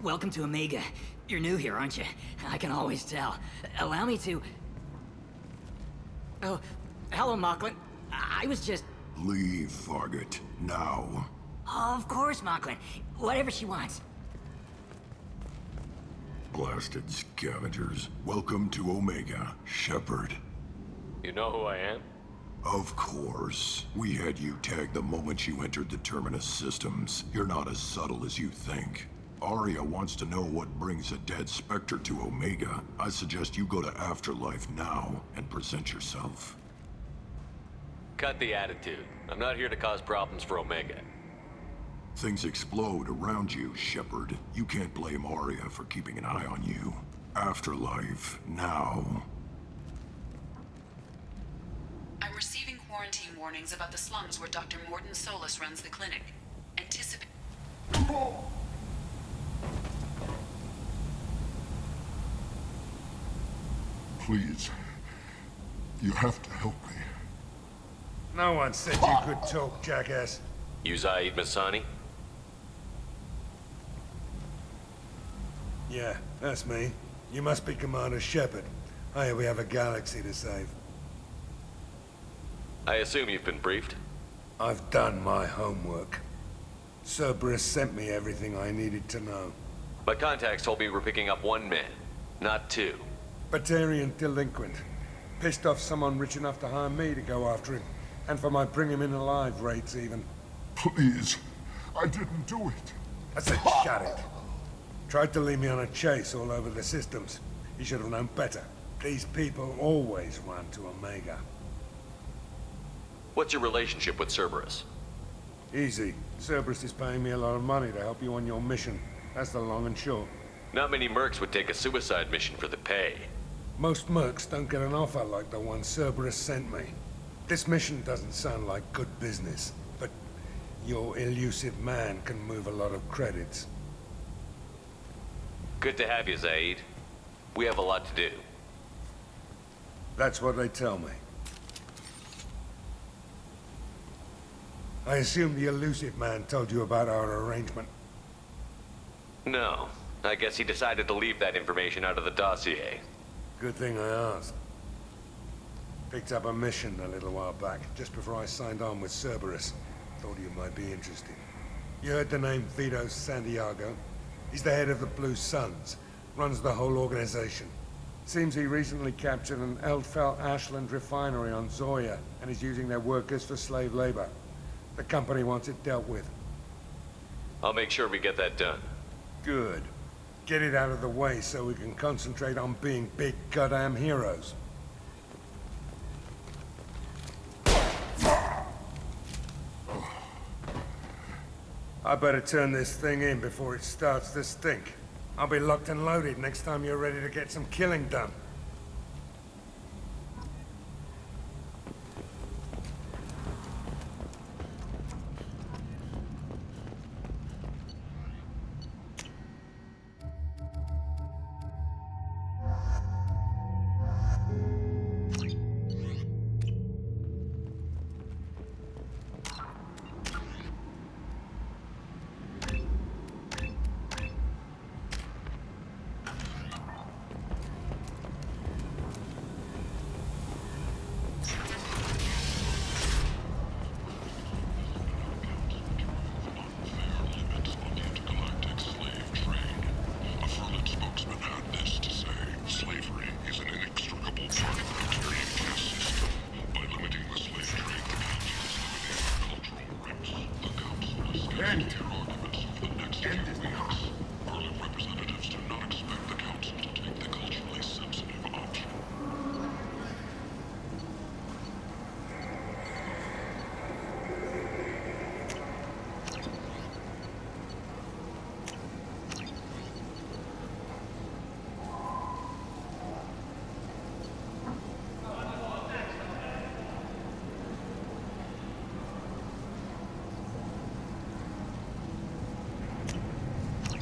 Welcome to Omega. You're new here, aren't you? I can always tell. Allow me to... Oh, hello, Mocklin. I was just... Leave, Fargate. Now. Oh, of course, Mocklin. Whatever she wants. Blasted scavengers. Welcome to Omega, Shepard. You know who I am? Of course. We had you tagged the moment you entered the Terminus systems. You're not as subtle as you think. Aria wants to know what brings a dead Spectre to Omega. I suggest you go to Afterlife now and present yourself. Cut the attitude. I'm not here to cause problems for Omega. Things explode around you, Shepard. You can't blame Aria for keeping an eye on you. Afterlife, now. I'm receiving quarantine warnings about the slums where Dr. Mordin Solus runs the clinic. Anticipate... Please. You have to help me. No one said you could talk, jackass. You Zaid Masani? Yeah, that's me. You must be Commander Shepard. Hey, we have a galaxy to save. I assume you've been briefed? I've done my homework. Cerberus sent me everything I needed to know. My contacts told me we're picking up one man, not two. Batarian delinquent. Pissed off someone rich enough to hire me to go after him. And for my bring him in alive rates even. Please. I didn't do it. I said shut it. Tried to lead me on a chase all over the systems. He should have known better. These people always run to Omega. What's your relationship with Cerberus? Easy. Cerberus is paying me a lot of money to help you on your mission. That's the long and short. Not many mercs would take a suicide mission for the pay. Most mercs don't get an offer like the one Cerberus sent me. This mission doesn't sound like good business, but your elusive man can move a lot of credits. Good to have you, Zaid. We have a lot to do. That's what they tell me. I assume the elusive man told you about our arrangement. No. I guess he decided to leave that information out of the dossier. Good thing I asked. Picked up a mission a little while back, just before I signed on with Cerberus. Thought you might be interested. You heard the name Vito Santiago? He's the head of the Blue Suns. Runs the whole organization. Seems he recently captured an Eldfell Ashland refinery on Zoya, and is using their workers for slave labor. The company wants it dealt with. I'll make sure we get that done. Good. Get it out of the way so we can concentrate on being big goddamn heroes. I better turn this thing in before it starts to stink. I'll be locked and loaded next time you're ready to get some killing done.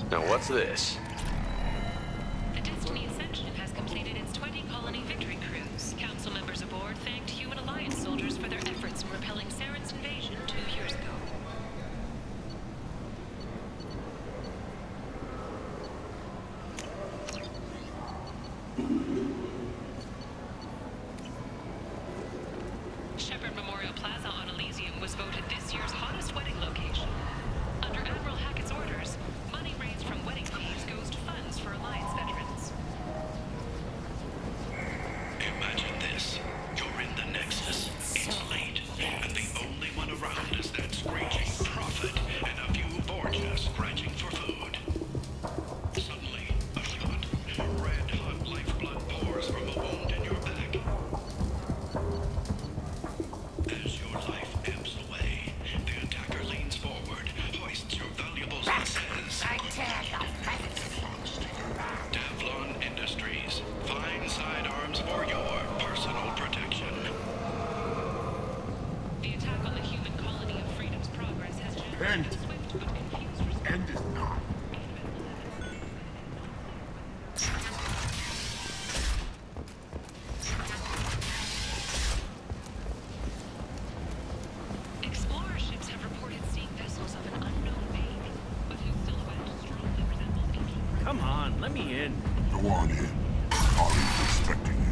Now what's this? The Destiny Ascension has completed its 20-colony victory cruise. Council members aboard thanked Human Alliance soldiers for their efforts in repelling Saren's invasion 2 years ago. Shepard Memorial Plaza on Elysium was voted this year's hottest wedding location. Under Admiral Hackett's orders, money raised from wedding fees goes to funds for Alliance veterans. Imagine this. You're in the Nexus. It's late, and the only one around is that screeching prophet and a few Borgia scratching for food. Suddenly, a shot. Red-hot lifeblood pours from a wound in your back. As your life ebbs away, the attacker leans forward, hoists your valuables, and says, Teflon Industries. Fine sidearms for your personal protection. The attack on the human colony of Freedom's Progress has generated a swift but confused response. End is not. Explorer ships have reported seeing vessels of an unknown make, but whose silhouette strongly resembles ancient. Come on, let me in. Go on in. Ari's expecting you.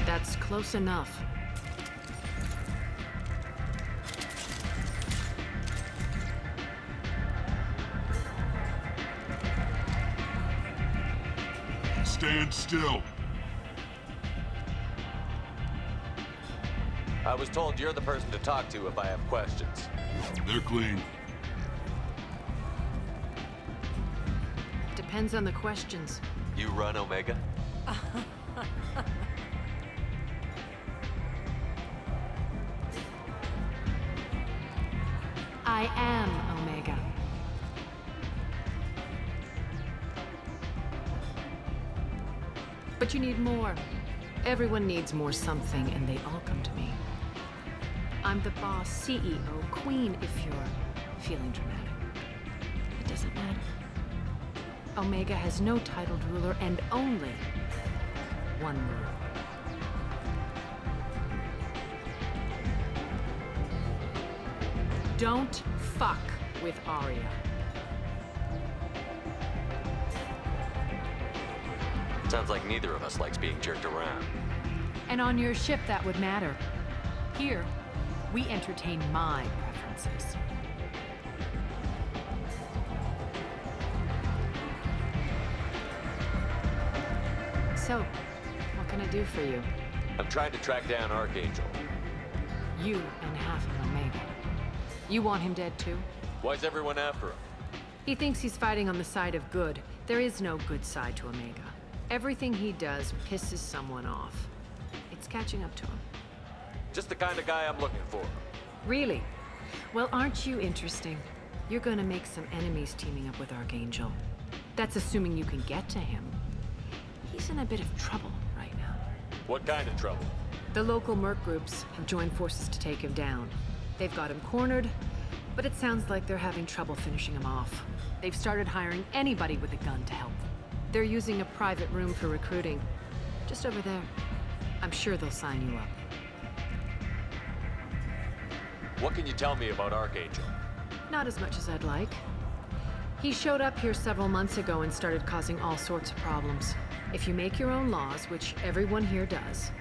That's close enough. Stand still. I was told you're the person to talk to if I have questions. They're clean. Depends on the questions. You run Omega? I am Omega. But you need more. Everyone needs more something, and they all come to me. I'm the boss, CEO, queen, if you're feeling dramatic. It doesn't matter. Omega has no titled ruler and only one ruler. Don't fuck with Aria. Sounds like neither of us likes being jerked around. And on your ship, that would matter. Here, We entertain my preferences. So, what can I do for you? I'm trying to track down Archangel. You and half of Omega. You want him dead too? Why's everyone after him? He thinks he's fighting on the side of good. There is no good side to Omega. Everything he does pisses someone off. It's catching up to him. Just the kind of guy I'm looking for. Really? Well, aren't you interesting? You're gonna make some enemies teaming up with Archangel. That's assuming you can get to him. He's in a bit of trouble right now. What kind of trouble? The local merc groups have joined forces to take him down. They've got him cornered, but it sounds like they're having trouble finishing him off. They've started hiring anybody with a gun to help them. They're using a private room for recruiting. Just over there. I'm sure they'll sign you up. What can you tell me about Archangel? Not as much as I'd like. He showed up here several months ago and started causing all sorts of problems. If you make your own laws, which everyone here does,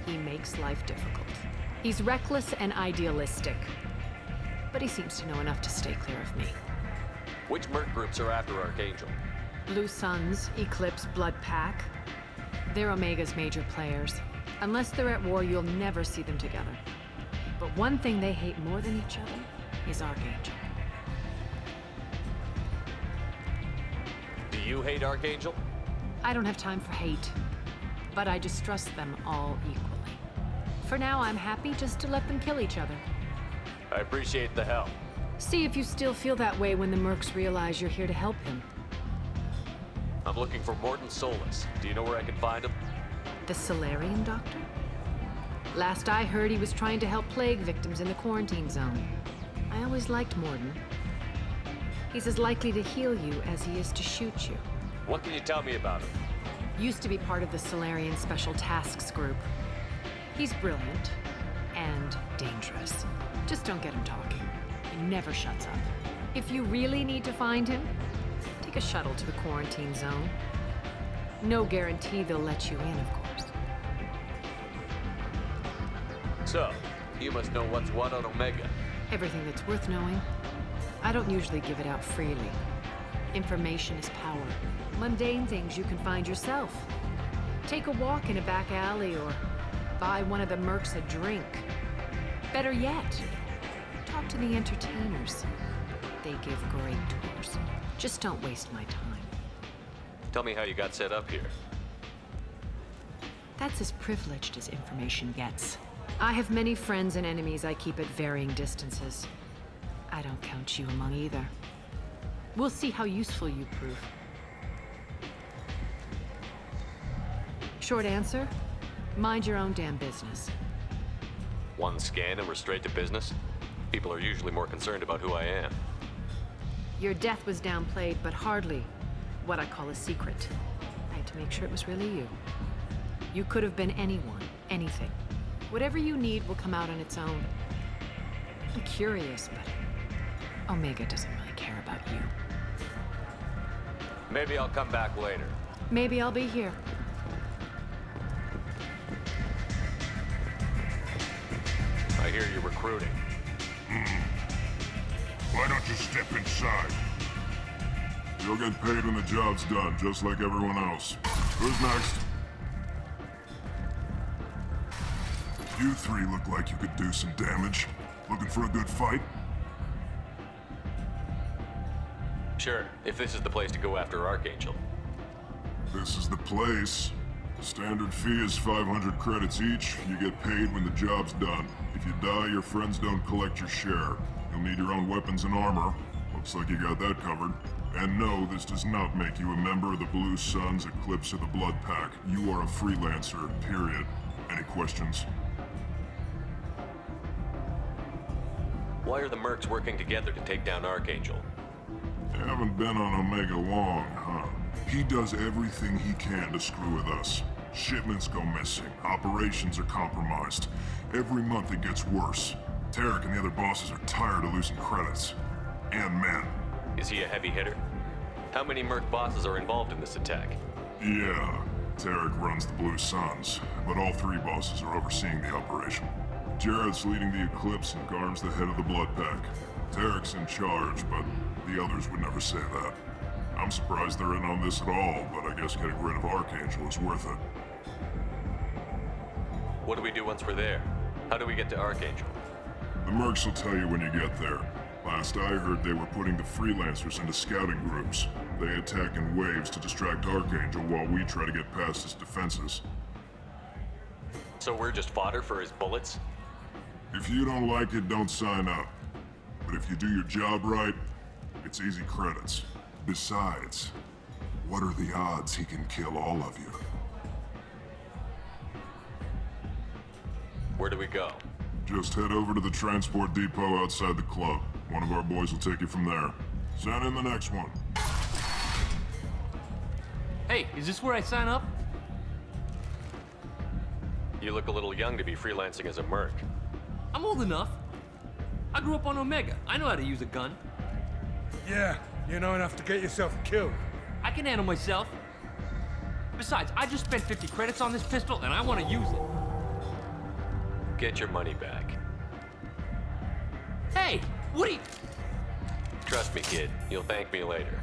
he makes life difficult. He's reckless and idealistic. But he seems to know enough to stay clear of me. Which merc groups are after Archangel? Blue Suns, Eclipse, Blood Pack. They're Omega's major players. Unless they're at war, you'll never see them together. But one thing they hate more than each other is Archangel. Do you hate Archangel? I don't have time for hate, but I distrust them all equally. For now, I'm happy just to let them kill each other. I appreciate the help. See if you still feel that way when the mercs realize you're here to help him. I'm looking for Mordin Solus. Do you know where I can find him? The Solarian Doctor? Last I heard, he was trying to help plague victims in the quarantine zone. I always liked Mordin. He's as likely to heal you as he is to shoot you. What can you tell me about him? Used to be part of the Solarian Special Tasks Group. He's brilliant and dangerous. Just don't get him talking. He never shuts up. If you really need to find him, take a shuttle to the quarantine zone. No guarantee they'll let you in, of course. So, you must know what's what on Omega. Everything that's worth knowing. I don't usually give it out freely. Information is power. Mundane things you can find yourself. Take a walk in a back alley or buy one of the mercs a drink. Better yet, talk to the entertainers. They give great tours. Just don't waste my time. Tell me how you got set up here. That's as privileged as information gets. I have many friends and enemies I keep at varying distances. I don't count you among either. We'll see how useful you prove. Short answer, mind your own damn business. One scan and we're straight to business? People are usually more concerned about who I am. Your death was downplayed, but hardly what I call a secret. I had to make sure it was really you. You could have been anyone, anything. Whatever you need will come out on its own. I'm curious, but Omega doesn't really care about you. Maybe I'll come back later. Maybe I'll be here. I hear you're recruiting. Why don't you step inside? You'll get paid when the job's done, just like everyone else. Who's next? You three look like you could do some damage. Looking for a good fight? Sure, if this is the place to go after Archangel. This is the place. Standard fee is 500 credits each. You get paid when the job's done. If you die, your friends don't collect your share. You'll need your own weapons and armor. Looks like you got that covered. And no, this does not make you a member of the Blue Suns, Eclipse, or the Blood Pack. You are a freelancer, period. Any questions? Why are the mercs working together to take down Archangel? You haven't been on Omega long, huh? He does everything he can to screw with us. Shipments go missing. Operations are compromised. Every month it gets worse. Tarek and the other bosses are tired of losing credits. And men. Is he a heavy hitter? How many merc bosses are involved in this attack? Yeah, Tarek runs the Blue Suns, but all three bosses are overseeing the operation. Jared's leading the Eclipse and Garm's the head of the Blood Pack. Tarek's in charge, but the others would never say that. I'm surprised they're in on this at all, but I guess getting rid of Archangel is worth it. What do we do once we're there? How do we get to Archangel? The mercs will tell you when you get there. Last I heard, they were putting the freelancers into scouting groups. They attack in waves to distract Archangel while we try to get past his defenses. So we're just fodder for his bullets? If you don't like it, don't sign up. But if you do your job right, it's easy credits. Besides, what are the odds he can kill all of you? Where do we go? Just head over to the transport depot outside the club. One of our boys will take you from there. Send in the next one. Hey, is this where I sign up? You look a little young to be freelancing as a merc. I'm old enough. I grew up on Omega. I know how to use a gun. Yeah, you know enough to get yourself killed. I can handle myself. Besides, I just spent 50 credits on this pistol, and I want to use it. Get your money back. Hey, what are you... Trust me, kid. You'll thank me later.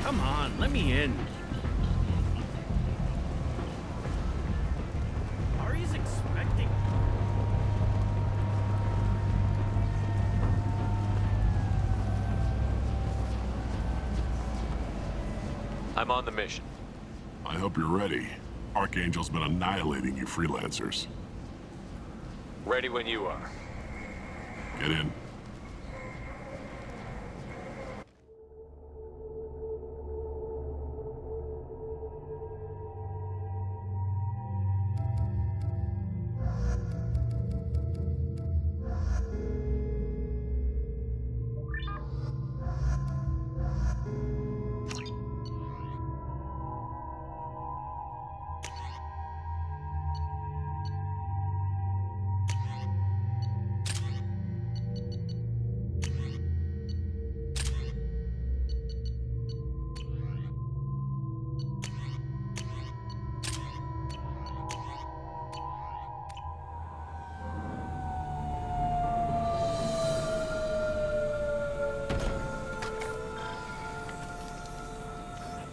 Come on, let me in. Ari's expecting. I'm on the mission. I hope you're ready. Archangel's been annihilating you freelancers. Ready when you are. Get in.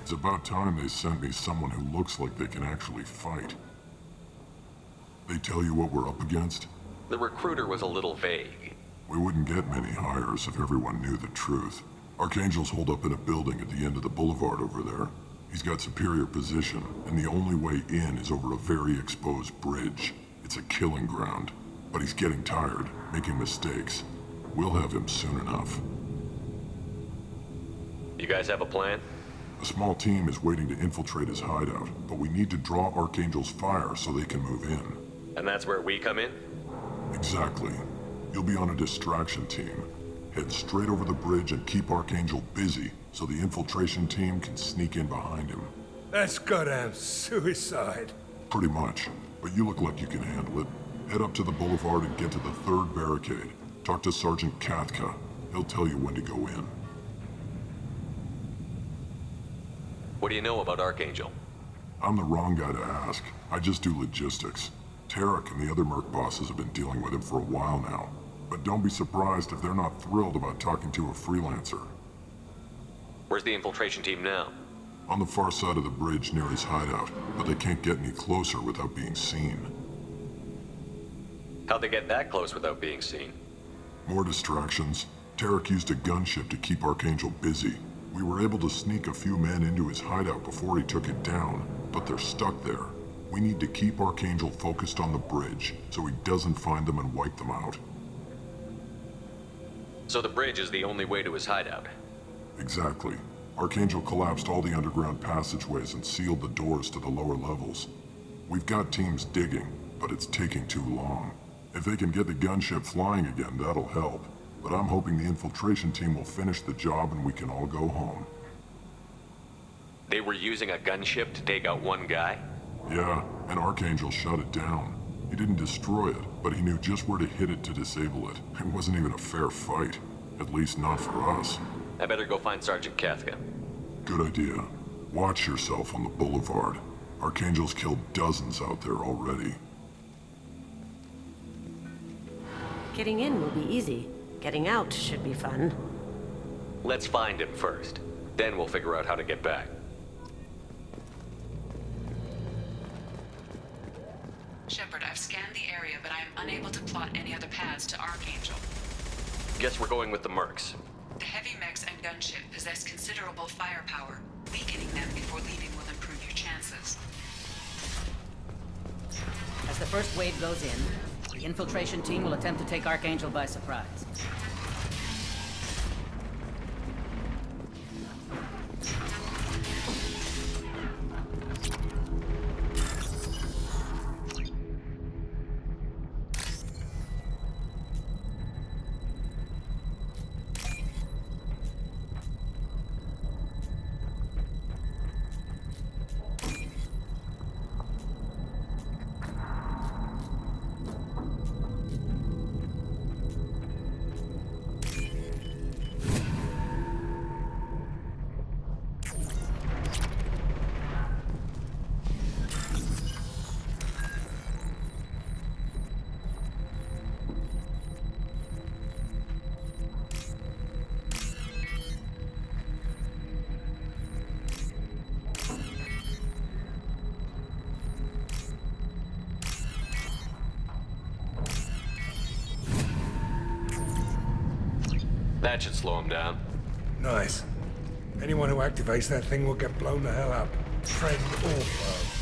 It's about time they sent me someone who looks like they can actually fight. They tell you what we're up against? The recruiter was a little vague. We wouldn't get many hires if everyone knew the truth. Archangel's holed up in a building at the end of the boulevard over there. He's got superior position, and the only way in is over a very exposed bridge. It's a killing ground. But he's getting tired, making mistakes. We'll have him soon enough. You guys have a plan? A small team is waiting to infiltrate his hideout, but we need to draw Archangel's fire so they can move in. And that's where we come in? Exactly. You'll be on a distraction team. Head straight over the bridge and keep Archangel busy so the infiltration team can sneak in behind him. That's goddamn suicide. Pretty much, but you look like you can handle it. Head up to the boulevard and get to the third barricade. Talk to Sergeant Katka. He'll tell you when to go in. What do you know about Archangel? I'm the wrong guy to ask. I just do logistics. Tarek and the other merc bosses have been dealing with him for a while now. But don't be surprised if they're not thrilled about talking to a freelancer. Where's the infiltration team now? On the far side of the bridge near his hideout, but they can't get any closer without being seen. How'd they get that close without being seen? More distractions. Tarek used a gunship to keep Archangel busy. We were able to sneak a few men into his hideout before he took it down, but they're stuck there. We need to keep Archangel focused on the bridge, so he doesn't find them and wipe them out. So the bridge is the only way to his hideout? Exactly. Archangel collapsed all the underground passageways and sealed the doors to the lower levels. We've got teams digging, but it's taking too long. If they can get the gunship flying again, that'll help. but I'm hoping the infiltration team will finish the job and we can all go home. They were using a gunship to take out one guy? Yeah, and Archangel shut it down. He didn't destroy it, but he knew just where to hit it to disable it. It wasn't even a fair fight. At least not for us. I better go find Sergeant Kafka. Good idea. Watch yourself on the boulevard. Archangel's killed dozens out there already. Getting in will be easy. Getting out should be fun. Let's find him first. Then we'll figure out how to get back. Shepard, I've scanned the area, but I am unable to plot any other paths to Archangel. Guess we're going with the Mercs. The heavy mechs and gunship possess considerable firepower. Weakening them before leaving will improve your chances. As the first wave goes in, the infiltration team will attempt to take Archangel by surprise. That should slow him down. Nice. Anyone who activates that thing will get blown the hell up. Friend or foe.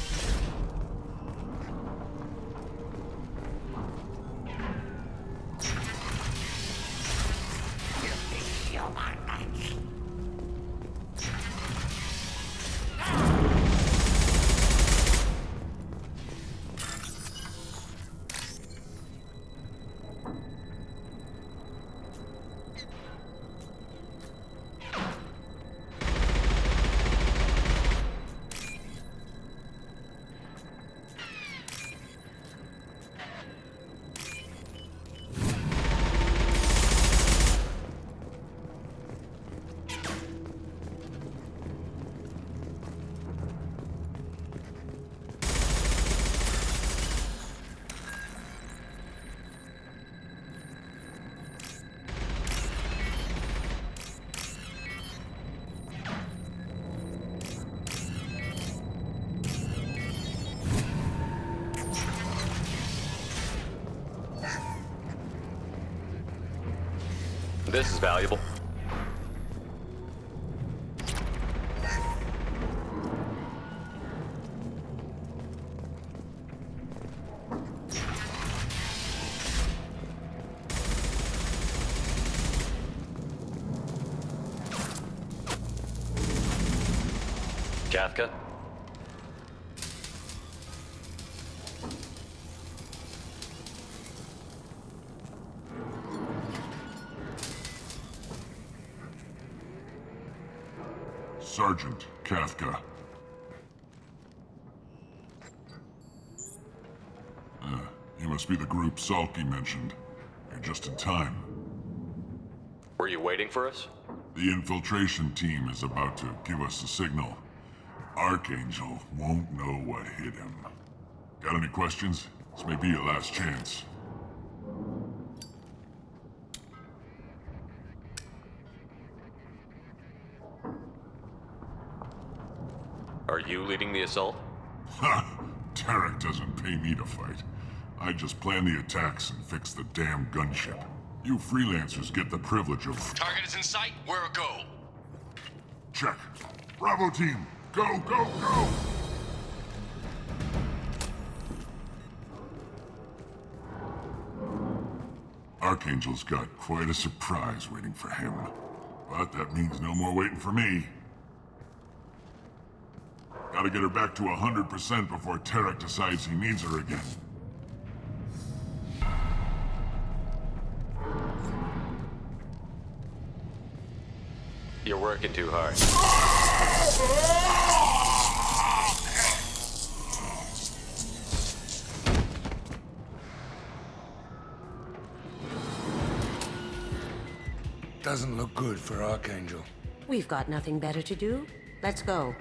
This is valuable. Kafka? Sergeant Kafka. You must be the group Salky mentioned. You're just in time. Were you waiting for us? The infiltration team is about to give us a signal. Archangel won't know what hit him. Got any questions? This may be your last chance. Are you leading the assault? Ha! Tarek doesn't pay me to fight. I just plan the attacks and fix the damn gunship. You freelancers get the privilege of... Target is in sight. Where a go? Check. Bravo team, go, go, go! Archangel's got quite a surprise waiting for him. But that means no more waiting for me. Gotta get her back to 100% before Tarek decides he needs her again. You're working too hard. Doesn't look good for Archangel. We've got nothing better to do. Let's go.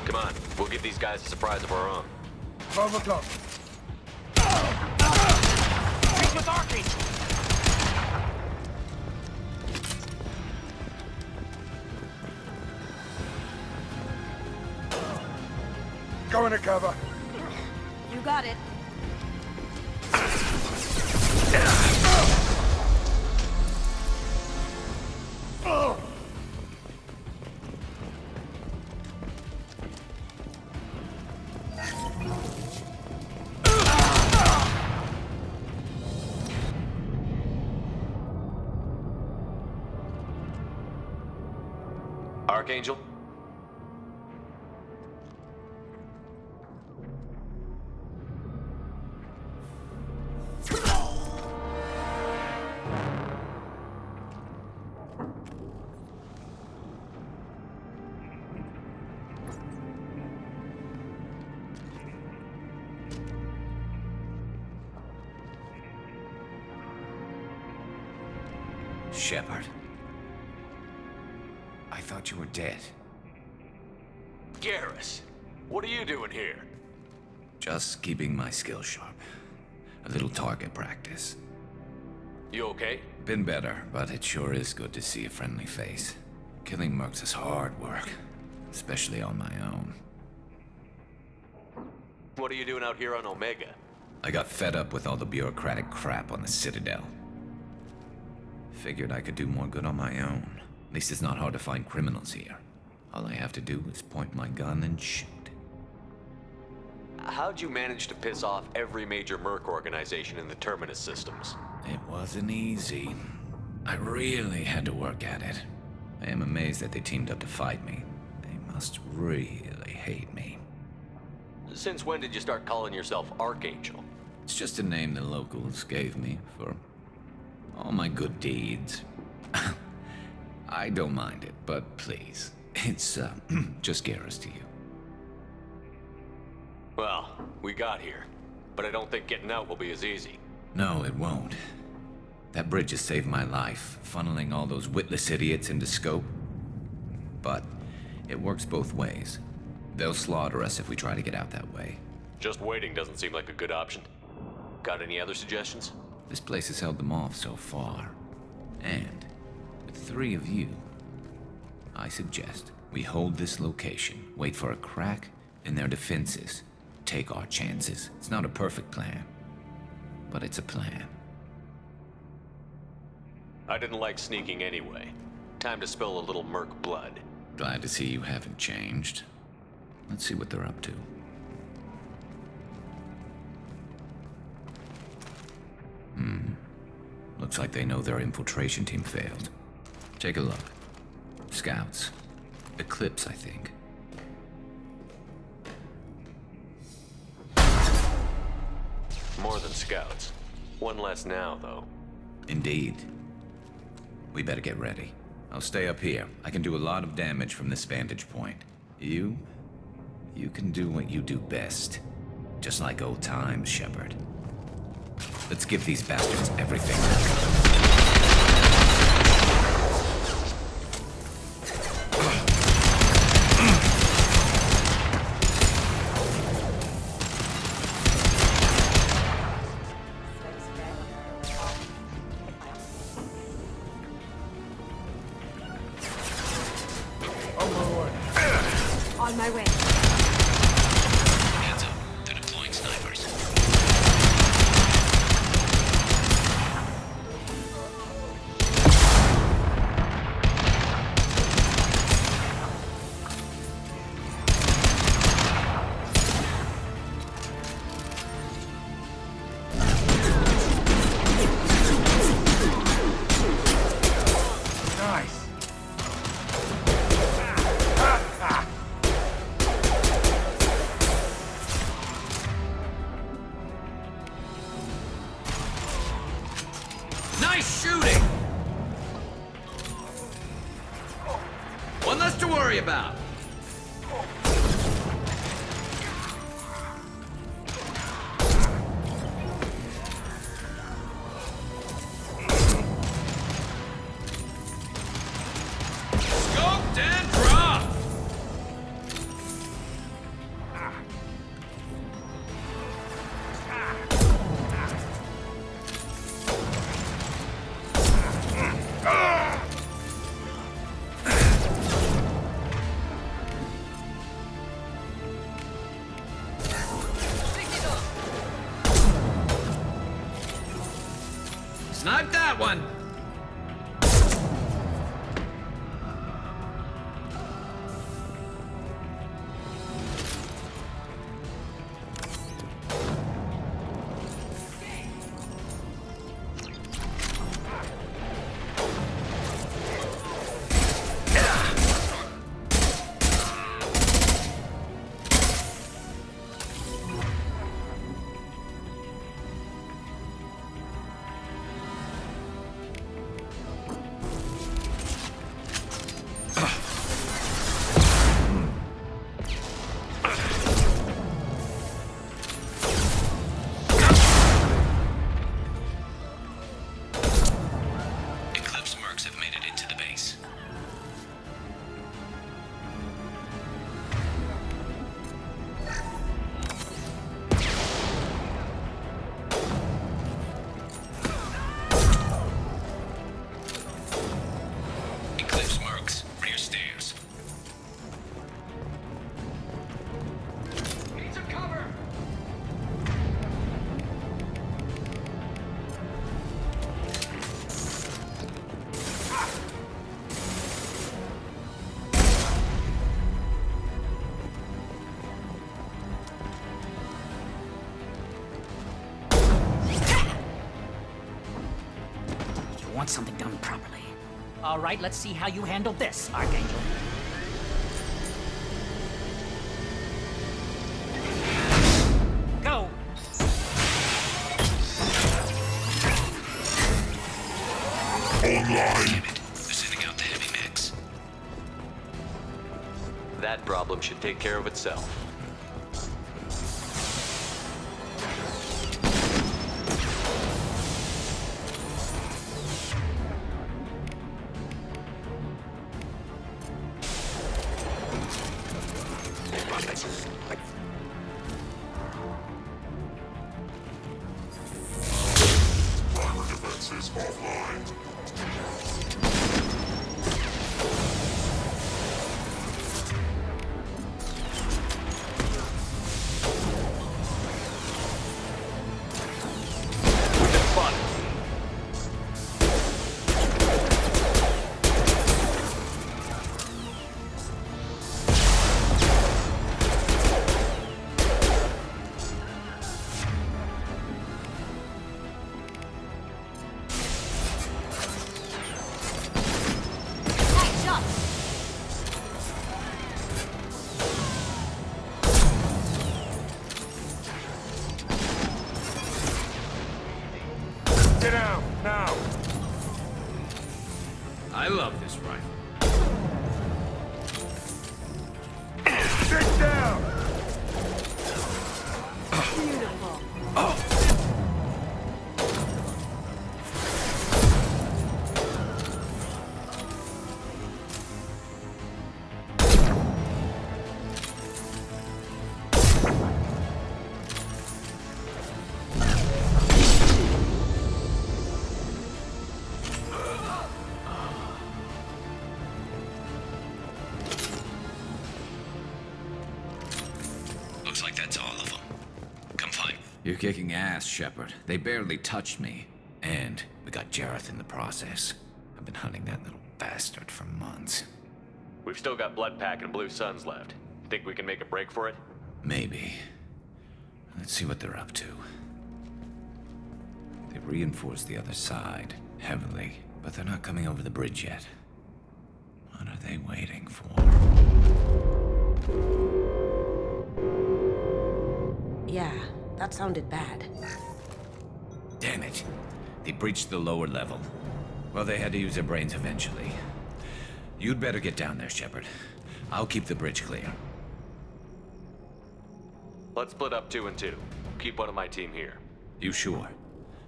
Come on, we'll give these guys a surprise of our own. 12 o'clock. He's with Archangel! Go into cover. You got it. Archangel? Shepard. I thought you were dead. Garrus, what are you doing here? Just keeping my skills sharp. A little target practice. You okay? Been better, but it sure is good to see a friendly face. Killing mercs is hard work, especially on my own. What are you doing out here on Omega? I got fed up with all the bureaucratic crap on the Citadel. Figured I could do more good on my own. At least it's not hard to find criminals here. All I have to do is point my gun and shoot. How'd you manage to piss off every major merc organization in the Terminus systems? It wasn't easy. I really had to work at it. I am amazed that they teamed up to fight me. They must really hate me. Since when did you start calling yourself Archangel? It's just a name the locals gave me for all my good deeds. I don't mind it, but please, it's just Garrus to you. Well, we got here, but I don't think getting out will be as easy. No, it won't. That bridge has saved my life, funneling all those witless idiots into scope. But it works both ways. They'll slaughter us if we try to get out that way. Just waiting doesn't seem like a good option. Got any other suggestions? This place has held them off so far. And with 3 of you, I suggest we hold this location, wait for a crack in their defenses, take our chances. It's not a perfect plan, but it's a plan. I didn't like sneaking anyway. Time to spill a little merc blood. Glad to see you haven't changed. Let's see what they're up to. Looks like they know their infiltration team failed. Take a look. Scouts. Eclipse, I think. More than scouts. One less now, though. Indeed. We better get ready. I'll stay up here. I can do a lot of damage from this vantage point. You can do what you do best. Just like old times, Shepard. Let's give these bastards everything. On my way. Hands up. They're deploying snipers. Nice. shooting! One less to worry about. Scoped and dropped! Snipe that one! Eclipse mercs have made it into the base. Eclipse mercs, rear stairs. Need some cover! You want something done properly. All right, let's see how you handle this, Archangel. Go! Damn it. They're sending out the heavy mix. That problem should take care of itself. Primer defenses offline. Get down, now! I love this rifle. Sit down! Looks like that's all of them. Come find. You're kicking ass, Shepard. They barely touched me. And we got Jareth in the process. I've been hunting that little bastard for months. We've still got Bloodpack and Blue Suns left. Think we can make a break for it? Maybe. Let's see what they're up to. They reinforced the other side, heavily, but they're not coming over the bridge yet. What are they waiting for? Yeah, that sounded bad. Damn it. They breached the lower level. Well, they had to use their brains eventually. You'd better get down there, Shepard. I'll keep the bridge clear. Let's split up 2 and 2. Keep one of my team here. You sure?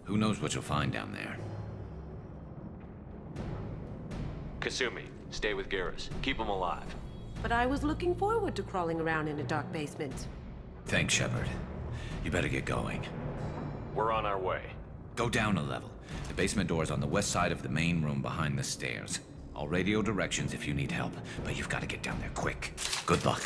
Who knows what you'll find down there? Kasumi, stay with Garrus. Keep him alive. But I was looking forward to crawling around in a dark basement. Thanks, Shepard. You better get going. We're on our way. Go down a level. The basement door's on the west side of the main room behind the stairs. I'll radio directions if you need help, but you've got to get down there quick. Good luck.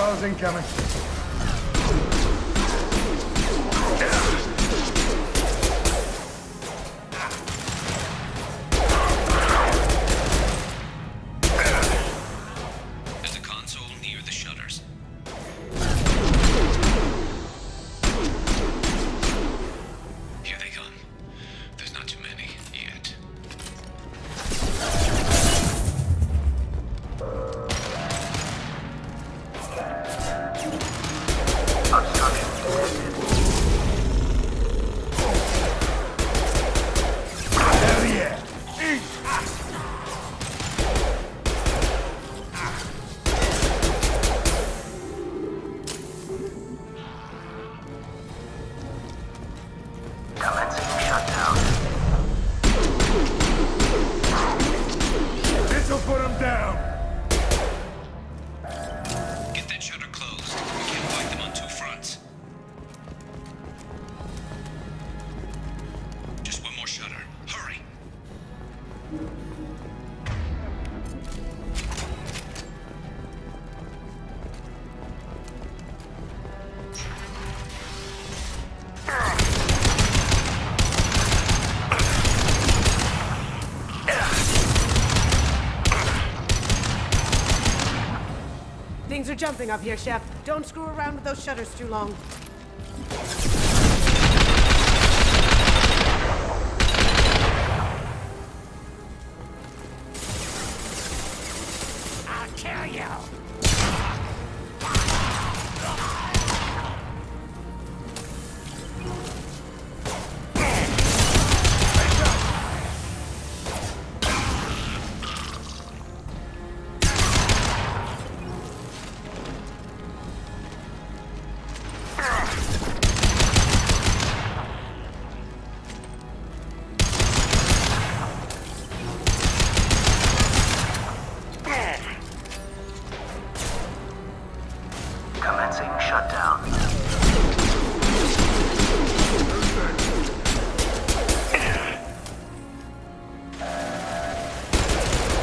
Hostiles incoming. There's a console near the shutters. Here they come. There's not too many yet. Things are jumping up here, Shep. Don't screw around with those shutters too long. I'll kill you! Commencing shutdown.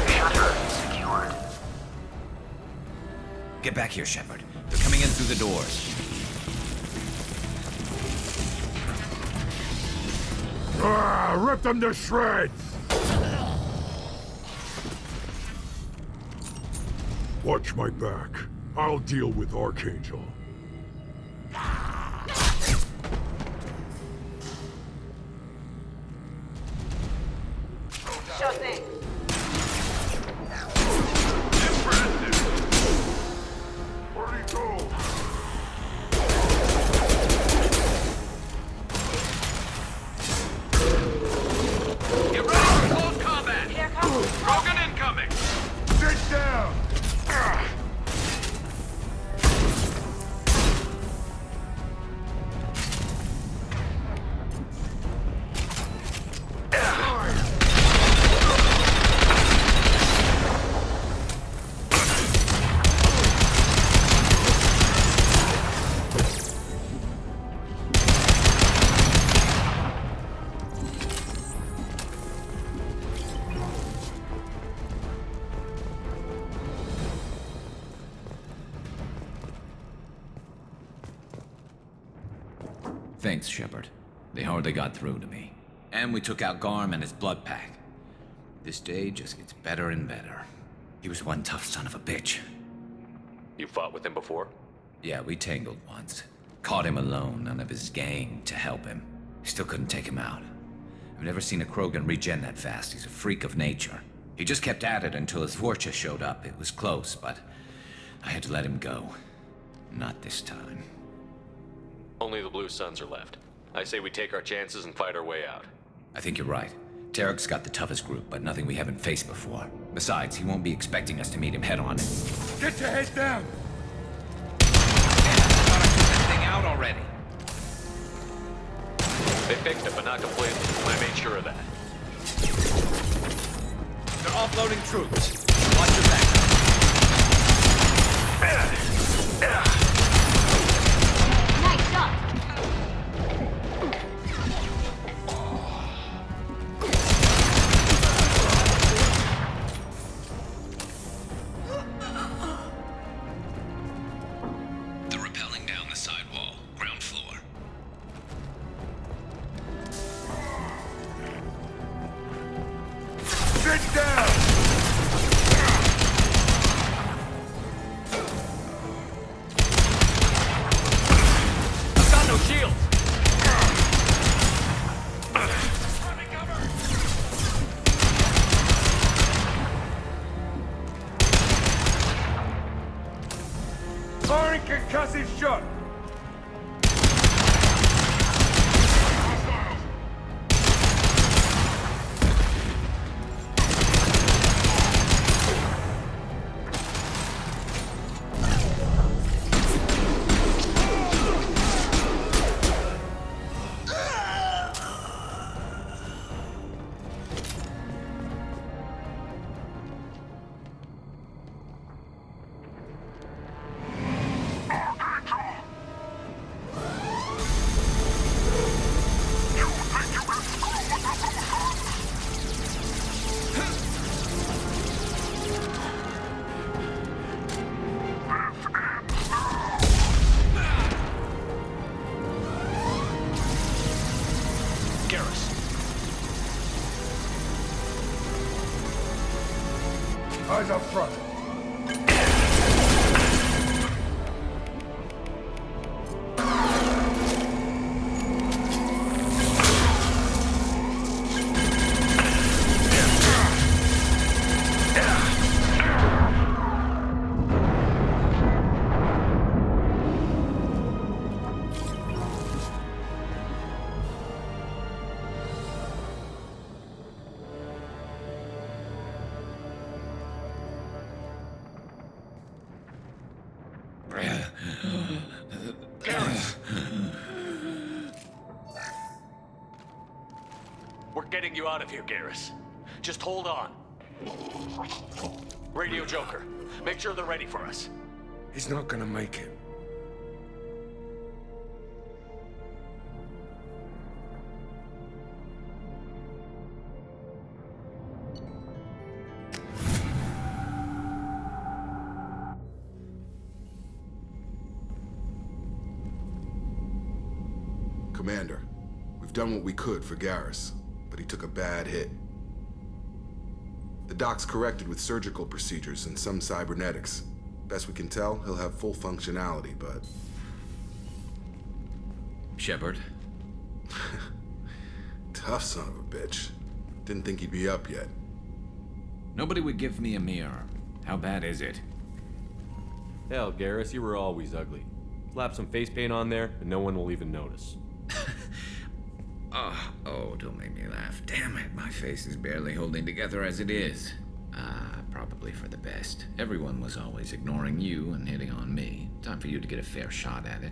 Shutter secured. Get back here, Shepard. They're coming in through the doors. Rip them to shreds! Watch my back. I'll deal with Archangel. Sure thing. Where'd he go? Get ready for close combat! Here comes. Krogan incoming! Sit down! Thanks, Shepard. They hardly got through to me. And we took out Garm and his blood pack. This day just gets better and better. He was one tough son of a bitch. You fought with him before? Yeah, we tangled once. Caught him alone, none of his gang to help him. Still couldn't take him out. I've never seen a Krogan regen that fast. He's a freak of nature. He just kept at it until his Vorcha showed up. It was close, but I had to let him go. Not this time. Only the Blue Suns are left. I say we take our chances and fight our way out. I think you're right. Tarek's got the toughest group, but nothing we haven't faced before. Besides, he won't be expecting us to meet him head-on. Get your head down! I took that thing out already. They fixed it, but not completely. I made sure of that. They're offloading troops. Watch your back. Nice shot! They're rappelling down the side wall, ground floor. Sit down! I've got no shields. Firing concussive shot! Eyes up front. getting you out of here, Garrus. Just hold on. Radio Joker, make sure they're ready for us. He's not gonna make it. Commander, we've done what we could for Garrus, but he took a bad hit. The doc's corrected with surgical procedures and some cybernetics. Best we can tell, he'll have full functionality, but... Shepard? Tough son of a bitch. Didn't think he'd be up yet. Nobody would give me a mirror. How bad is it? Hell, Garrus, you were always ugly. Slap some face paint on there, and no one will even notice. Oh, don't make me laugh. Damn it, my face is barely holding together as it is. Probably for the best. Everyone was always ignoring you and hitting on me. Time for you to get a fair shot at it.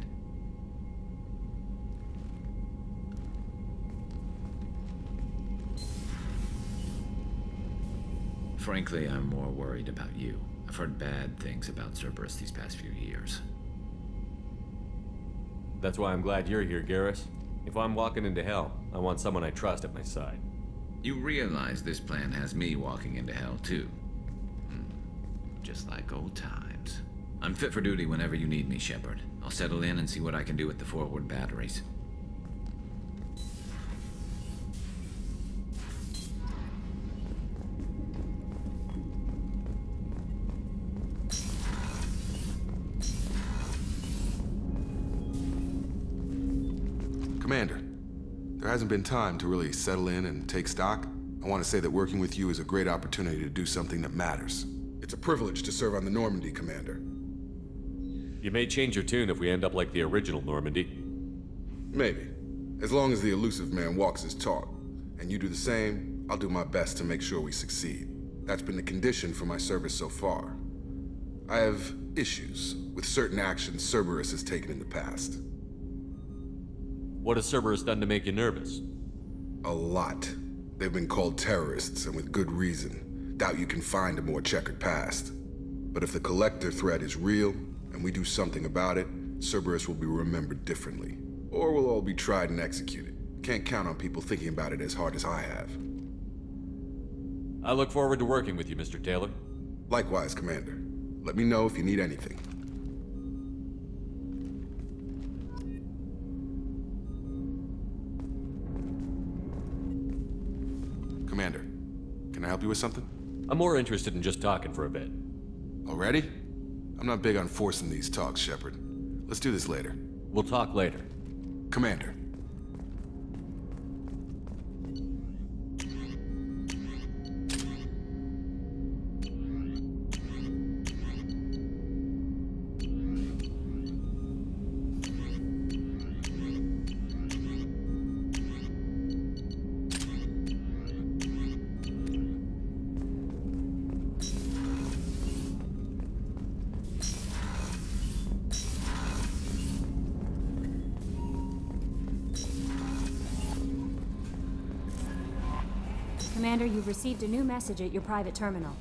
Frankly, I'm more worried about you. I've heard bad things about Cerberus these past few years. That's why I'm glad you're here, Garrus. If I'm walking into hell, I want someone I trust at my side. You realize this plan has me walking into hell, too. Just like old times. I'm fit for duty whenever you need me, Shepard. I'll settle in and see what I can do with the forward batteries. Commander, there hasn't been time to really settle in and take stock. I want to say that working with you is a great opportunity to do something that matters. It's a privilege to serve on the Normandy, Commander. You may change your tune if we end up like the original Normandy. Maybe. As long as the elusive man walks his talk, and you do the same, I'll do my best to make sure we succeed. That's been the condition for my service so far. I have issues with certain actions Cerberus has taken in the past. What has Cerberus done to make you nervous? A lot. They've been called terrorists, and with good reason. Doubt you can find a more checkered past. But if the Collector threat is real, and we do something about it, Cerberus will be remembered differently. Or we'll all be tried and executed. Can't count on people thinking about it as hard as I have. I look forward to working with you, Mr. Taylor. Likewise, Commander. Let me know if you need anything. Commander, can I help you with something? I'm more interested in just talking for a bit. Already? I'm not big on forcing these talks, Shepard. Let's do this later. We'll talk later. Commander. Commander, you've received a new message at your private terminal.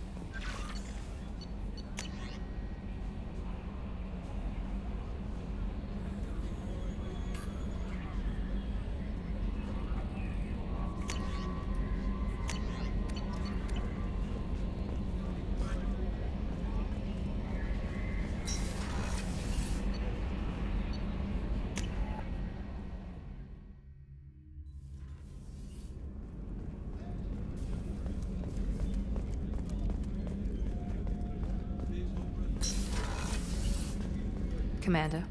Commander,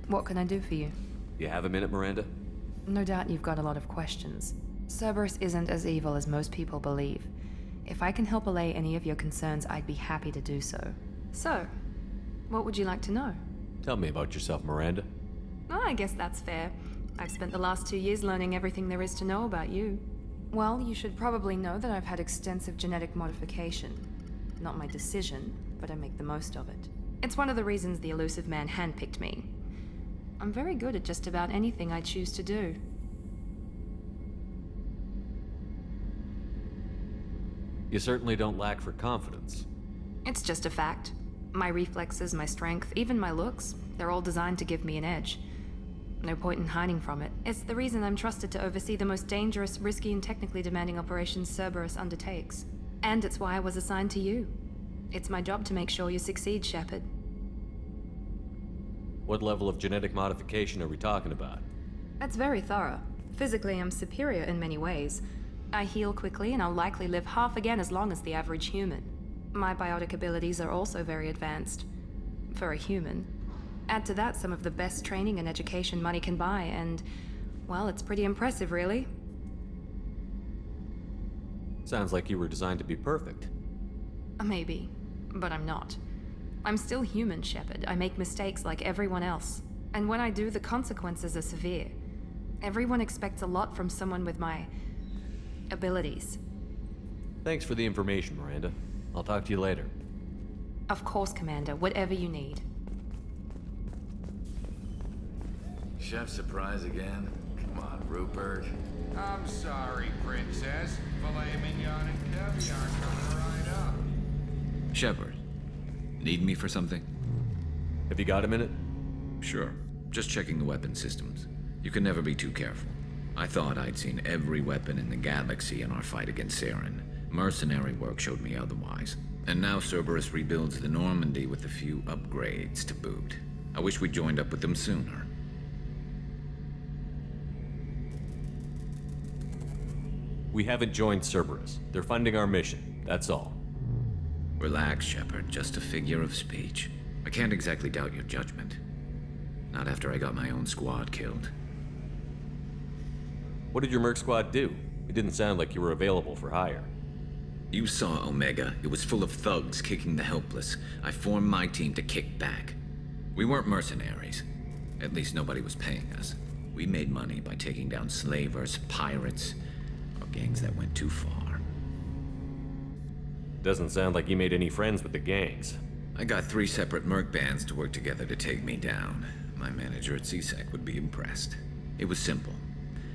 what can I do for you? You have a minute, Miranda? No doubt you've got a lot of questions. Cerberus isn't as evil as most people believe. If I can help allay any of your concerns, I'd be happy to do so. So, what would you like to know? Tell me about yourself, Miranda. Oh, I guess that's fair. I've spent the last 2 years learning everything there is to know about you. Well, you should probably know that I've had extensive genetic modification. Not my decision, but I make the most of it. It's one of the reasons the elusive man handpicked me. I'm very good at just about anything I choose to do. You certainly don't lack for confidence. It's just a fact. My reflexes, my strength, even my looks, they're all designed to give me an edge. No point in hiding from it. It's the reason I'm trusted to oversee the most dangerous, risky, and technically demanding operations Cerberus undertakes. And it's why I was assigned to you. It's my job to make sure you succeed, Shepard. What level of genetic modification are we talking about? That's very thorough. Physically, I'm superior in many ways. I heal quickly, and I'll likely live half again as long as the average human. My biotic abilities are also very advanced. For a human. Add to that some of the best training and education money can buy, and, well, it's pretty impressive, really. Sounds like you were designed to be perfect. Maybe, but I'm not. I'm still human, Shepard. I make mistakes like everyone else. And when I do, the consequences are severe. Everyone expects a lot from someone with my abilities. Thanks for the information, Miranda. I'll talk to you later. Of course, Commander. Whatever you need. Chef surprise again? Come on, Rupert. I'm sorry, Princess. Filet mignon and caviar coming right up. Shepard, need me for something? Have you got a minute? Sure. Just checking the weapon systems. You can never be too careful. I thought I'd seen every weapon in the galaxy in our fight against Saren. Mercenary work showed me otherwise. And now Cerberus rebuilds the Normandy with a few upgrades to boot. I wish we'd joined up with them sooner. We haven't joined Cerberus. They're funding our mission, that's all. Relax, Shepard. Just a figure of speech. I can't exactly doubt your judgment. Not after I got my own squad killed. What did your Merc squad do? It didn't sound like you were available for hire. You saw Omega. It was full of thugs kicking the helpless. I formed my team to kick back. We weren't mercenaries. At least nobody was paying us. We made money by taking down slavers, pirates, or gangs that went too far. Doesn't sound like you made any friends with the gangs. I got 3 separate merc bands to work together to take me down. My manager at CSEC would be impressed. It was simple.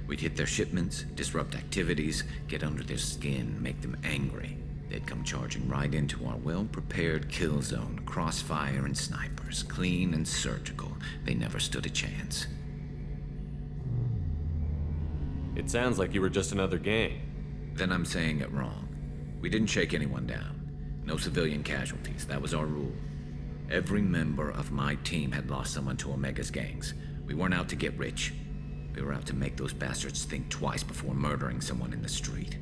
We'd hit their shipments, disrupt activities, get under their skin, make them angry. They'd come charging right into our well-prepared kill zone, crossfire and snipers, clean and surgical. They never stood a chance. It sounds like you were just another gang. Then I'm saying it wrong. We didn't shake anyone down. No civilian casualties, that was our rule. Every member of my team had lost someone to Omega's gangs. We weren't out to get rich. We were out to make those bastards think twice before murdering someone in the street.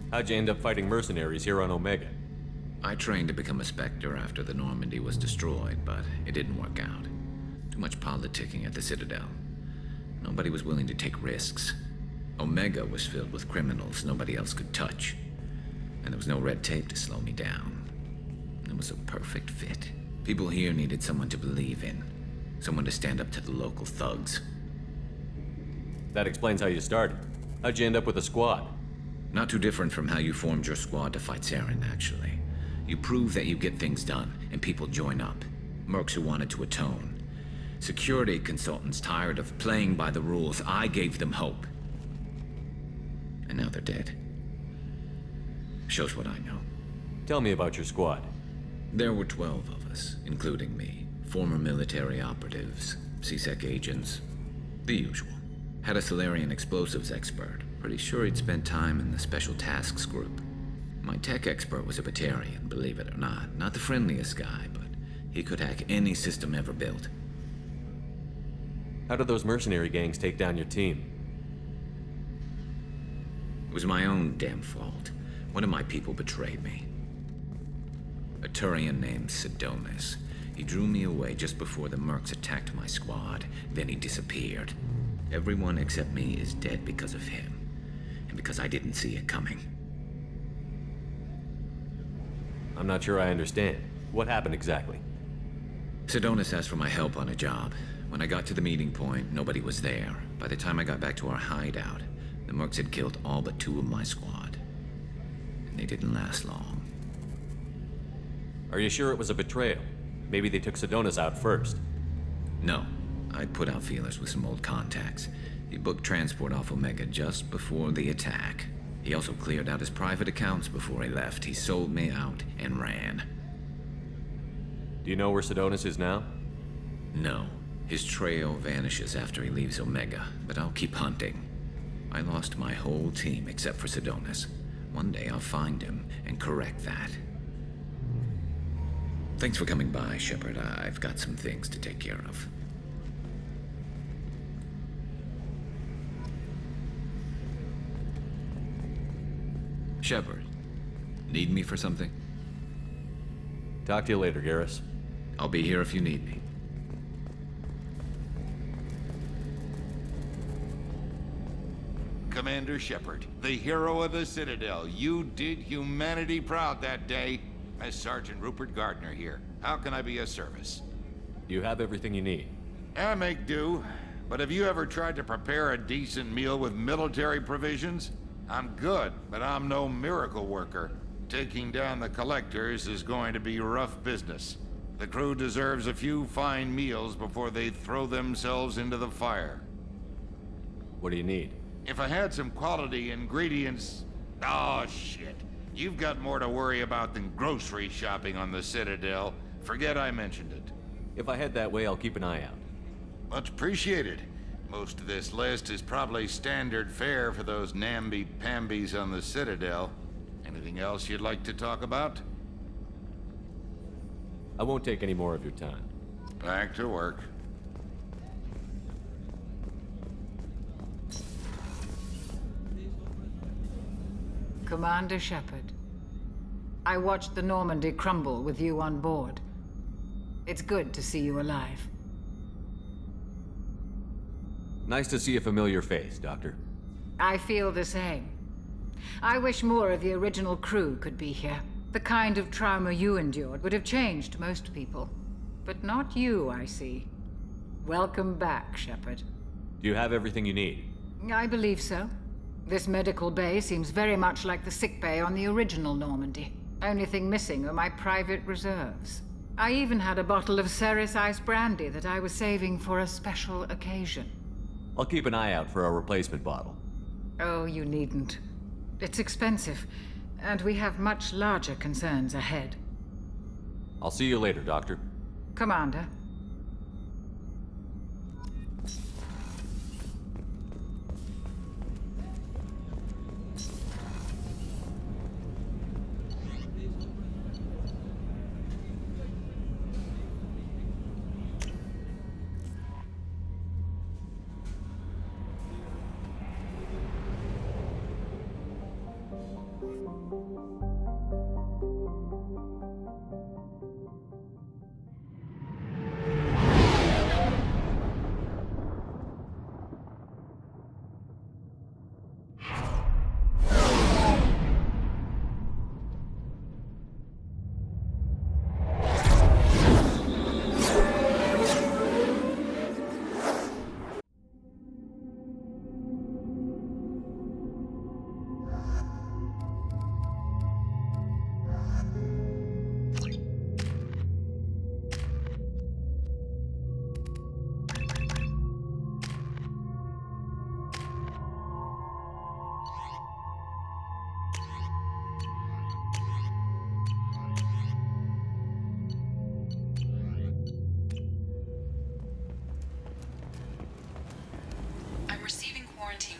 How'd you end up fighting mercenaries here on Omega? I trained to become a Spectre after the Normandy was destroyed, but it didn't work out. Too much politicking at the Citadel. Nobody was willing to take risks. Omega was filled with criminals nobody else could touch. And there was no red tape to slow me down. It was a perfect fit. People here needed someone to believe in. Someone to stand up to the local thugs. That explains how you started. How'd you end up with a squad? Not too different from how you formed your squad to fight Saren, actually. You prove that you get things done, and people join up. Mercs who wanted to atone. Security consultants tired of playing by the rules. I gave them hope. And now they're dead. Shows what I know. Tell me about your squad. There were 12 of us, including me. Former military operatives, CSEC agents, the usual. Had a Solarian explosives expert. Pretty sure he'd spent time in the Special Tasks Group. My tech expert was a Batarian, believe it or not. Not the friendliest guy, but he could hack any system ever built. How did those mercenary gangs take down your team? It was my own damn fault. One of my people betrayed me. A Turian named Sidonis. He drew me away just before the mercs attacked my squad. Then he disappeared. Everyone except me is dead because of him. And because I didn't see it coming. I'm not sure I understand. What happened exactly? Sidonis asked for my help on a job. When I got to the meeting point, nobody was there. By the time I got back to our hideout, the mercs had killed all but 2 of my squad. And they didn't last long. Are you sure it was a betrayal? Maybe they took Sidonis out first. No. I'd put out feelers with some old contacts. He booked transport off Omega just before the attack. He also cleared out his private accounts before he left. He sold me out and ran. Do you know where Sidonis is now? No. His trail vanishes after he leaves Omega, but I'll keep hunting. I lost my whole team except for Sidonis. One day I'll find him and correct that. Thanks for coming by, Shepard. I've got some things to take care of. Shepard, need me for something? Talk to you later, Garrus. I'll be here if you need me. Commander Shepard, the hero of the Citadel. You did humanity proud that day. As Sergeant Rupert Gardner here. How can I be of service? You have everything you need. I make do. But have you ever tried to prepare a decent meal with military provisions? I'm good, but I'm no miracle worker. Taking down the Collectors is going to be rough business. The crew deserves a few fine meals before they throw themselves into the fire. What do you need? If I had some quality ingredients... Oh, shit. You've got more to worry about than grocery shopping on the Citadel. Forget I mentioned it. If I head that way, I'll keep an eye out. Much appreciated. Most of this list is probably standard fare for those namby-pambies on the Citadel. Anything else you'd like to talk about? I won't take any more of your time. Back to work. Commander Shepard, I watched the Normandy crumble with you on board. It's good to see you alive. Nice to see a familiar face, Doctor. I feel the same. I wish more of the original crew could be here. The kind of trauma you endured would have changed most people. But not you, I see. Welcome back, Shepard. Do you have everything you need? I believe so. This medical bay seems very much like the sick bay on the original Normandy. Only thing missing are my private reserves. I even had a bottle of Ceres Ice Brandy that I was saving for a special occasion. I'll keep an eye out for a replacement bottle. Oh, you needn't. It's expensive, and we have much larger concerns ahead. I'll see you later, Doctor. Commander.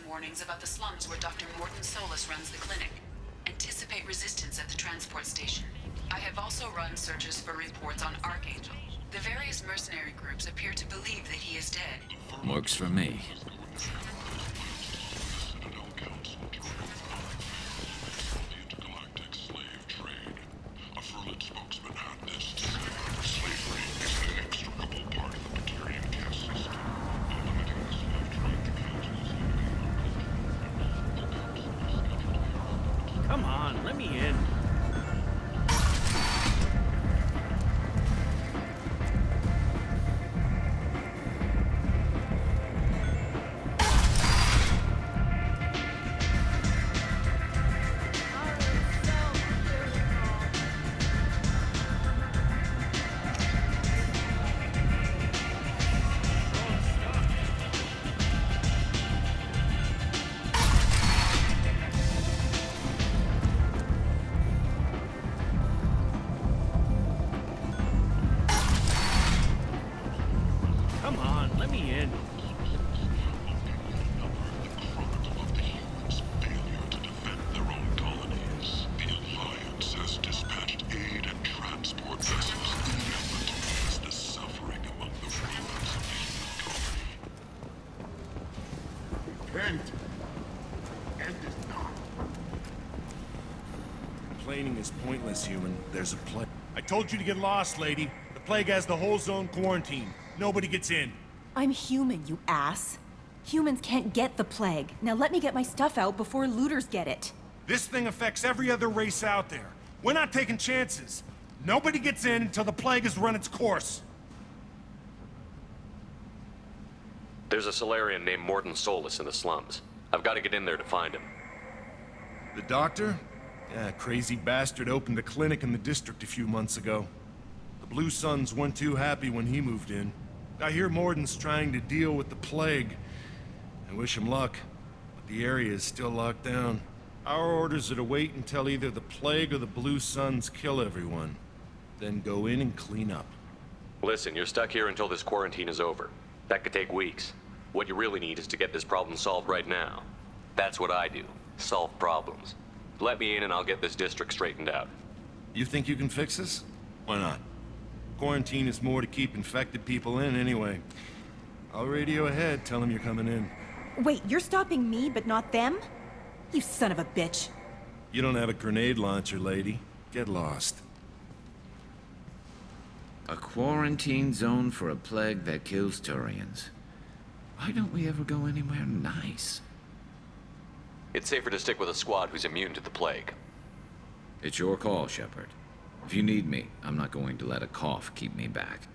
Warnings about the slums where Dr. Mordin Solus runs the clinic. Anticipate resistance at the transport station. I have also run searches for reports on Archangel. The various mercenary groups appear to believe that he is dead. Works for me. Come on, let me in. Complaining is pointless, human. There's a plague. I told you to get lost, lady. The plague has the whole zone quarantined. Nobody gets in. I'm human, you ass. Humans can't get the plague. Now let me get my stuff out before looters get it. This thing affects every other race out there. We're not taking chances. Nobody gets in until the plague has run its course. There's a Solarian named Morton Solus in the slums. I've got to get in there to find him. The doctor? Yeah, crazy bastard opened a clinic in the district a few months ago. The Blue Suns weren't too happy when he moved in. I hear Morton's trying to deal with the plague. I wish him luck, but the area is still locked down. Our orders are to wait until either the plague or the Blue Suns kill everyone. Then go in and clean up. Listen, you're stuck here until this quarantine is over. That could take weeks. What you really need is to get this problem solved right now. That's what I do. Solve problems. Let me in and I'll get this district straightened out. You think you can fix this? Why not? Quarantine is more to keep infected people in anyway. I'll radio ahead, tell them you're coming in. Wait, you're stopping me, but not them? You son of a bitch. You don't have a grenade launcher, lady. Get lost. A quarantine zone for a plague that kills Turians. Why don't we ever go anywhere nice? It's safer to stick with a squad who's immune to the plague. It's your call, Shepard. If you need me, I'm not going to let a cough keep me back.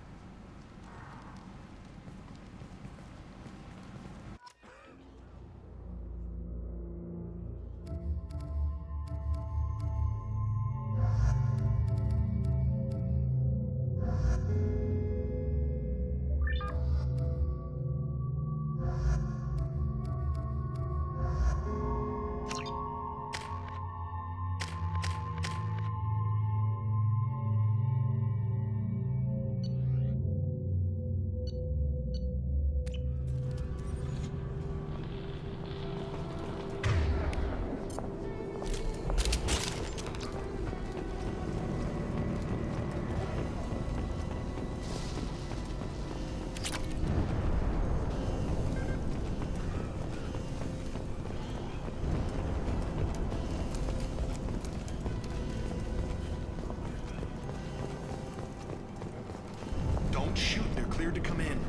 Shoot, they're cleared to come in.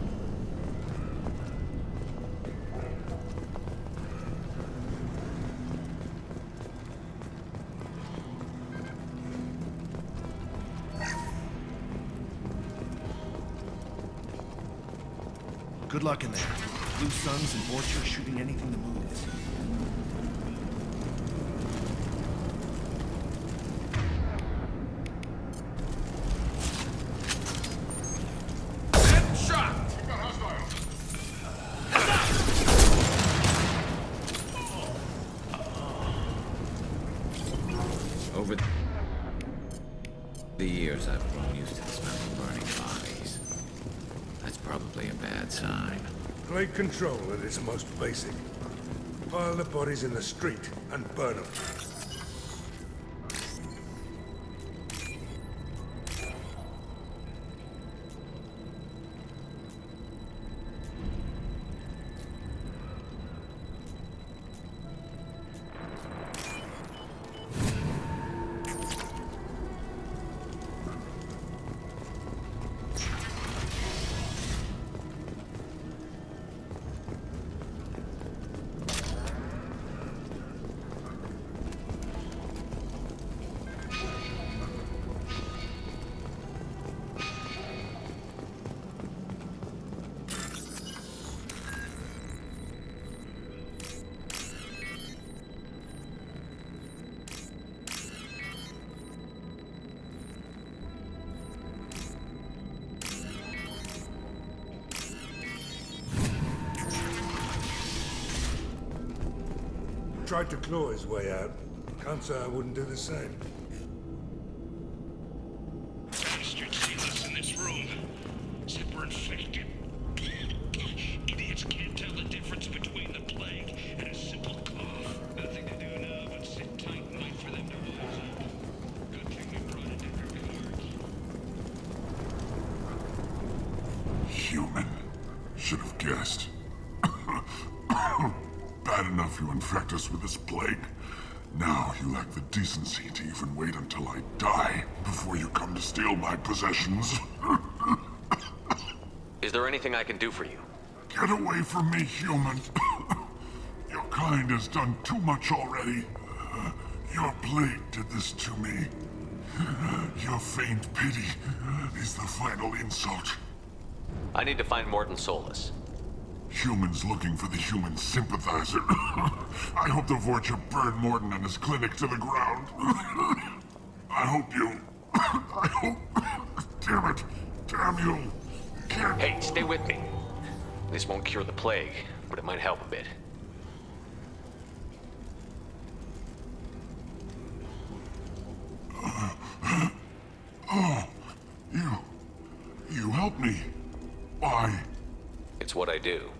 Good luck in there. Blue Suns and Vorcha shooting anything that moves. Over the years, I've grown used to the smell of burning bodies. That's probably a bad sign. Great control at its most basic. Pile the bodies in the street and burn them. Tried to claw his way out. Can't say I wouldn't do the same. Bastards see us in this room. Zipper infected. Idiots can't tell the difference between the plague and a simple cough. Nothing to do now but sit tight and wait for them to rise up. Good thing we brought a different cards. Human. Should have guessed. Bad enough you infect us with this plague. Now you lack the decency to even wait until I die before you come to steal my possessions. Is there anything I can do for you? Get away from me, human. Your kind has done too much already. Your plague did this to me. Your faint pity is the final insult. I need to find Morton Solus. Humans looking for the human sympathizer. I hope the Vorcha burn Morton and his clinic to the ground. I hope you... I hope... Damn it. Damn you. Can't... Hey, stay with me. This won't cure the plague, but it might help a bit. Oh, you helped me. Why? It's what I do.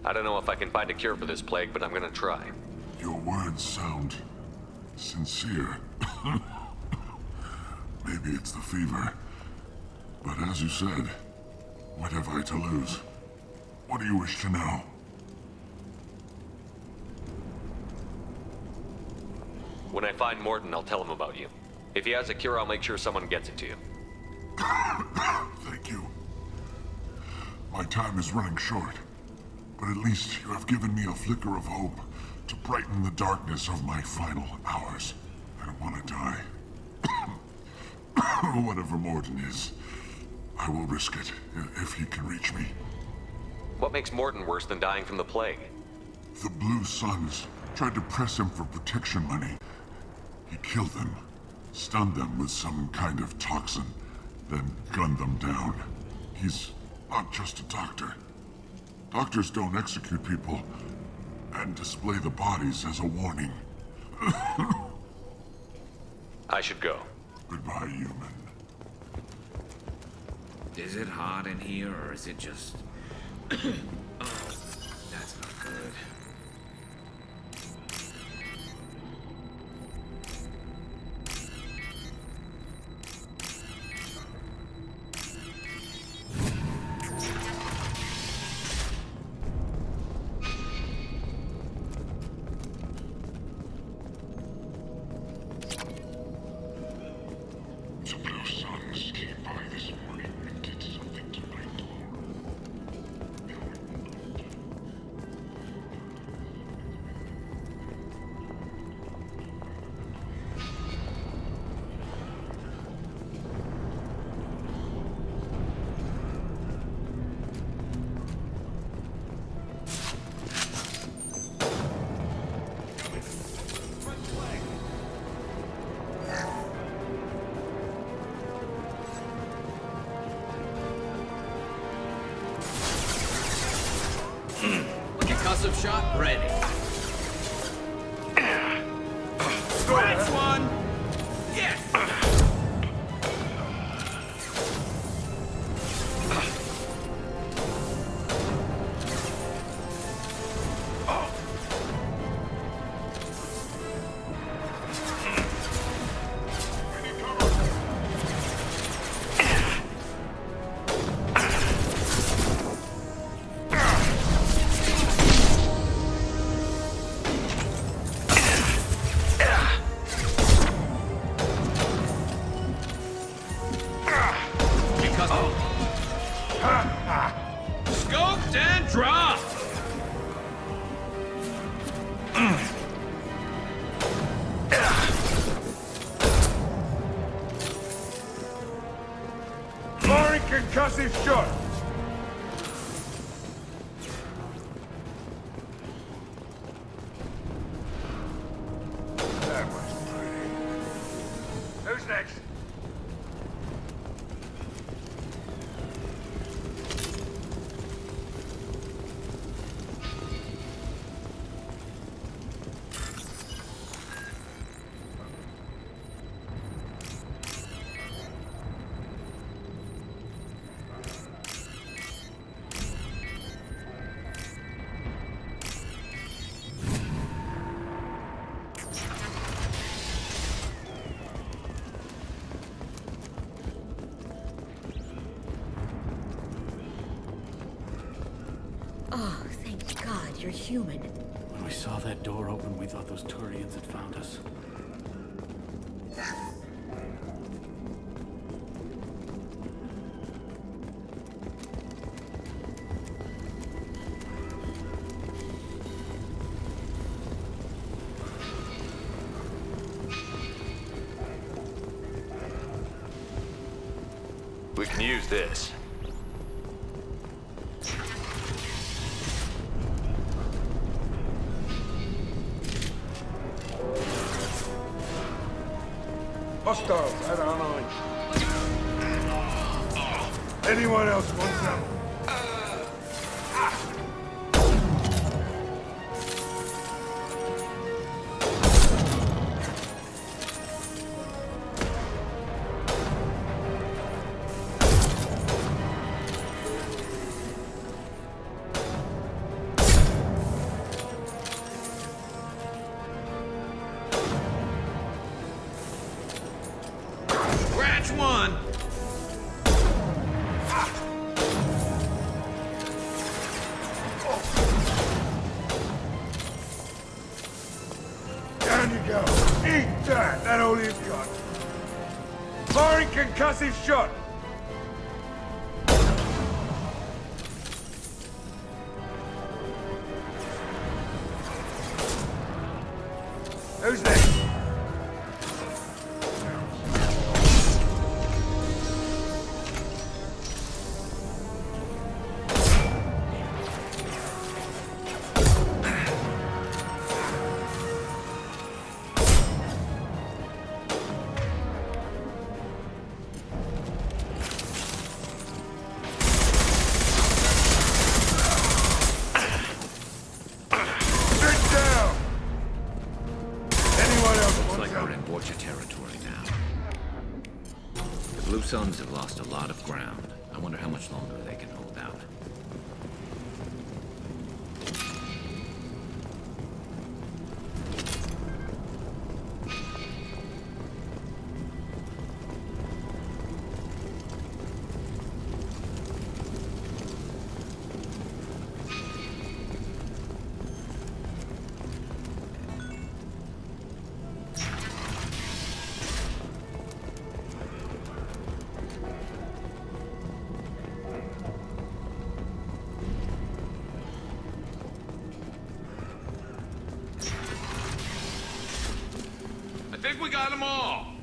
I don't know if I can find a cure for this plague, but I'm gonna try. Your words sound sincere. Maybe it's the fever. But as you said, what have I to lose? What do you wish to know? When I find Morton, I'll tell him about you. If he has a cure, I'll make sure someone gets it to you. Thank you. My time is running short, but at least you have given me a flicker of hope to brighten the darkness of my final hours. I don't want to die. Whatever Morton is, I will risk it if he can reach me. What makes Morton worse than dying from the plague? The Blue Suns tried to press him for protection money. He killed them, stunned them with some kind of toxin, then gunned them down. He's not just a doctor. Doctors don't execute people and display the bodies as a warning. I should go. Goodbye, human. Is it hot in here, or is it just... Oh, that's not good. The Blue Suns came by this morning and did something to my door. Concussive shot ready. That's one! Yes! Scoped and dropped! Firing concussive shot! That was pretty. Who's next? Oh, thank God you're human. we saw that door open, we thought those Turians had found us. We can use this. Hostiles at our line. Anyone else want some? Scratch one! Down you go. Eat that. That all you've got. Firing concussive shot. Who's next? Territory now. The Blue Suns have lost a lot of ground. I wonder how much longer they can hold out. I think we got them all.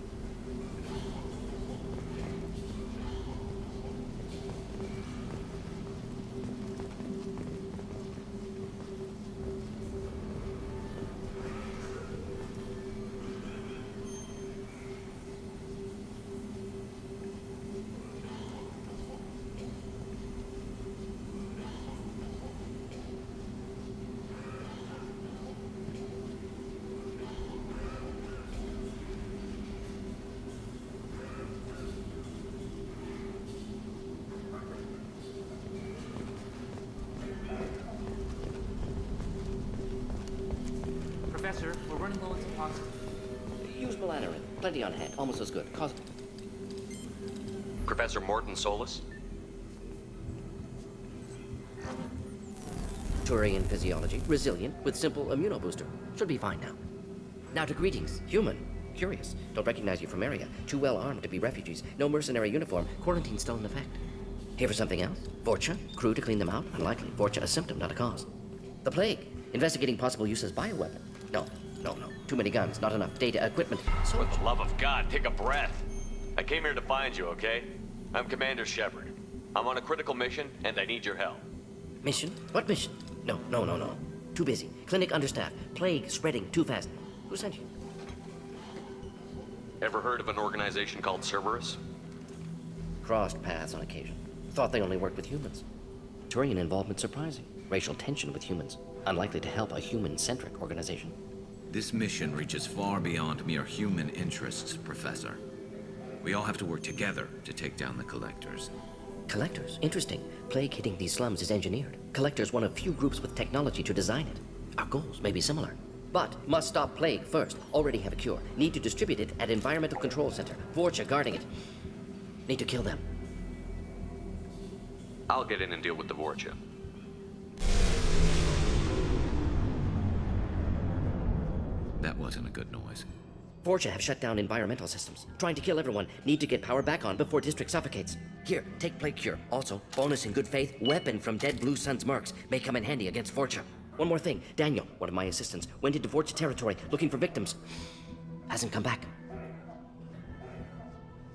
Professor, we're running low on supplies. Use Melanarin. Plenty on hand. Almost as good. Professor Morton Solus? Turian physiology. Resilient with simple immunobooster. Should be fine now. Now to greetings. Human. Curious. Don't recognize you from area. Too well armed to be refugees. No mercenary uniform. Quarantine still in effect. Here for something else? Vorcha? Crew to clean them out? Unlikely. Vorcha a symptom, not a cause. The plague. Investigating possible use as bioweapon. No. Too many guns, not enough data, equipment. For the love of God, take a breath. I came here to find you, okay? I'm Commander Shepard. I'm on a critical mission, and I need your help. Mission? What mission? No. Too busy. Clinic understaffed. Plague spreading too fast. Who sent you? Ever heard of an organization called Cerberus? Crossed paths on occasion. Thought they only worked with humans. Turian involvement surprising. Racial tension with humans. Unlikely to help a human-centric organization. This mission reaches far beyond mere human interests, Professor. We all have to work together to take down the Collectors. Collectors? Interesting. Plague hitting these slums is engineered. Collectors one of few groups with technology to design it. Our goals may be similar. But must stop Plague first. Already have a cure. Need to distribute it at Environmental Control Center. Vorcha guarding it. Need to kill them. I'll get in and deal with the Vorcha. That wasn't a good noise. Vorcha have shut down environmental systems. Trying to kill everyone. Need to get power back on before District suffocates. Here, take Plague Cure. Also, bonus in good faith, weapon from dead Blue Sun's mercs. May come in handy against Vorcha. One more thing. Daniel, one of my assistants, went into Vorcha territory looking for victims. Hasn't come back.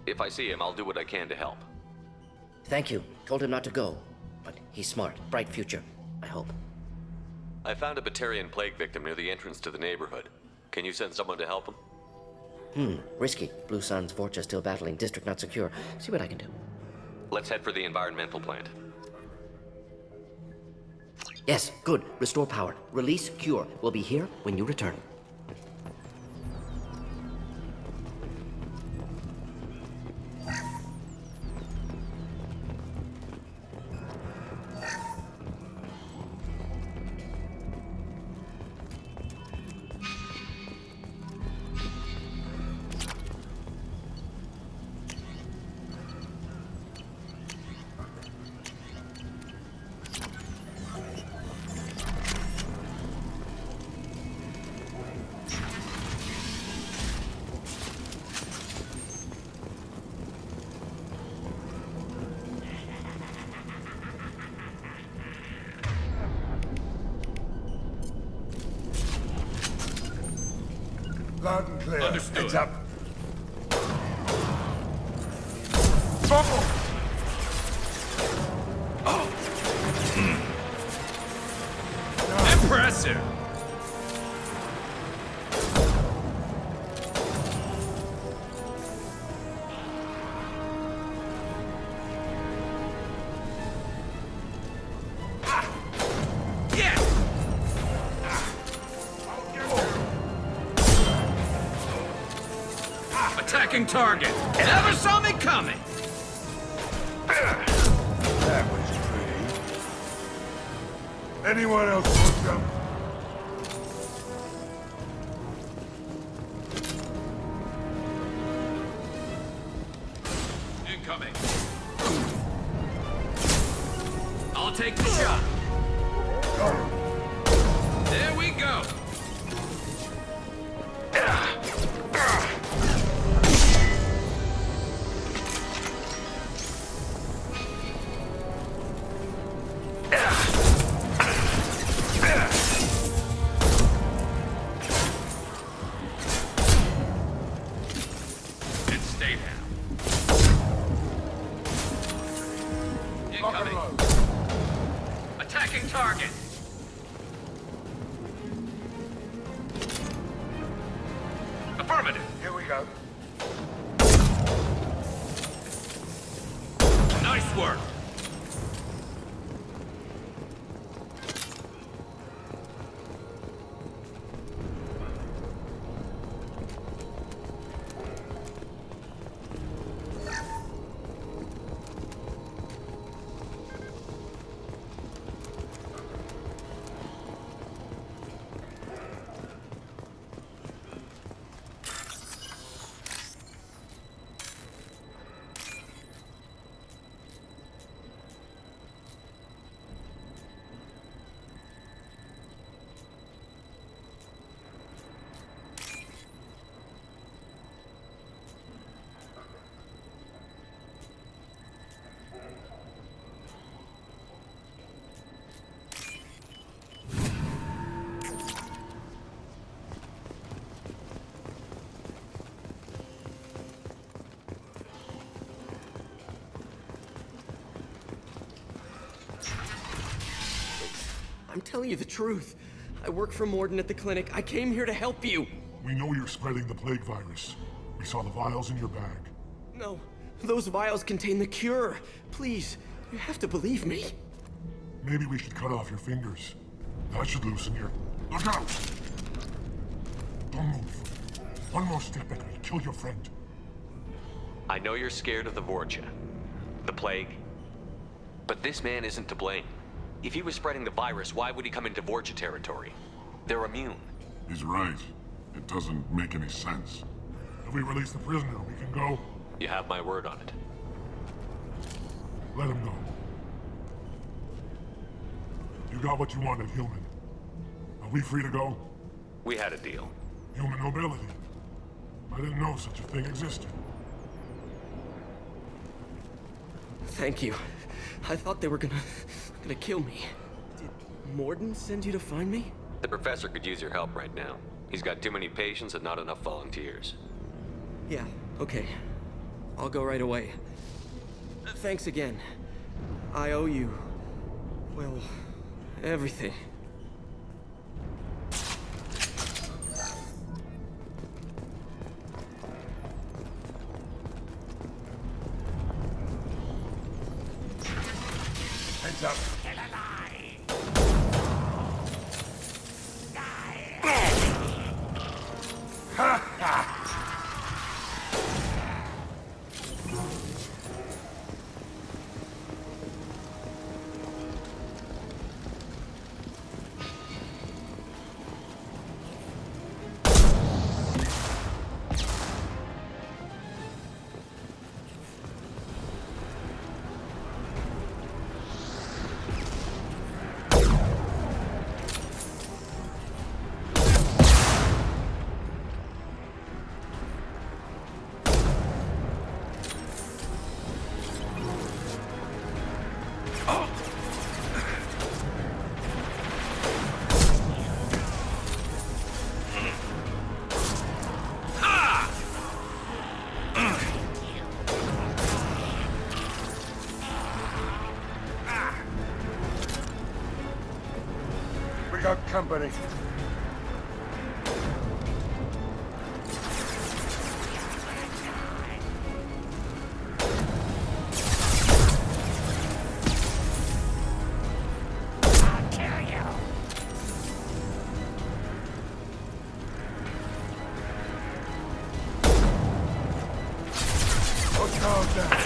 If I see him, I'll do what I can to help. Thank you. Told him not to go. But he's smart. Bright future. I hope. I found a Batarian plague victim near the entrance to the neighborhood. Can you send someone to help him? Risky. Blue Sun's Vorcha still battling. District not secure. See what I can do. Let's head for the environmental plant. Yes, good. Restore power. Release Cure. We'll be here when you return. Loud and clear. Understood. Heads up. Fumble! Impressive! Attacking target. Never saw me coming. That was pretty. Anyone else want some? Incoming. I'll take the shot. There we go. Attacking target. Affirmative. Here we go. Nice work. I'm telling you the truth. I work for Morden at the clinic. I came here to help you. We know you're spreading the plague virus. We saw the vials in your bag. No, those vials contain the cure. Please, you have to believe me. Maybe we should cut off your fingers. That should loosen your... Look out! Don't move. One more step and I'll kill your friend. I know you're scared of the Vorcha, the plague, but this man isn't to blame. If he was spreading the virus, why would he come into Vorcha territory? They're immune. He's right. It doesn't make any sense. If we release the prisoner, we can go. You have my word on it. Let him go. You got what you wanted, human. Are we free to go? We had a deal. Human nobility. I didn't know such a thing existed. Thank you. I thought they were gonna kill me. Did Morden send you to find me? The professor could use your help right now. He's got too many patients and not enough volunteers. Yeah, okay. I'll go right away. Thanks again. I owe you, well, everything. Heads up. Ha ha! We got company. Calm down.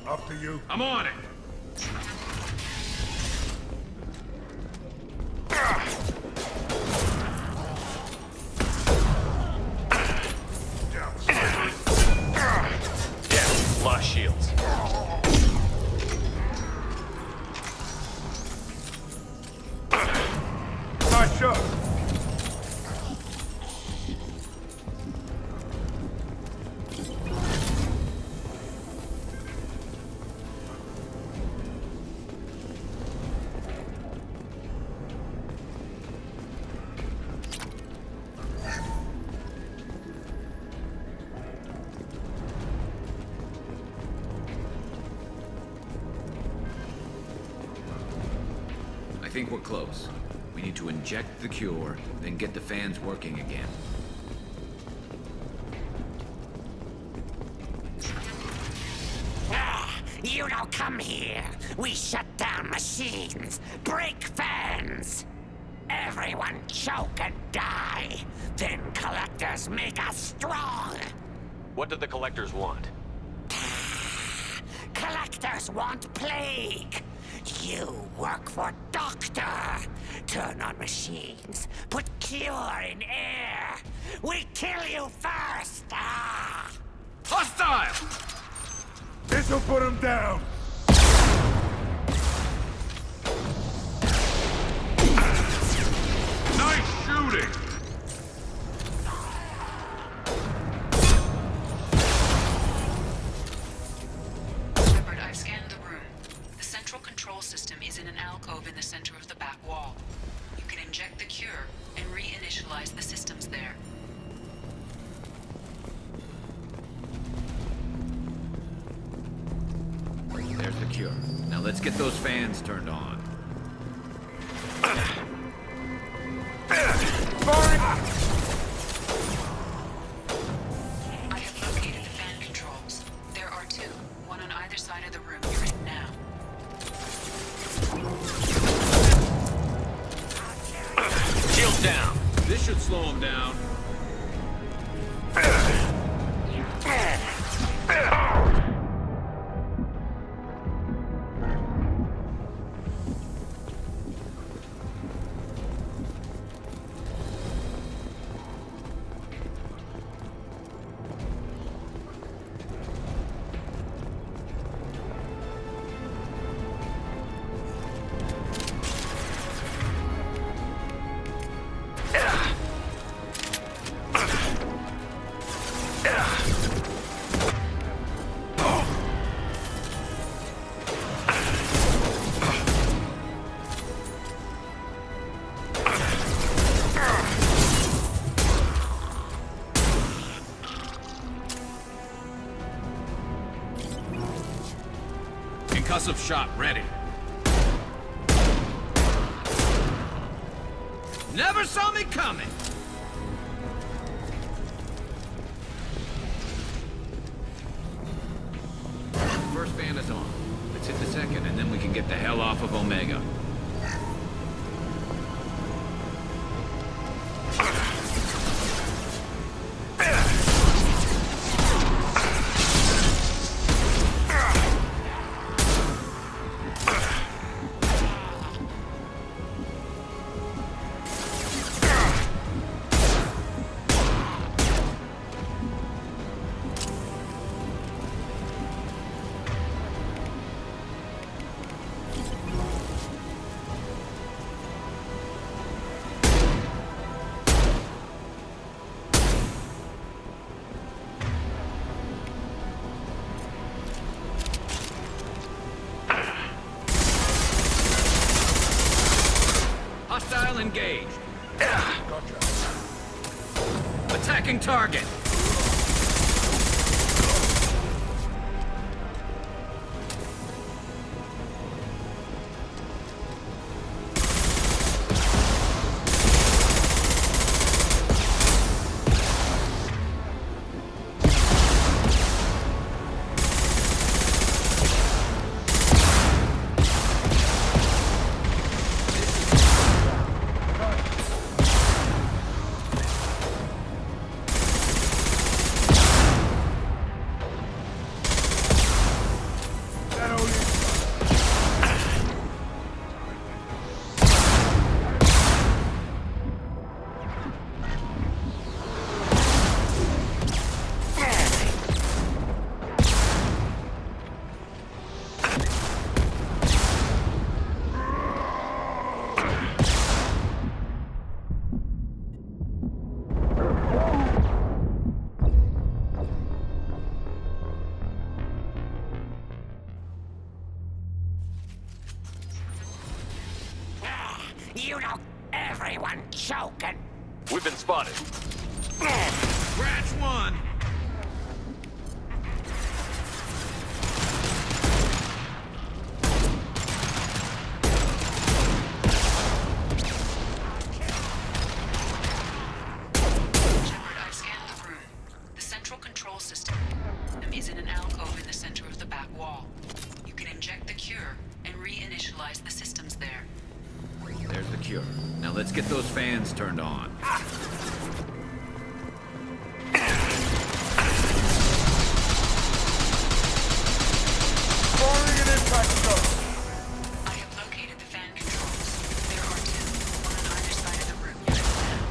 After you. I'm on it. Yeah, lost shields. Nice shot. I think we're close. We need to inject the cure, then get the fans working again. You don't come here. We shut down machines, break fans. Everyone choke and die. Then collectors make us strong. What do the collectors want? Collectors want plague. You work for Doctor. Turn on machines. Put cure in air. We kill you first. Ah. Hostile! This'll put him down. Nice shooting! Shepard, I've scanned the room. The central control system is in an alcove in the center of the back wall. You can inject the cure and reinitialize the systems there. let's get those fans turned on. I have located the fan controls. There are two, one on either side of the room you're in now. Shield down. This should slow him down. Concussive shot ready. Never saw me coming! First fan is on. Let's hit the second, and then we can get the hell off of Omega. Hostile engaged. Gotcha. Attacking target. You know, everyone choking. We've been spotted. Scratch one. Shepard, I've scanned the room. The central control system is in an alcove in the center of the back wall. You can inject the cure and reinitialize the systems there. There's the cure. Now let's get those fans turned on. Firing an impact zone. I have located the fan controls. There are two, one on either side of the room you're in now.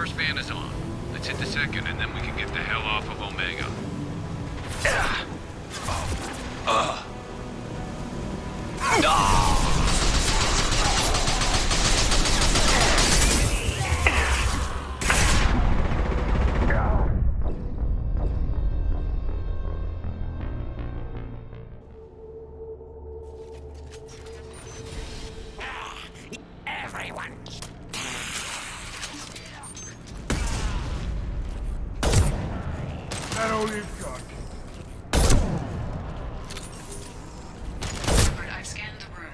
First van is on. Let's hit the second, and then we can get the hell off of Omega. Everyone. That all you've got? Shepard, I've scanned the room.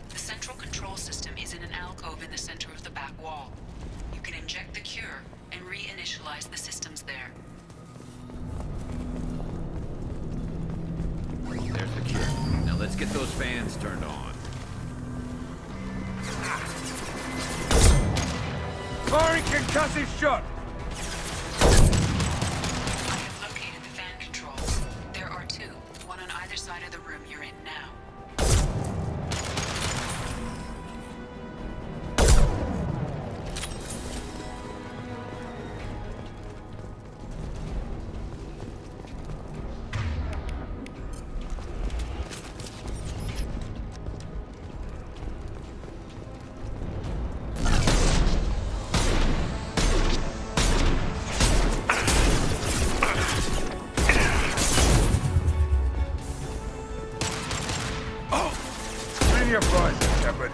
The central control system is in an alcove in the center of the back wall. You can inject the cure and reinitialize the systems there. There's the cure. Now let's get those fans turned on. Firing concussive shot! I have located the fan controls. There are two, one on either side of the room you're in now. Bring your prize, Shepard.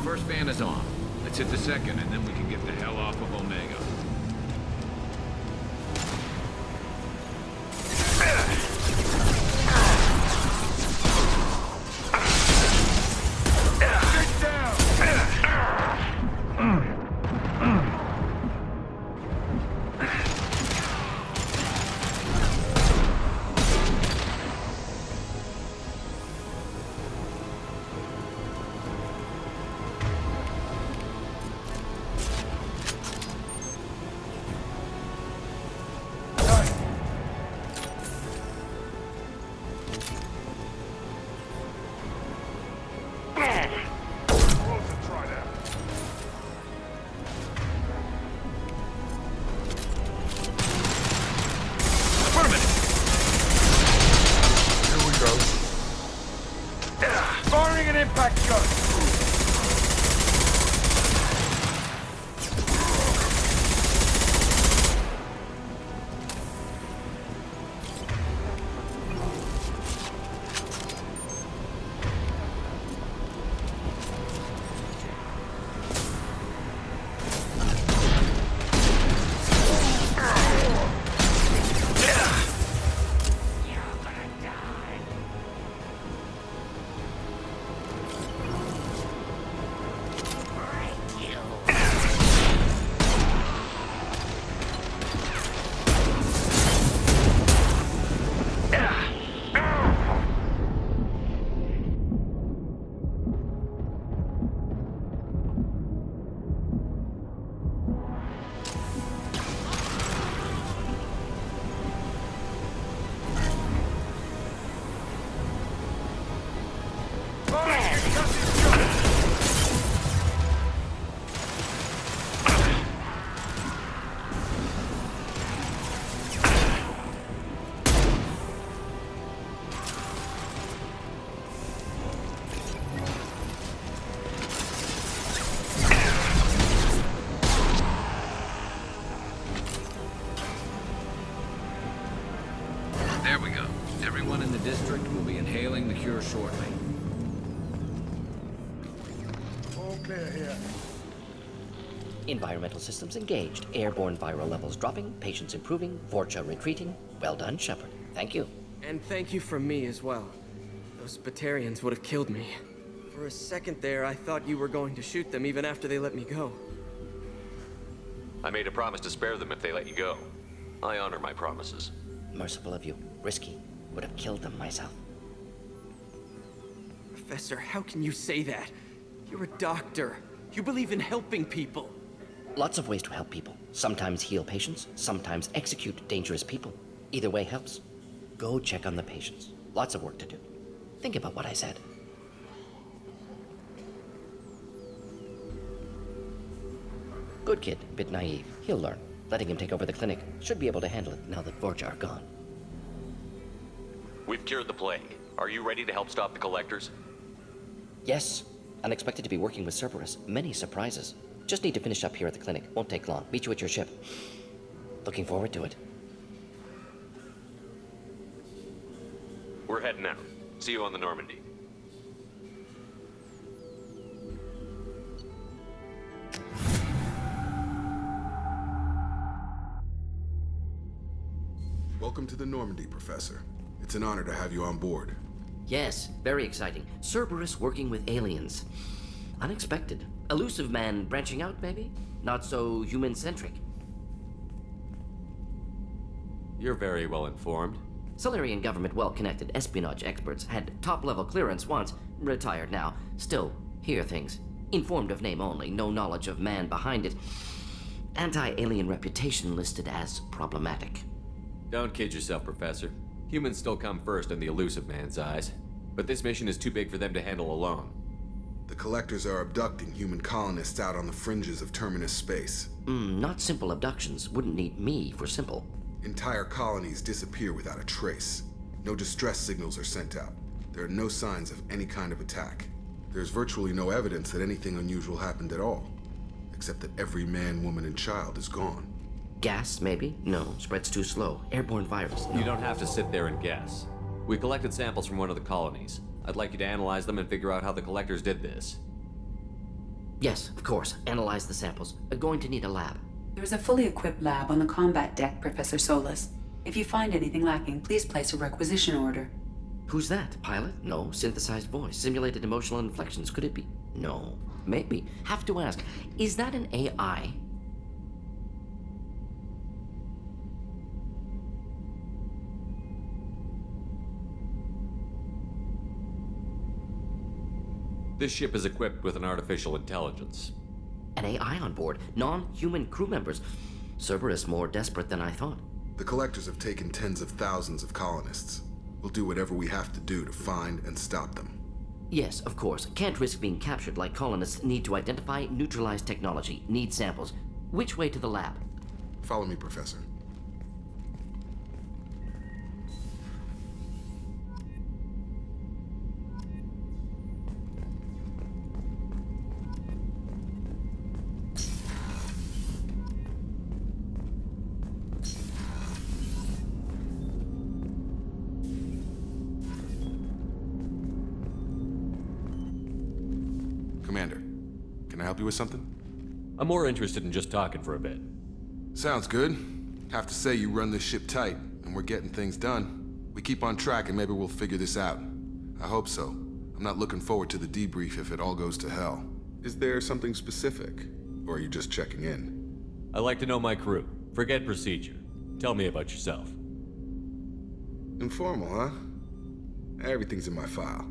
First van is on. Let's hit the second, and then we can get the hell off of Omega. Firing an impact shot! There we go. Everyone in the district will be inhaling the cure shortly. All clear here. Environmental systems engaged. Airborne viral levels dropping. Patients improving. Vorcha retreating. Well done, Shepard. Thank you. And thank you from me as well. Those Batarians would have killed me. For a second there, I thought you were going to shoot them even after they let me go. I made a promise to spare them if they let you go. I honor my promises. Merciful of you. Risky. Would have killed them myself. Professor, how can you say that? You're a doctor. You believe in helping people. Lots of ways to help people. Sometimes heal patients, sometimes execute dangerous people. Either way helps. Go check on the patients. Lots of work to do. Think about what I said. Good kid, bit naive. He'll learn. Letting him take over the clinic should be able to handle it now that Vorcha are gone. We've cured the plague. Are you ready to help stop the Collectors? Yes. Unexpected to be working with Cerberus. Many surprises. Just need to finish up here at the clinic. Won't take long. Meet you at your ship. Looking forward to it. We're heading out. See you on the Normandy. Welcome to the Normandy, Professor. It's an honor to have you on board. Yes, very exciting. Cerberus working with aliens. Unexpected. Elusive man branching out, maybe? Not so human-centric. You're very well informed. Solarian government well-connected espionage experts had top-level clearance once, retired now. Still, hear things. Informed of name only, no knowledge of man behind it. Anti-alien reputation listed as problematic. Don't kid yourself, Professor. Humans still come first in the Elusive man's eyes. But this mission is too big for them to handle alone. The Collectors are abducting human colonists out on the fringes of Terminus space. Not simple abductions. Wouldn't need me for simple. Entire colonies disappear without a trace. No distress signals are sent out. There are no signs of any kind of attack. There's virtually no evidence that anything unusual happened at all. Except that every man, woman, and child is gone. Gas, maybe? No, spreads too slow. Airborne virus, no. You don't have to sit there and guess. We collected samples from one of the colonies. I'd like you to analyze them and figure out how the Collectors did this. Yes, of course. Analyze the samples. Going to need a lab. There's a fully equipped lab on the combat deck, Professor Solis. If you find anything lacking, please place a requisition order. Who's that? Pilot? No. Synthesized voice. Simulated emotional inflections. Could it be? No. Maybe. Have to ask. Is that an AI? This ship is equipped with an artificial intelligence. An AI on board. Non-human crew members. Cerberus more desperate than I thought. The Collectors have taken tens of thousands of colonists. We'll do whatever we have to do to find and stop them. Yes, of course. Can't risk being captured like colonists. Need to identify, neutralize technology. Need samples. Which way to the lab? Follow me, Professor. Commander, can I help you with something? I'm more interested in just talking for a bit. Sounds good. Have to say you run this ship tight, and we're getting things done. We keep on track and maybe we'll figure this out. I hope so. I'm not looking forward to the debrief if it all goes to hell. Is there something specific? Or are you just checking in? I like to know my crew. Forget procedure. Tell me about yourself. Informal, huh? Everything's in my file.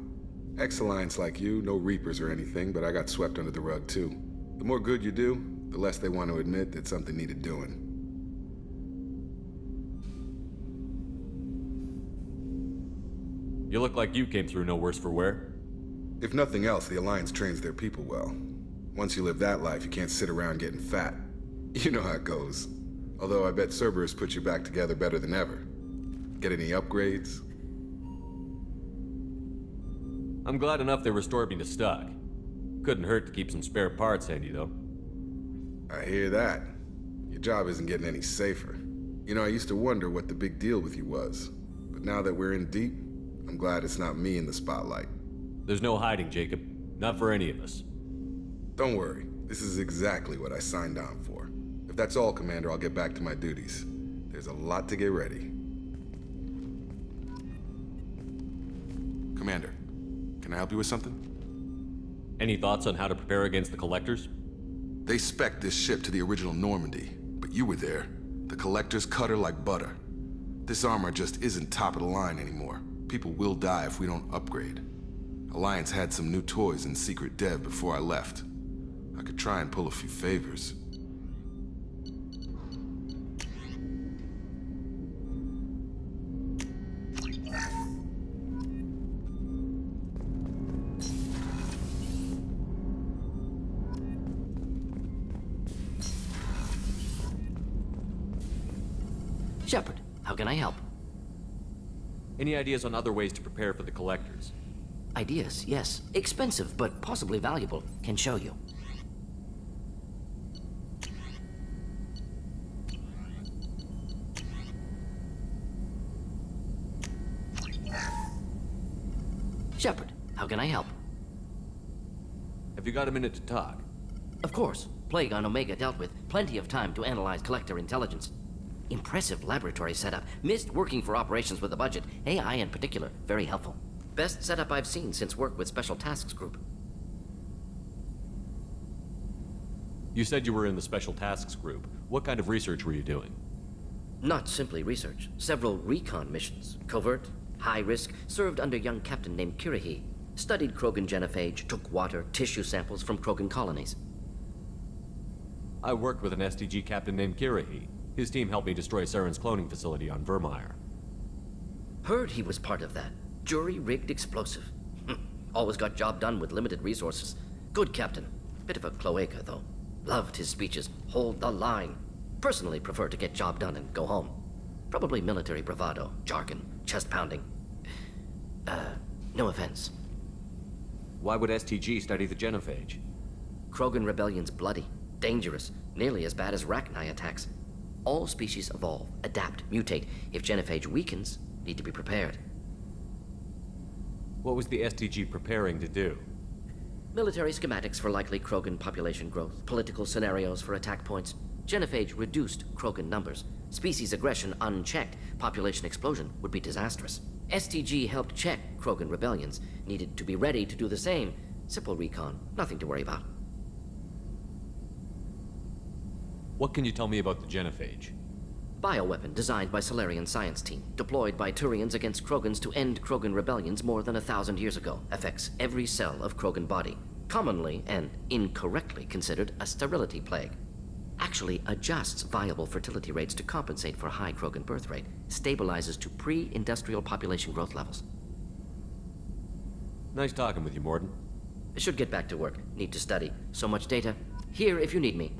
Ex-Alliance like you, no Reapers or anything, but I got swept under the rug too. The more good you do, the less they want to admit that something needed doing. You look like you came through no worse for wear. If nothing else, the Alliance trains their people well. Once you live that life, you can't sit around getting fat. You know how it goes. Although I bet Cerberus put you back together better than ever. Get any upgrades? I'm glad enough they restored me to stock. Couldn't hurt to keep some spare parts handy, though. I hear that. Your job isn't getting any safer. You know, I used to wonder what the big deal with you was. But now that we're in deep, I'm glad it's not me in the spotlight. There's no hiding, Jacob. Not for any of us. Don't worry. This is exactly what I signed on for. If that's all, Commander, I'll get back to my duties. There's a lot to get ready. Commander, can I help you with something? Any thoughts on how to prepare against the Collectors? They spec'd this ship to the original Normandy, but you were there. The Collectors cut her like butter. This armor just isn't top of the line anymore. People will die if we don't upgrade. Alliance had some new toys in secret dev before I left. I could try and pull a few favors. Shepard, how can I help? Any ideas on other ways to prepare for the collectors? Ideas, yes. Expensive, but possibly valuable. Can show you. Shepard, how can I help? Have you got a minute to talk? Of course. Plague on Omega dealt with. Plenty of time to analyze collector intelligence. Impressive laboratory setup. Missed working for operations with a budget. AI in particular, very helpful. Best setup I've seen since work with Special Tasks Group. You said you were in the Special Tasks Group. What kind of research were you doing? Not simply research. Several recon missions. Covert, high risk, served under a young captain named Kirahi. Studied Krogan genophage, took water, tissue samples from Krogan colonies. I worked with an STG captain named Kirahi. His team helped me destroy Saren's cloning facility on Vermeer. Heard he was part of that. Jury-rigged explosive. Always got job done with limited resources. Good captain. Bit of a cloaca, though. Loved his speeches. Hold the line. Personally prefer to get job done and go home. Probably military bravado, jargon, chest pounding. No offense. Why would STG study the genophage? Krogan rebellion's bloody, dangerous, nearly as bad as Rachni attacks. All species evolve, adapt, mutate. If genophage weakens, need to be prepared. What was the STG preparing to do? Military schematics for likely Krogan population growth, political scenarios for attack points. Genophage reduced Krogan numbers. Species aggression unchecked, population explosion would be disastrous. STG helped check Krogan rebellions, needed to be ready to do the same. Simple recon, nothing to worry about. What can you tell me about the genophage? Bioweapon designed by Solarian science team, deployed by Turians against Krogans to end Krogan rebellions more than 1,000 years ago. Affects every cell of Krogan body. Commonly and incorrectly considered a sterility plague. Actually adjusts viable fertility rates to compensate for high Krogan birth rate. Stabilizes to pre-industrial population growth levels. Nice talking with you, Mordin. Should get back to work. Need to study. So much data. Here if you need me.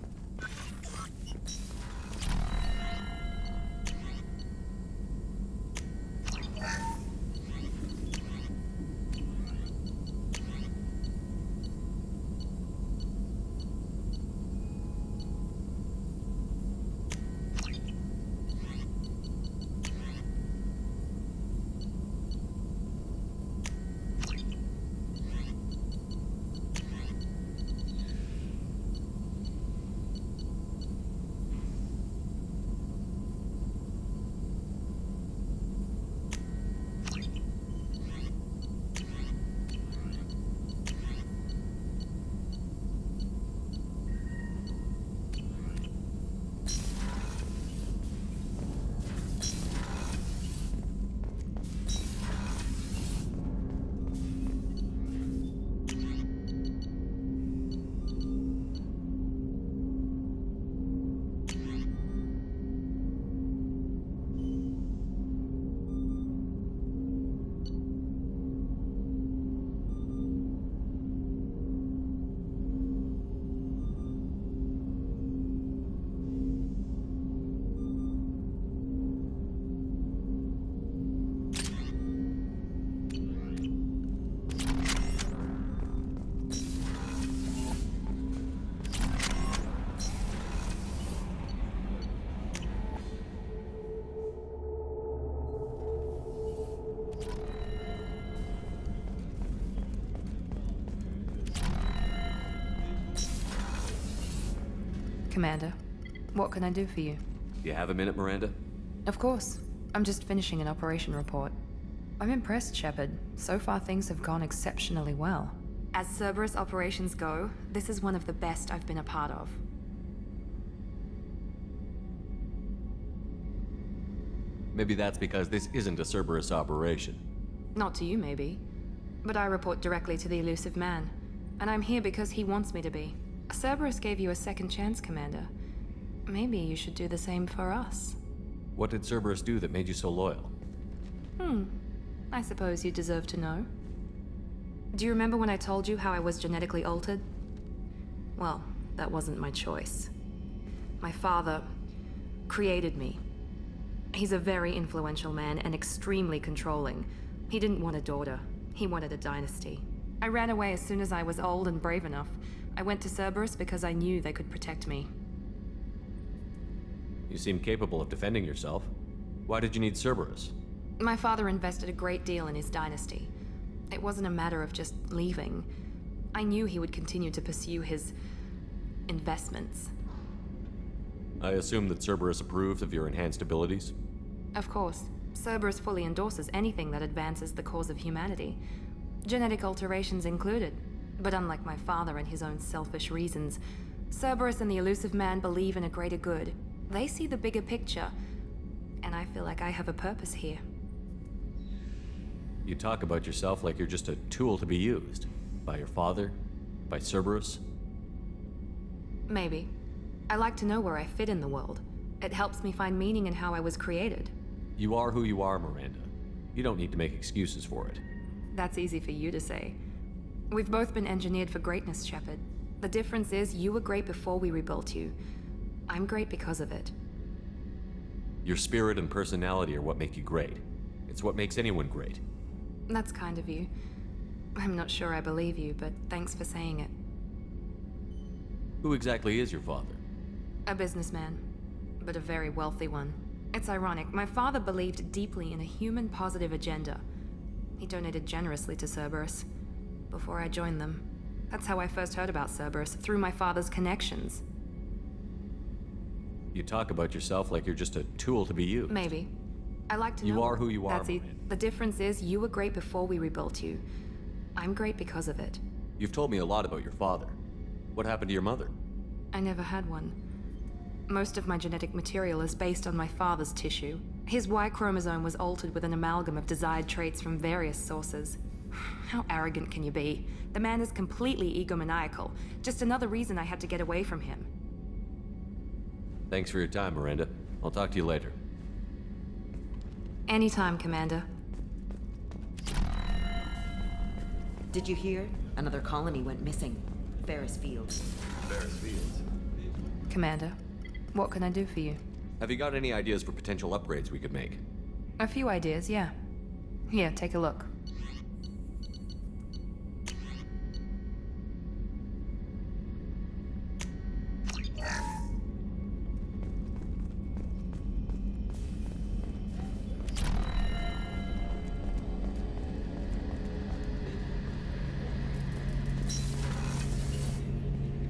Commander, what can I do for you? Do you have a minute, Miranda? Of course. I'm just finishing an operation report. I'm impressed, Shepard. So far, things have gone exceptionally well. As Cerberus operations go, this is one of the best I've been a part of. Maybe that's because this isn't a Cerberus operation. Not to you, maybe. But I report directly to the Elusive Man. And I'm here because he wants me to be. Cerberus gave you a second chance, Commander. Maybe you should do the same for us. What did Cerberus do that made you so loyal? I suppose you deserve to know. Do you remember when I told you how I was genetically altered? Well, that wasn't my choice. My father created me. He's a very influential man and extremely controlling. He didn't want a daughter. He wanted a dynasty. I ran away as soon as I was old and brave enough. I went to Cerberus because I knew they could protect me. You seem capable of defending yourself. Why did you need Cerberus? My father invested a great deal in his dynasty. It wasn't a matter of just leaving. I knew he would continue to pursue his investments. I assume that Cerberus approved of your enhanced abilities? Of course, Cerberus fully endorses anything that advances the cause of humanity. Genetic alterations included. But unlike my father and his own selfish reasons, Cerberus and the Elusive Man believe in a greater good. They see the bigger picture, and I feel like I have a purpose here. You talk about yourself like you're just a tool to be used. By your father? By Cerberus? Maybe. I like to know where I fit in the world. It helps me find meaning in how I was created. You are who you are, Miranda. You don't need to make excuses for it. That's easy for you to say. We've both been engineered for greatness, Shepard. The difference is you were great before we rebuilt you. I'm great because of it. Your spirit and personality are what make you great. It's what makes anyone great. That's kind of you. I'm not sure I believe you, but thanks for saying it. Who exactly is your father? A businessman, but a very wealthy one. It's ironic, my father believed deeply in a human-positive agenda. He donated generously to Cerberus before I joined them. That's how I first heard about Cerberus, through my father's connections. You talk about yourself like you're just a tool to be used. Maybe. I like to know. You are who you are, That's it. The difference is you were great before we rebuilt you. I'm great because of it. You've told me a lot about your father. What happened to your mother? I never had one. Most of my genetic material is based on my father's tissue. His Y chromosome was altered with an amalgam of desired traits from various sources. How arrogant can you be? The man is completely egomaniacal. Just another reason I had to get away from him. Thanks for your time, Miranda. I'll talk to you later. Anytime, Commander. Did you hear? Another colony went missing. Ferris Fields. Ferris Fields. Commander, what can I do for you? Have you got any ideas for potential upgrades we could make? A few ideas, yeah. Here, take a look.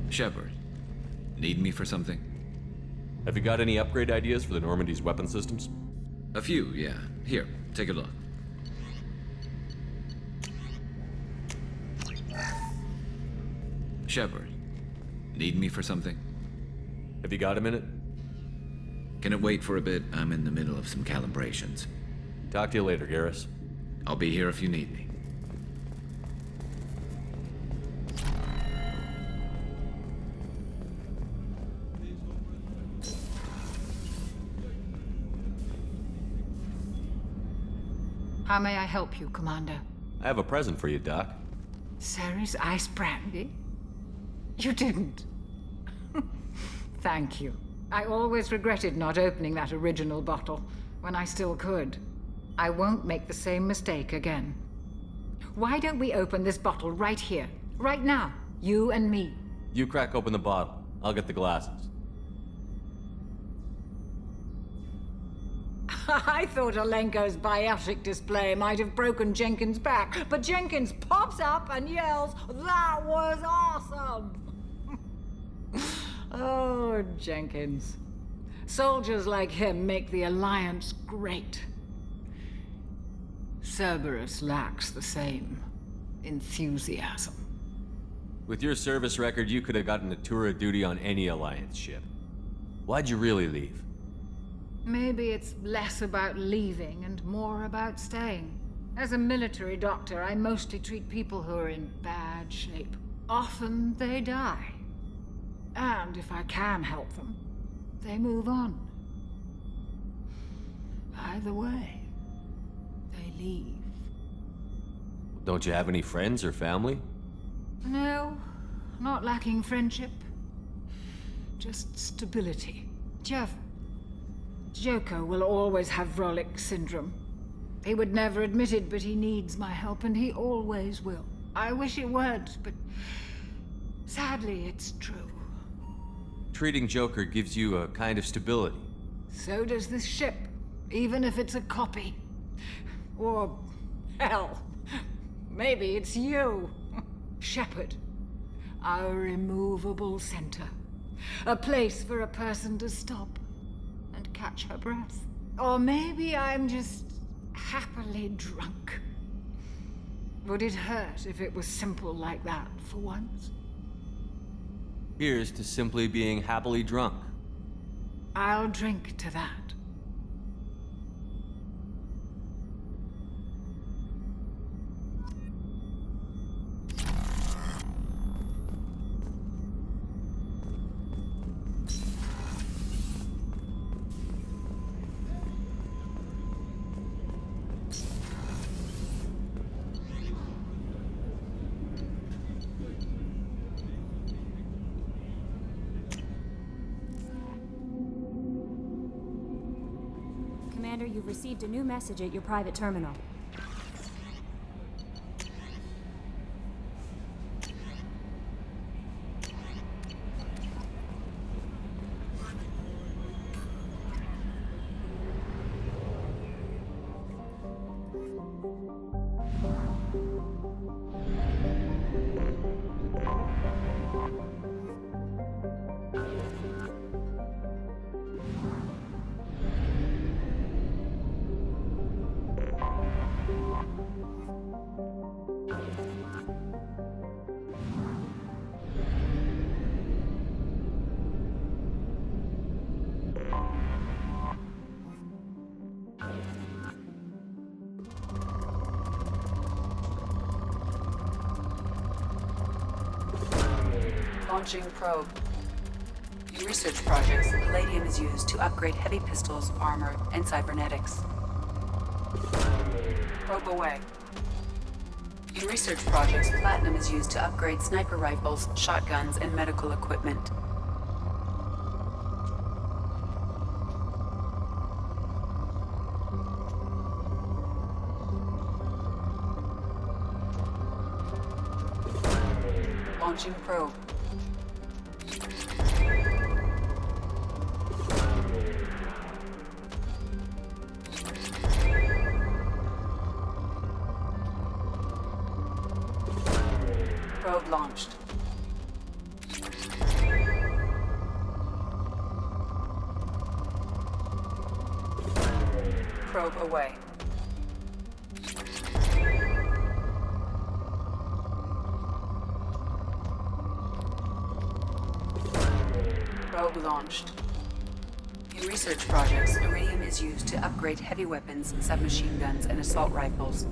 Shepard, need me for something? Have you got any upgrade ideas for the Normandy's weapon systems? A few, yeah. Here, take a look. Shepard, need me for something? Have you got a minute? Can it wait for a bit? I'm in the middle of some calibrations. Talk to you later, Garrus. I'll be here if you need me. How may I help you, Commander? I have a present for you, Doc. Ceres ice brandy? You didn't. Thank you. I always regretted not opening that original bottle when I still could. I won't make the same mistake again. Why don't we open this bottle right here, right now? You and me. You crack open the bottle. I'll get the glasses. I thought Alenko's biotic display might have broken Jenkins' back, but Jenkins pops up and yells, "That was awesome!" Oh, Jenkins. Soldiers like him make the Alliance great. Cerberus lacks the same enthusiasm. With your service record, you could have gotten a tour of duty on any Alliance ship. Why'd you really leave? Maybe it's less about leaving and more about staying. As a military doctor, I mostly treat people who are in bad shape. Often they die. And if I can help them, they move on. Either way, they leave. Don't you have any friends or family? No, not lacking friendship. Just stability. Jeff, Joker will always have Vrolic syndrome. He would never admit it, but he needs my help, and he always will. I wish it weren't, but sadly, it's true. Treating Joker gives you a kind of stability. So does this ship, even if it's a copy. Or, hell, maybe it's you. Shepard. Our immovable center. A place for a person to stop and catch her breath. Or maybe I'm just happily drunk. Would it hurt if it was simple like that for once? Here's to simply being happily drunk. I'll drink to that. Commander, you've received a new message at your private terminal. Launching probe. In research projects, palladium is used to upgrade heavy pistols, armor, and cybernetics. Probe away. In research projects, platinum is used to upgrade sniper rifles, shotguns, and medical equipment. Launching probe. Probe launched. Probe away. Probe launched. In research projects, iridium is used to upgrade heavy weapons, submachine guns, and assault rifles.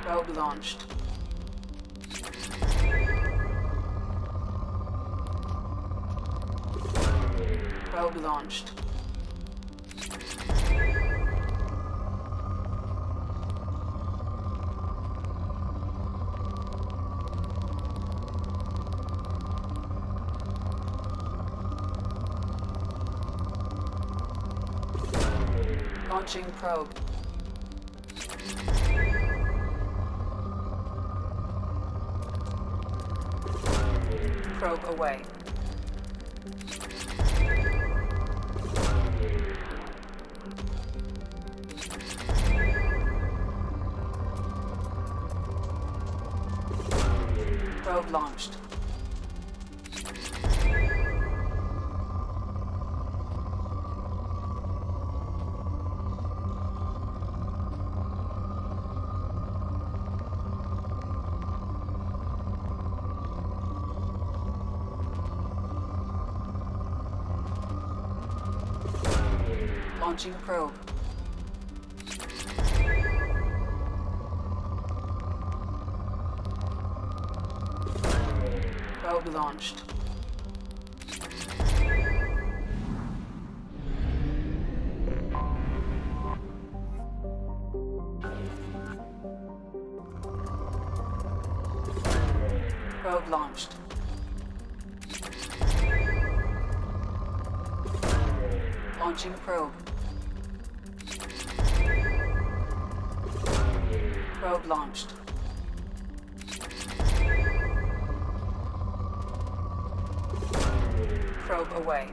Probe launched. Probe launched. Launching probe. Probe away. Probe launched. Launching probe. Probe launched. Probe launched. Launching probe. Probe launched. Probe away.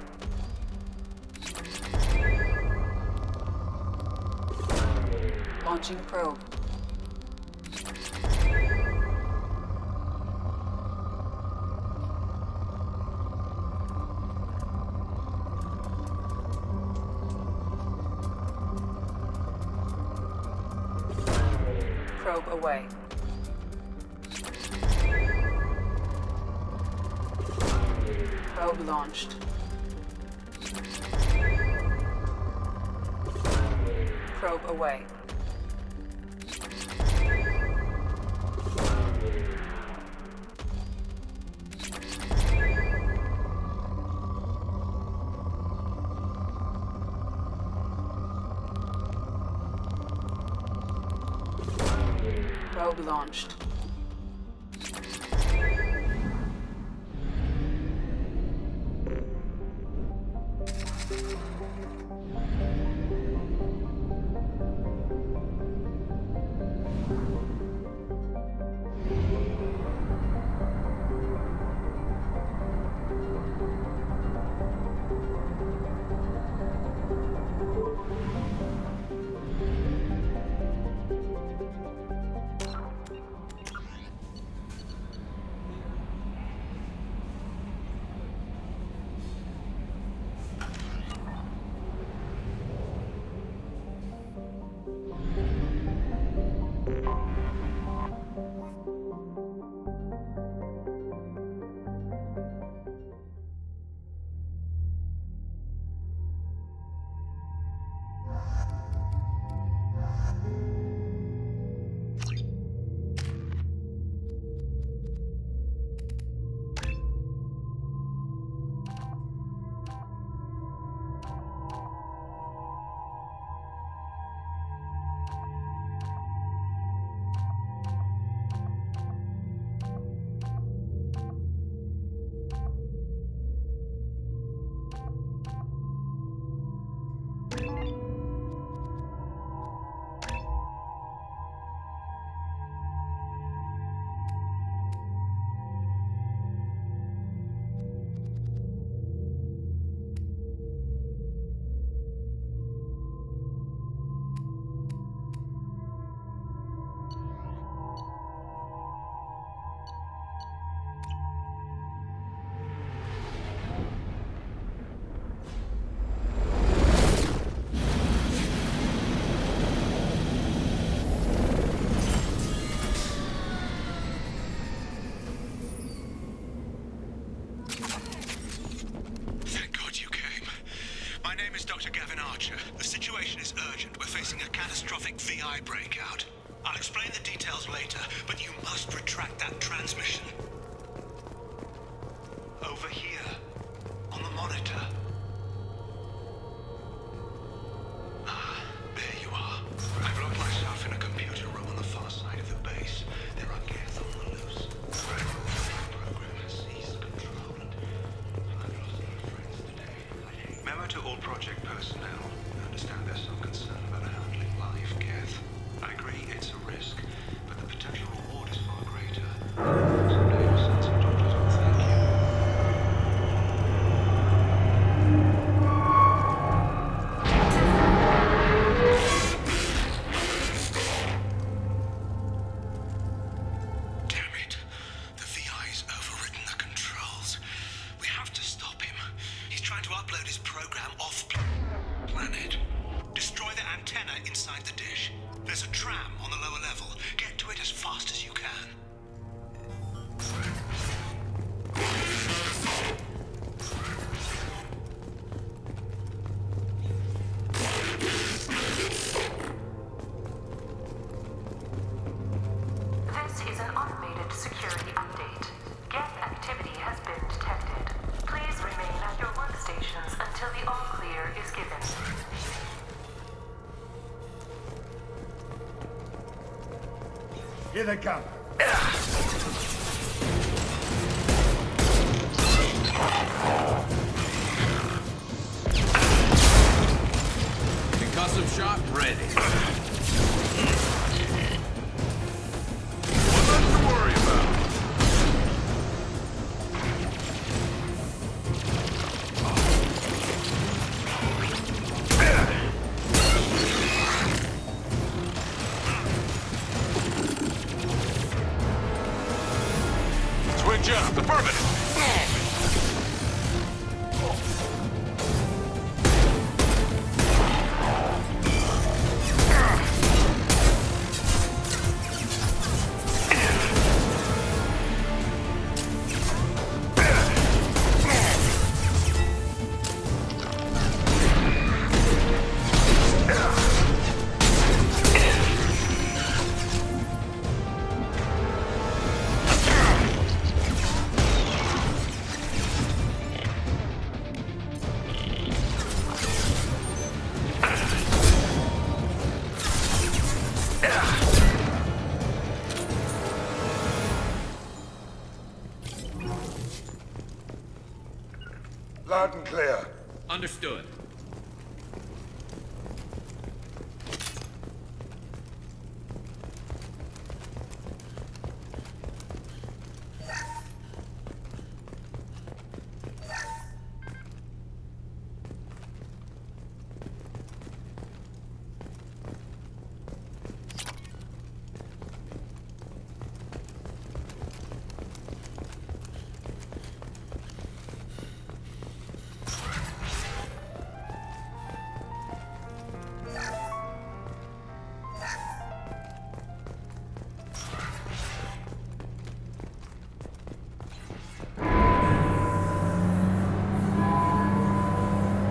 Launching probe. Probe away. Probe launched. Probe away. Probe launched. VI breakout. I'll explain the details later, but you must retract that transmission. Over here, on the monitor. Ah, there you are. I've locked myself in a computer room on the far side of the base. There are Geth on the loose. The program has seized control, and I've lost my friends today. Memo to all project personnel. understand there's some concern about handling life, Keth. I agree it's a risk, but the potential reward is far greater. Someday you'll send some doctors on thank you. Damn it. The VI's overridden the controls. We have to stop him. He's trying to upload his program off planet. Destroy the antenna inside the dish. There's a tram on the lower level. Get to it as fast as you can. This is an automated security update. Geth activity has been detected. Please remain at your workstations until the all-clear is given. Here they come. Concussive shot ready. Nothing to worry about. Swing jump, affirmative. Loud and clear. Understood.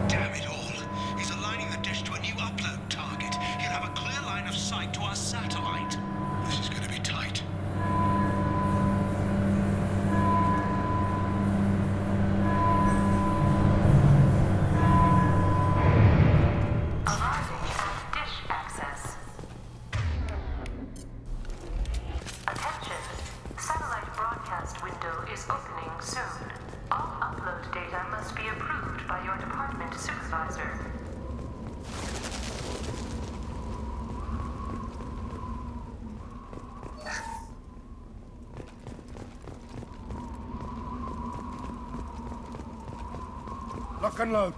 Damn it all. He's aligning the dish to a new upload target. He'll have a clear line of sight to our satellite. This is gonna be tight. Arriving at dish access. Attention. Satellite broadcast window is opening soon. All upload data must be approved by your department supervisor. Lock and load.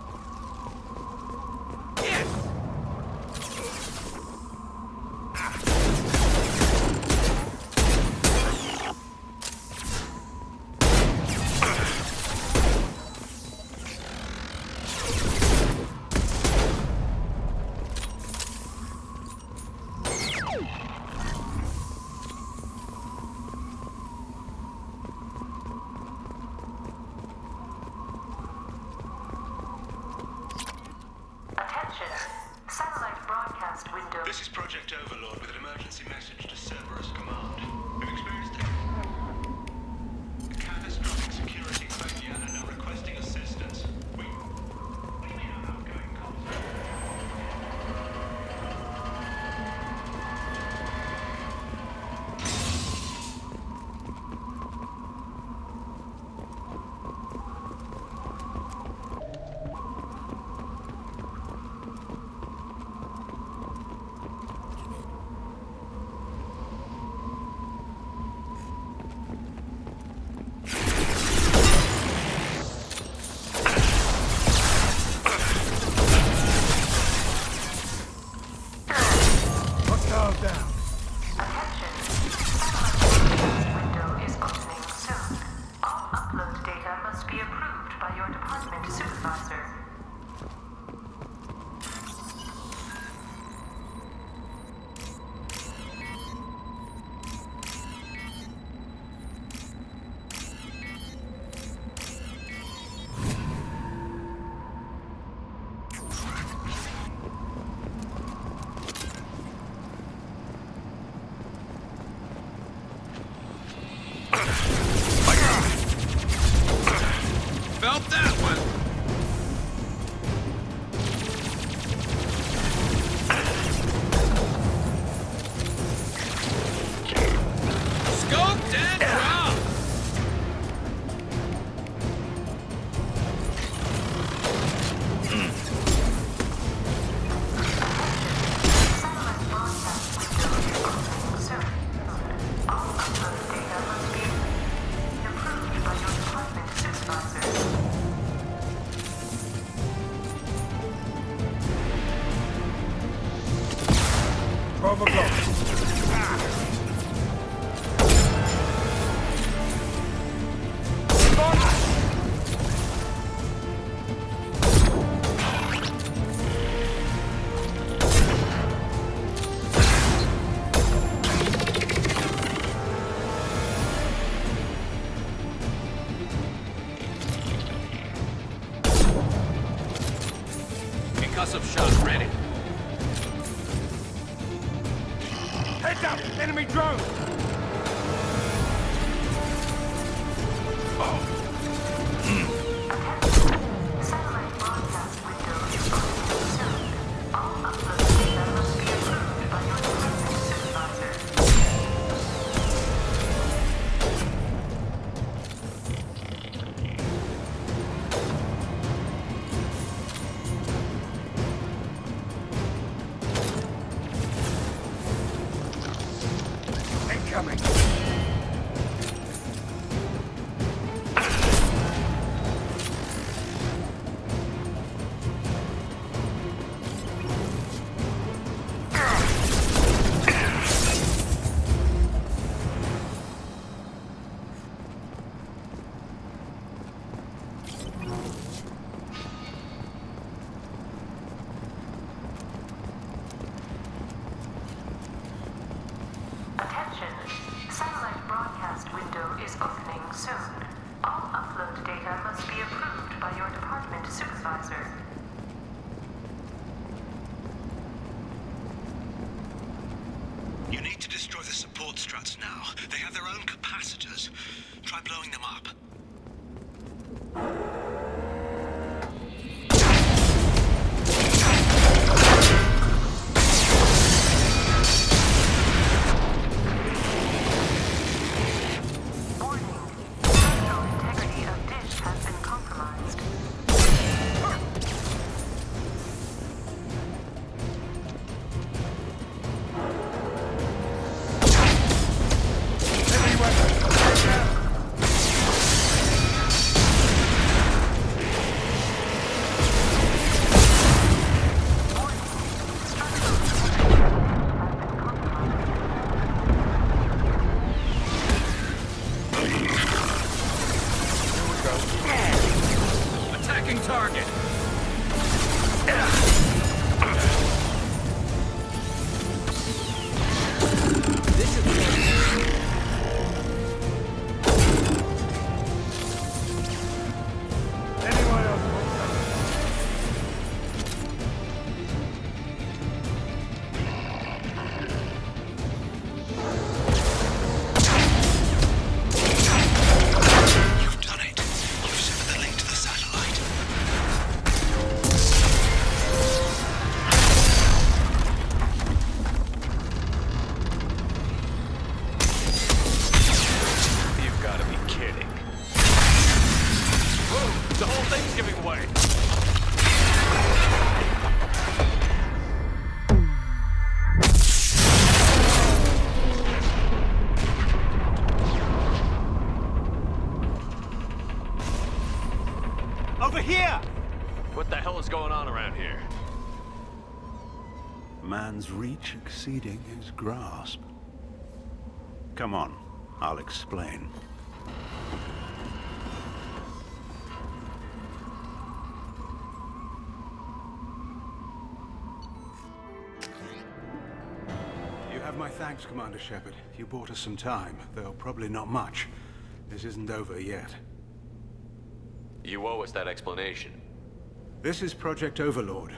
department supervisor. Felt that one! Scoped and dropped! Concussive shot ready. Heads up! Enemy drone! Satellite broadcast window is opening soon. All upload data must be approved by your department supervisor. Incoming! Attention! Satellite broadcast window is opening soon. All upload data must be approved by your department supervisor. You need to destroy the support struts now. They have their own capacitors. Try blowing them up. Warning. Structural integrity of dish has been compromised. Heavy weapon! Take down! Attacking target! This is Anyone else want You've done it. You've severed the link to the satellite. You've got to be kidding. Whoa, the whole thing's giving way. Over here! What the hell is going on around here? Man's reach exceeding his grasp. Come on, I'll explain. my thanks, Commander Shepard. You bought us some time, though probably not much. This isn't over yet. You owe us that explanation. This is Project Overlord,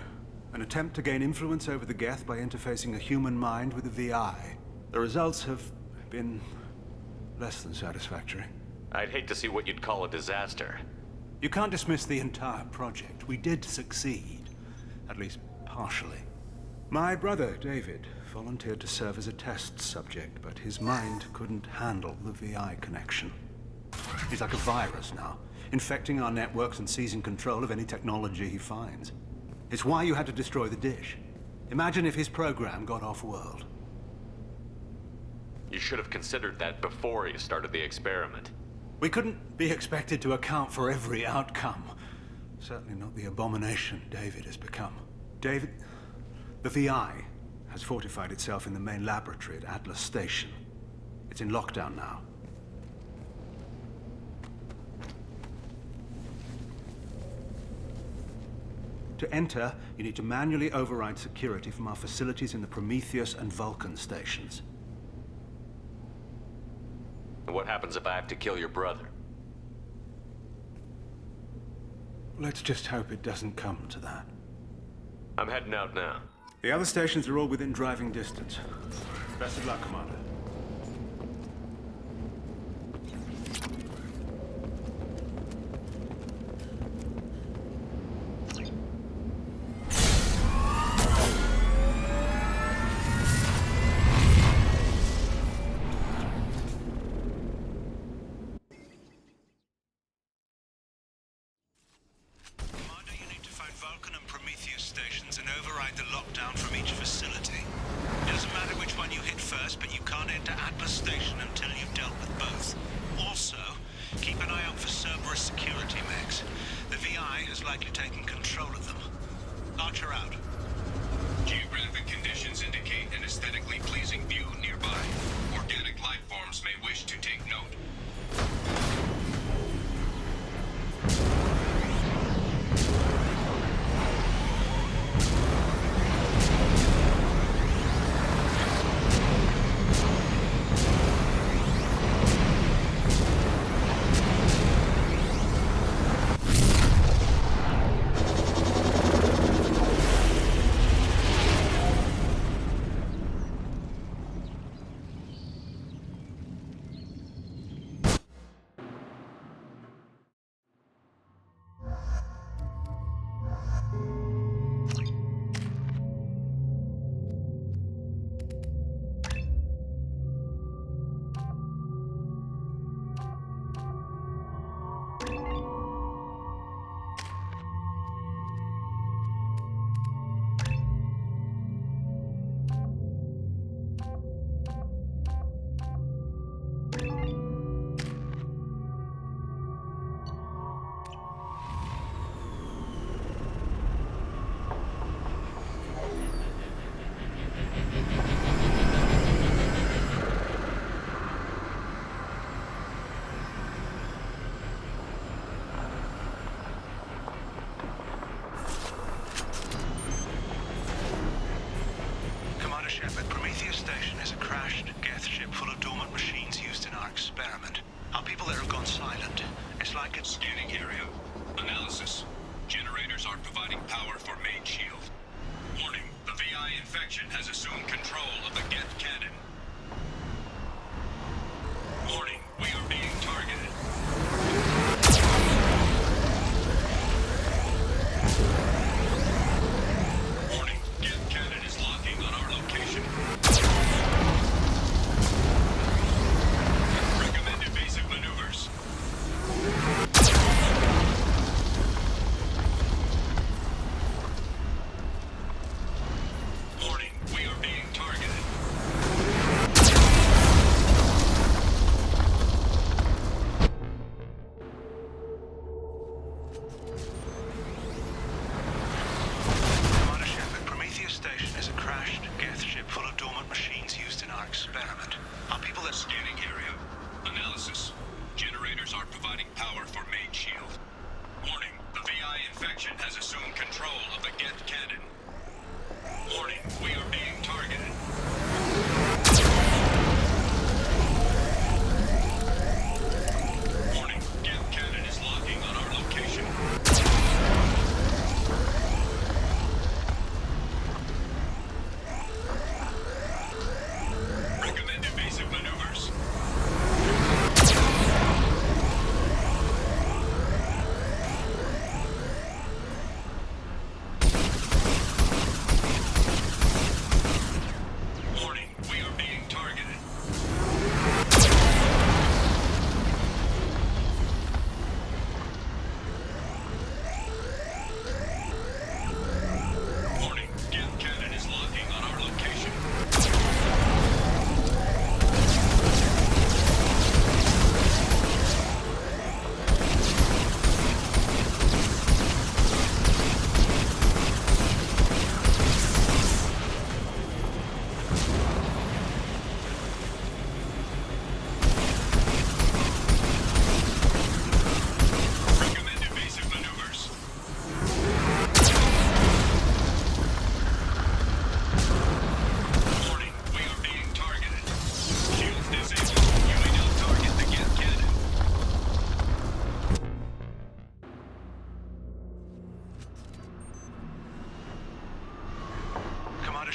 an attempt to gain influence over the Geth by interfacing a human mind with a VI. The results have been less than satisfactory. I'd hate to see what you'd call a disaster. You can't dismiss the entire project. We did succeed, at least partially. My brother, David, volunteered to serve as a test subject, but his mind couldn't handle the VI connection. He's like a virus now, infecting our networks and seizing control of any technology he finds. It's why you had to destroy the dish. Imagine if his program got off-world. You should have considered that before you started the experiment. We couldn't be expected to account for every outcome. Certainly not the abomination David has become. David, the VI has fortified itself in the main laboratory at Atlas Station. It's in lockdown now. To enter, you need to manually override security from our facilities in the Prometheus and Vulcan stations. And what happens if I have to kill your brother? Let's just hope it doesn't come to that. I'm heading out now. The other stations are all within driving distance. Best of luck, Commander. Warning, we are being targeted.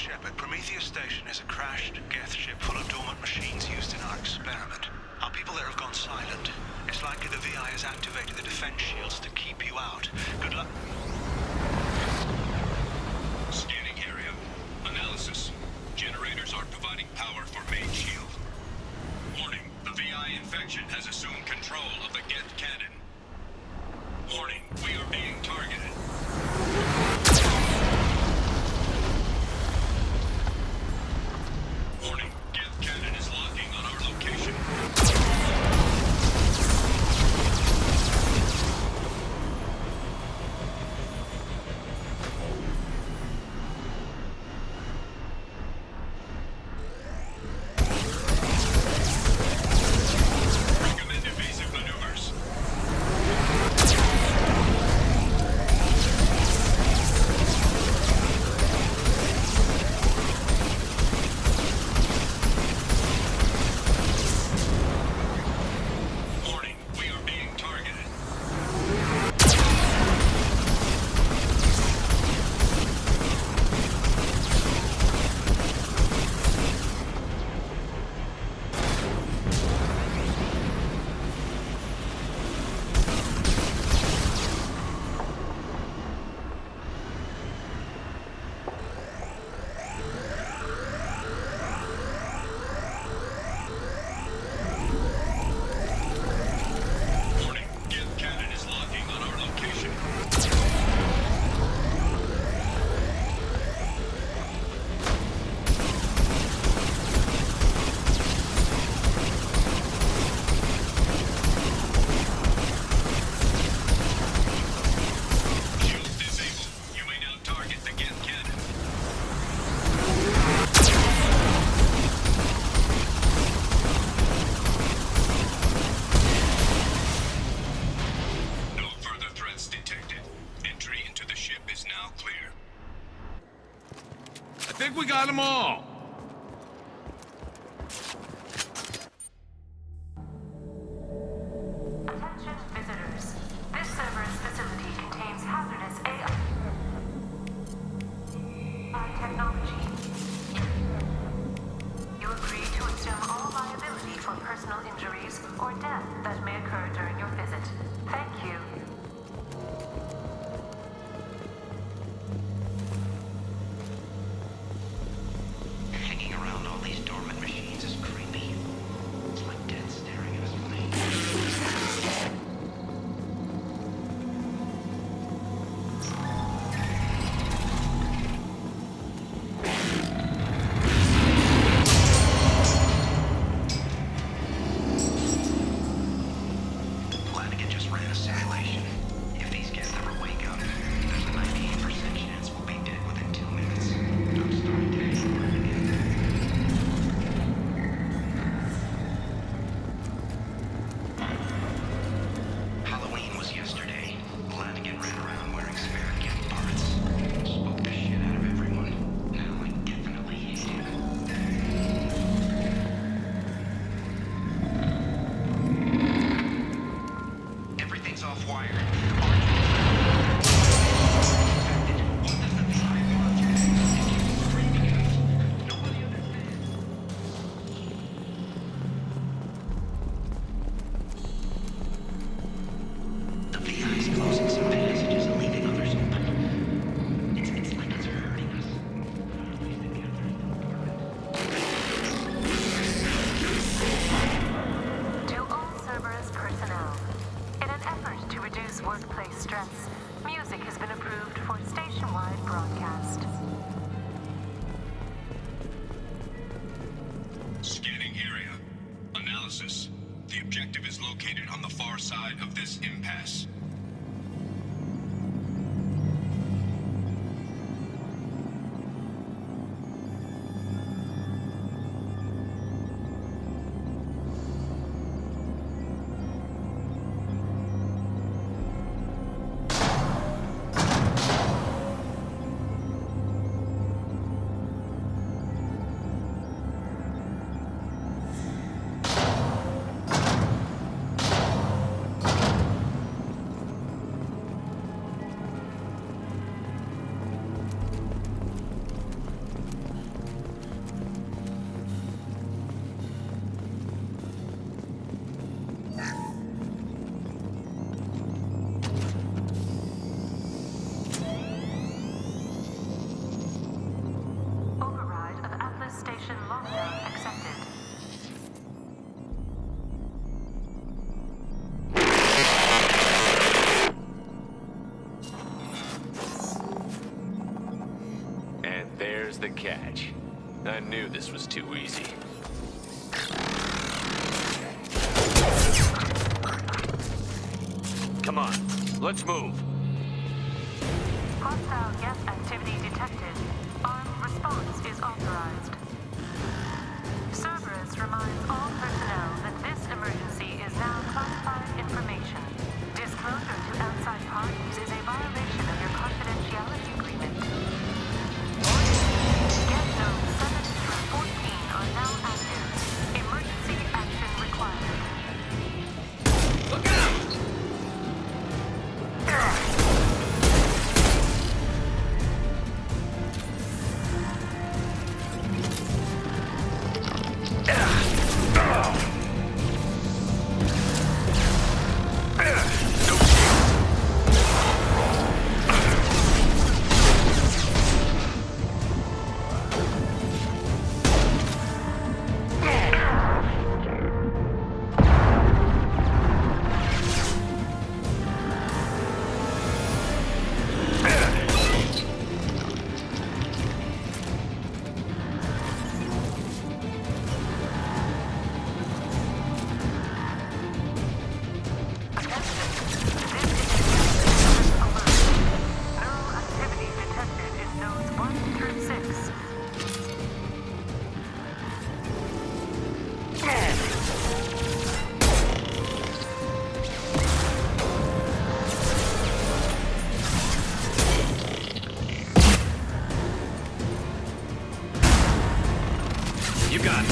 Shepard, Prometheus Station is a crashed Geth ship full of dormant machines used in our experiment. Our people there have gone silent. It's likely the VI has activated the defense shields to keep you out. Good luck. Scanning area. Analysis. Generators are providing power for main shield. Warning, the VI infection has assumed control of the Geth cannon. Warning, we are being targeted. Warning, Geth cannon is locking on our location. Recommend evasive maneuvers. Warning, we are being targeted. Warning, Geth cannon is locking on our location. Shields disabled. You may now target the Geth cannon. No further threats detected. Entry into the ship is now clear. I think we got them all. Attention visitors. This Cerberus facility contains hazardous AI technology. You agree to assume all liability for personal injuries or death that may occur during your visit. Thank you. There's the catch. I knew this was too easy. Come on, let's move. Hostile gas activity detected. Armed response is authorized. Cerberus reminds all personnel that this emergency is now classified information. Disclosure to outside parties is a violation of your confidentiality agreement. Get zones 7 through 14 are now active. Emergency action required. Look out! You got it.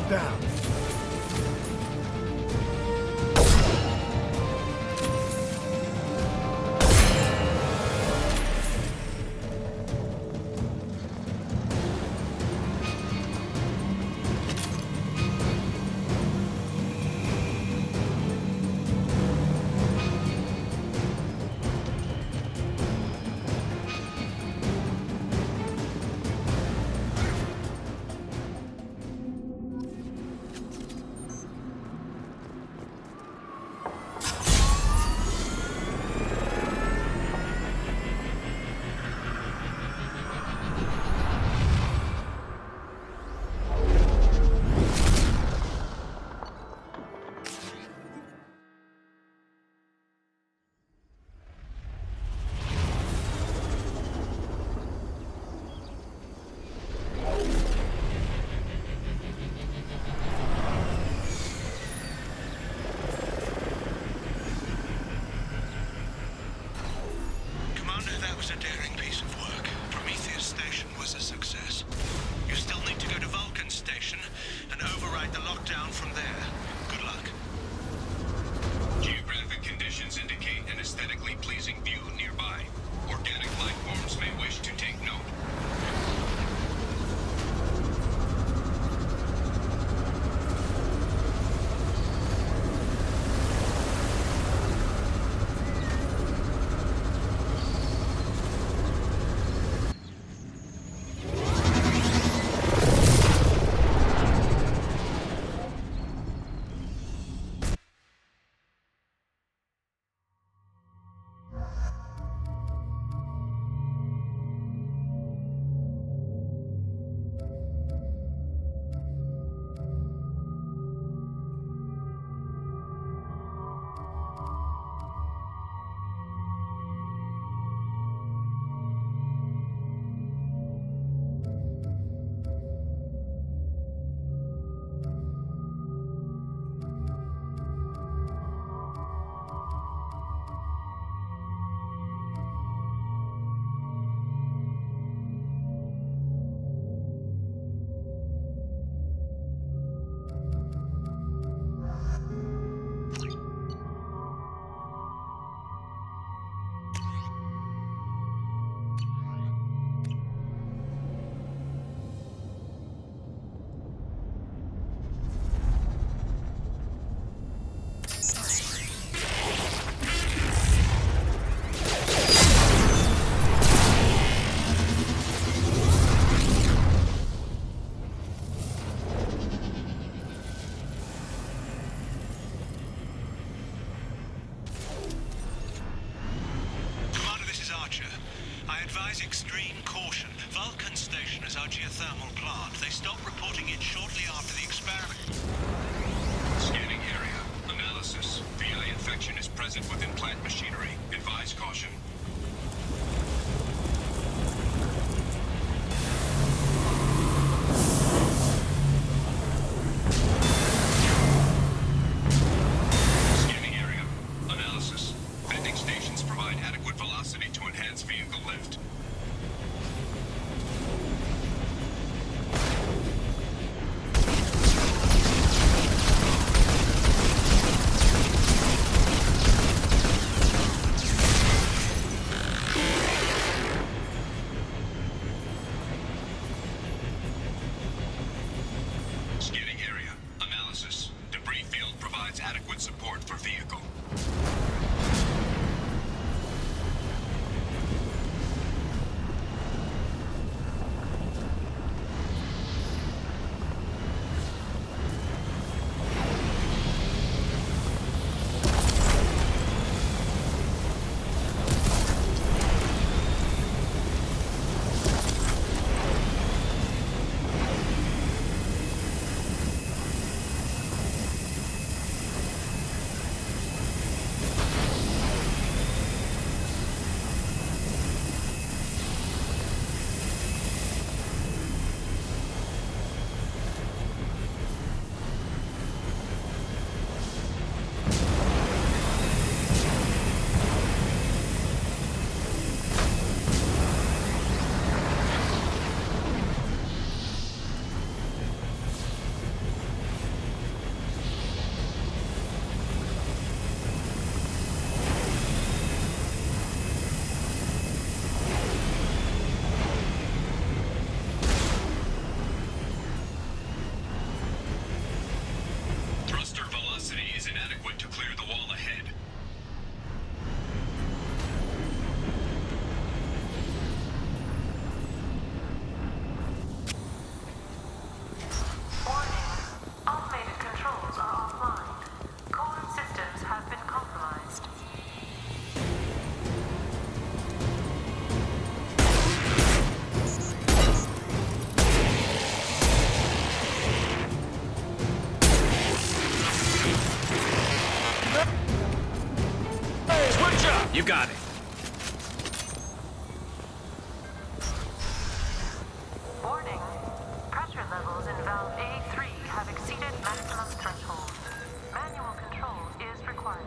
Down. was a daring piece of work. Prometheus Station was a success. You still need to go to Vulcan Station and override the lockdown from there. Good luck. Geographic conditions indicate an aesthetically pleasing view nearby. Organic life forms may wish to take note. Extreme caution. Vulcan Station is our geothermal plant. They stopped reporting it shortly after the experiment. Scanning area. Analysis. VI infection is present within plant machinery. Advise caution. Scanning area. Analysis. Vending stations provide adequate velocity to enhance vehicle lift. Scanning area. Analysis. Debris field provides adequate support for vehicle. Thruster velocity is inadequate to clear the wall ahead. Warning. Automated controls are offline. Core systems have been compromised. Switch up! You got it. Warning. Pressure levels in valve A3 have exceeded maximum threshold. Manual control is required.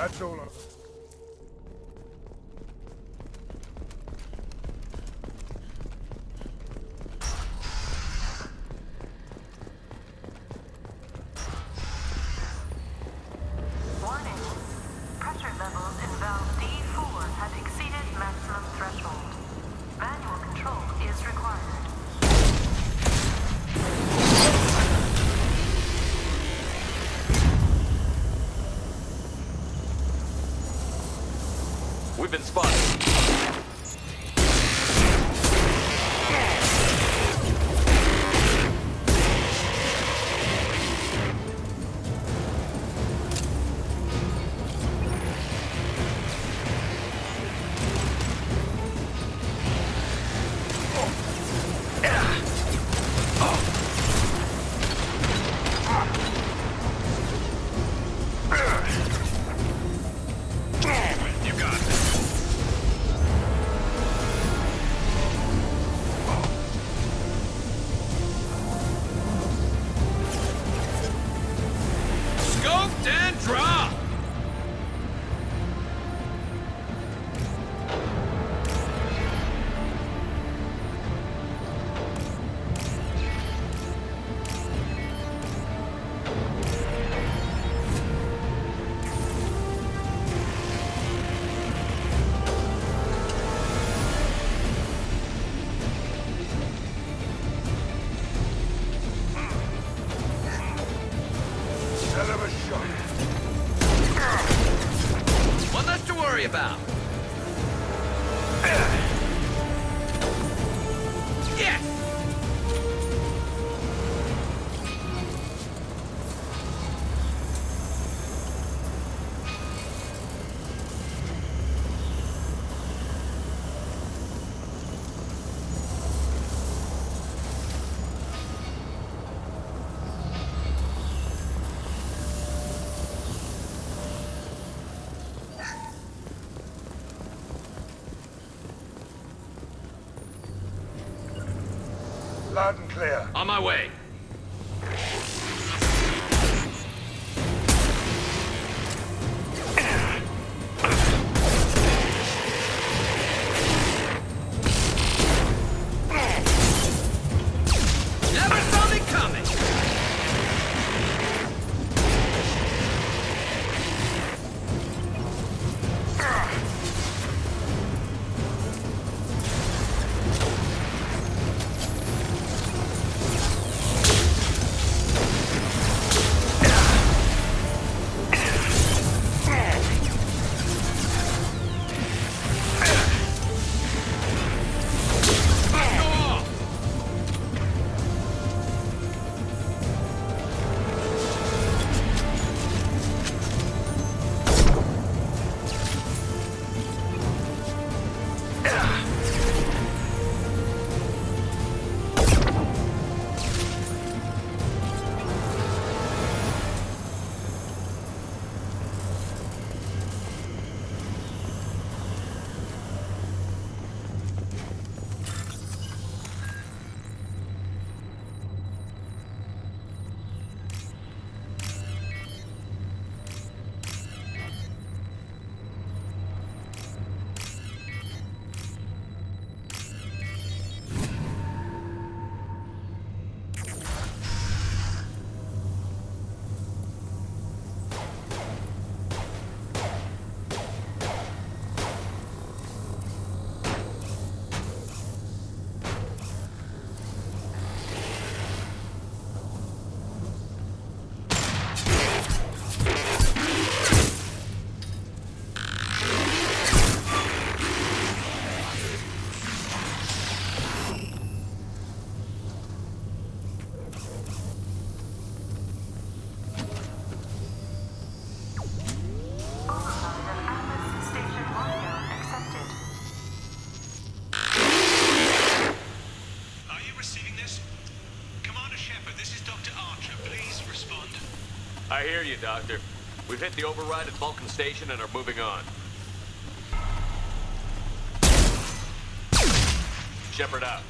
That's all of them. Warning. Pressure levels in valve D4 have exceeded maximum threshold. Manual control is required. We've been spotted. You got it. Scoped and dropped! Hell of a shot. One less to worry about. Yes! Loud and clear. On my way. Never saw me coming! I hear you, Doctor. We've hit the override at Vulcan Station and are moving on. Shepard out.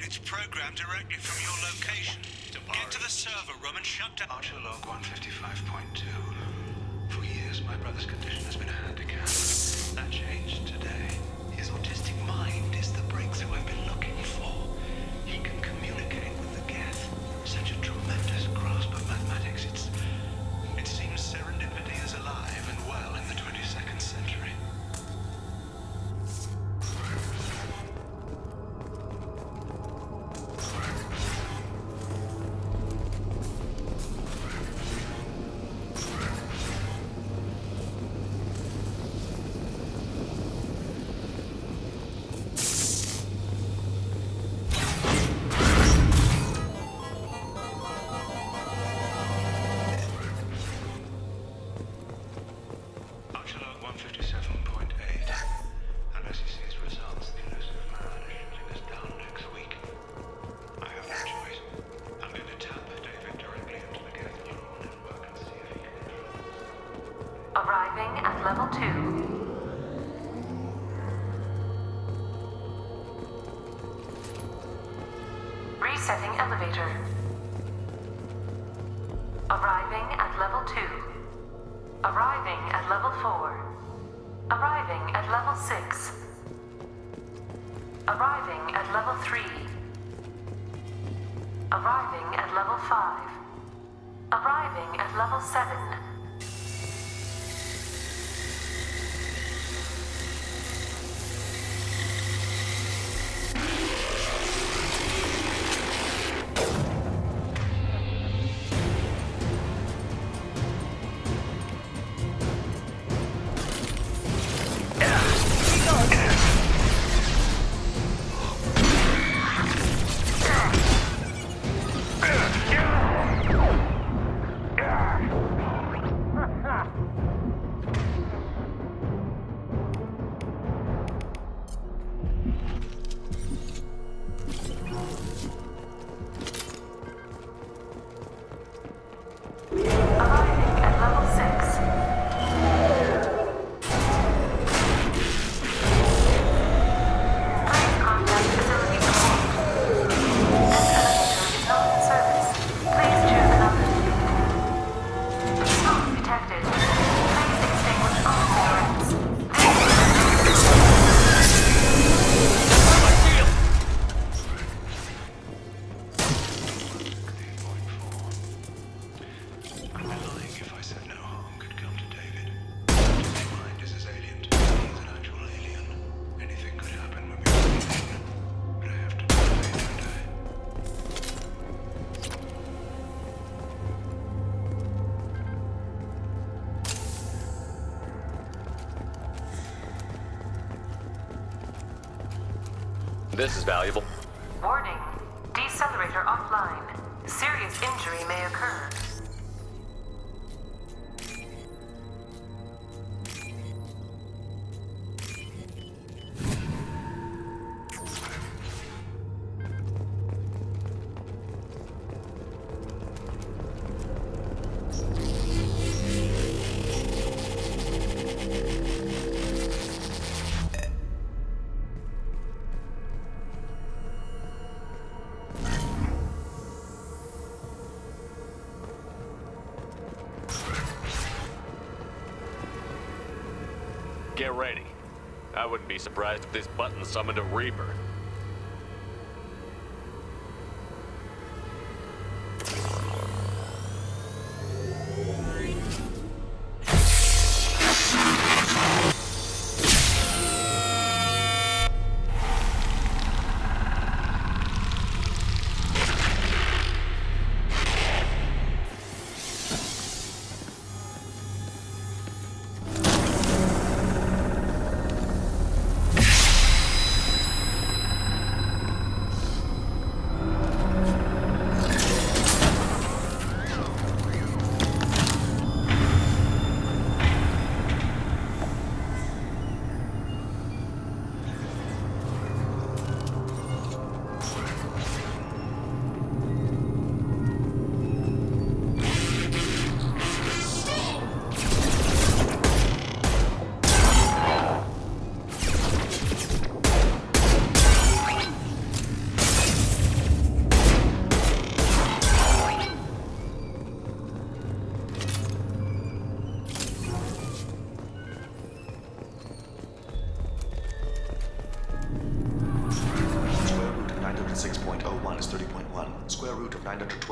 its program directly from your location. Get to the server room and shut down. Archer log 155.2. For years, my brother's condition has been a handicap. That changed today. His autistic mind is the breakthrough I've been looking for. He can communicate with the Geth. Such a tremendous grasp of mathematics. It seems serendipity is alive and well in the 22nd century. Arriving at level 2. Resetting elevator. Arriving at level 2. Arriving at level 4. Arriving at level 6. Arriving at level 3. Arriving at level 5. Arriving at level 7. This is valuable. Warning. Decelerator offline. Serious injury may occur. Get ready. I wouldn't be surprised if this button summoned a Reaper.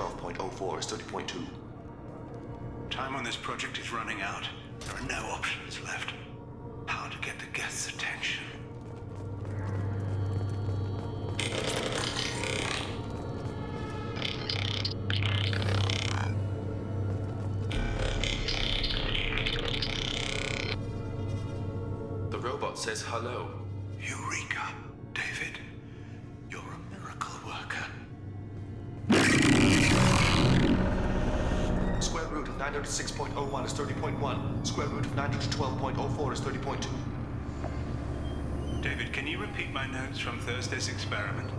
12.04 is 30.2. Time on this project is running out. There are no options left. How to get the Geth's attention? The robot says hello. Eureka, David. You're a miracle worker. Square root of 906.01 is 30.1. Square root of 912.04 is 30.2. David, can you repeat my notes from Thursday's experiment?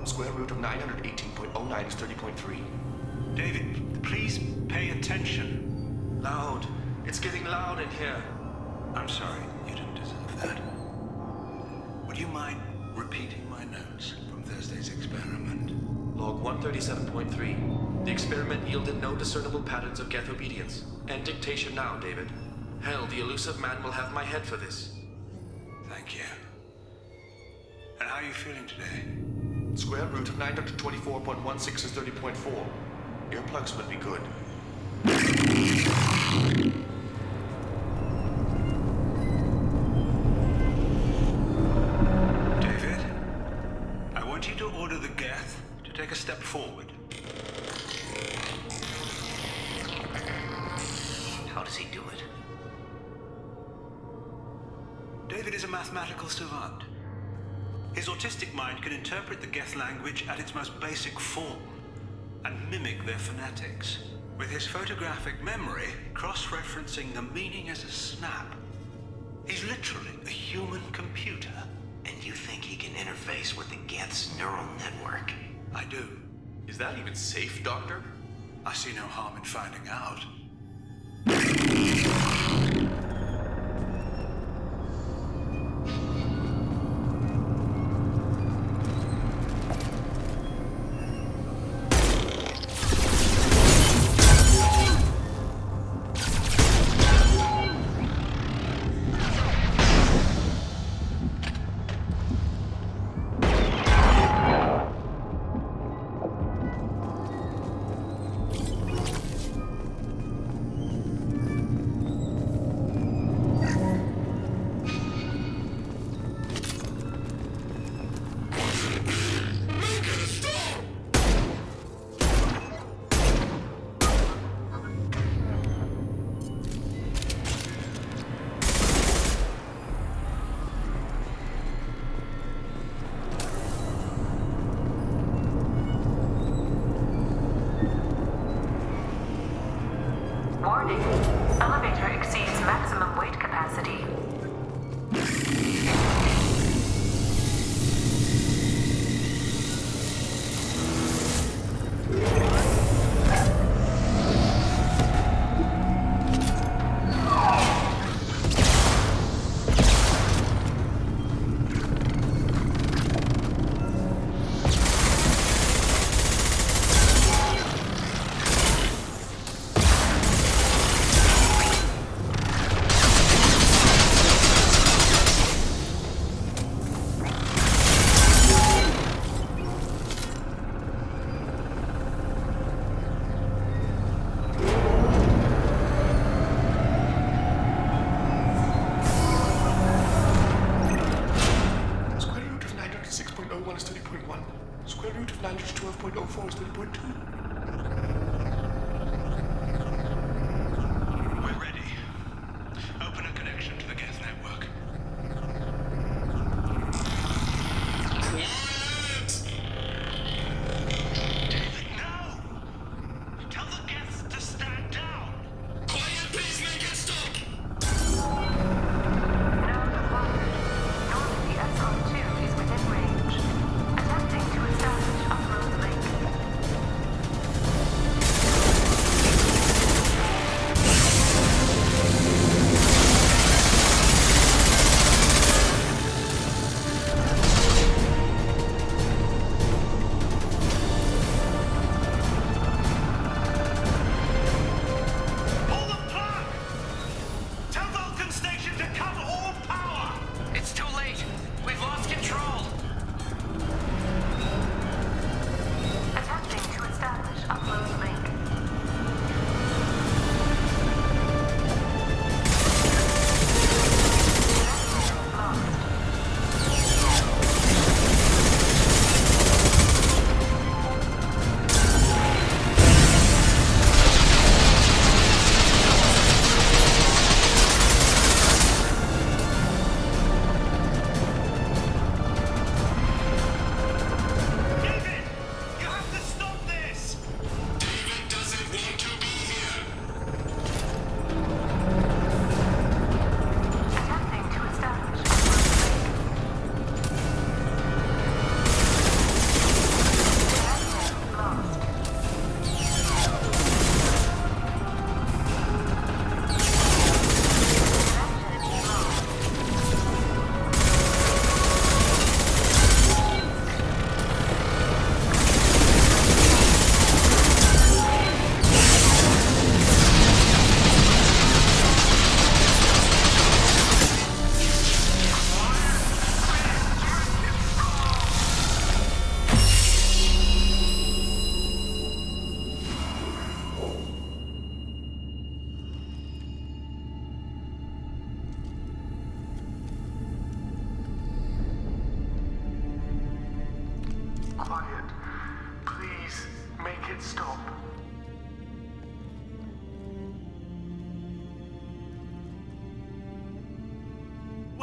Square root of 918.09 is 30.3. David, please pay attention. Loud. It's getting loud in here. I'm sorry, you didn't deserve that. Would you mind repeating my notes from Thursday's experiment? Log 137.3. The experiment yielded no discernible patterns of Geth obedience. End dictation now, David. Hell, the elusive man will have my head for this. Thank you. And how are you feeling today? Square root of 924.16 is 30.4. Earplugs would be good. David, I want you to order the Geth to take a step forward. How does he do it? David is a mathematical savant. His autistic mind can interpret the Geth language at its most basic form and mimic their phonetics, with his photographic memory cross-referencing the meaning as a snap. He's literally a human computer. And you think he can interface with the Geth's neural network? I do. Is that even safe, Doctor? I see no harm in finding out. Warning. Elevator exceeds maximum weight capacity.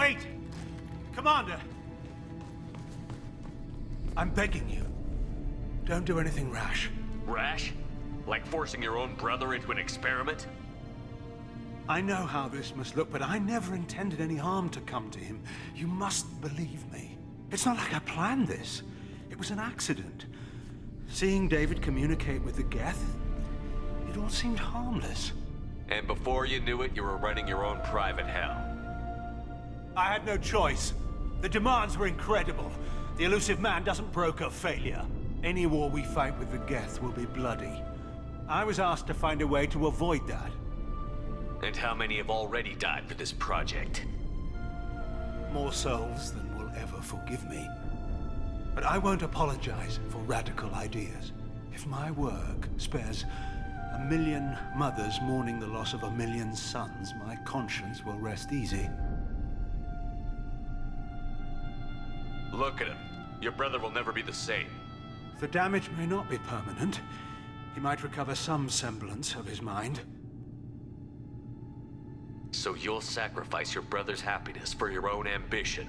Wait! Commander! I'm begging you. Don't do anything rash. Rash? Like forcing your own brother into an experiment? I know how this must look, but I never intended any harm to come to him. You must believe me. It's not like I planned this. It was an accident. Seeing David communicate with the Geth, it all seemed harmless. And before you knew it, you were running your own private hell. I had no choice. The demands were incredible. The Illusive Man doesn't broker failure. Any war we fight with the Geth will be bloody. I was asked to find a way to avoid that. And how many have already died for this project? More souls than will ever forgive me. But I won't apologize for radical ideas. If my work spares 1 million mothers mourning the loss of 1 million sons, my conscience will rest easy. Look at him. Your brother will never be the same. The damage may not be permanent. He might recover some semblance of his mind. So you'll sacrifice your brother's happiness for your own ambition?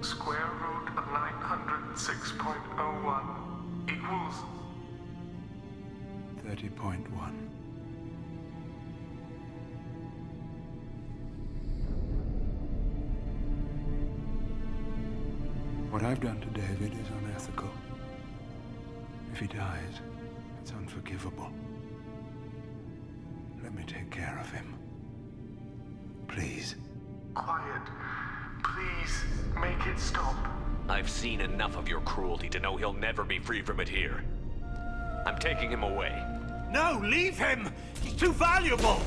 Square root of 906.01 equals 30.1. What I've done to David is unethical. If he dies, it's unforgivable. Let me take care of him. Please. Quiet. Please, make it stop. I've seen enough of your cruelty to know he'll never be free from it here. I'm taking him away. No, leave him! He's too valuable!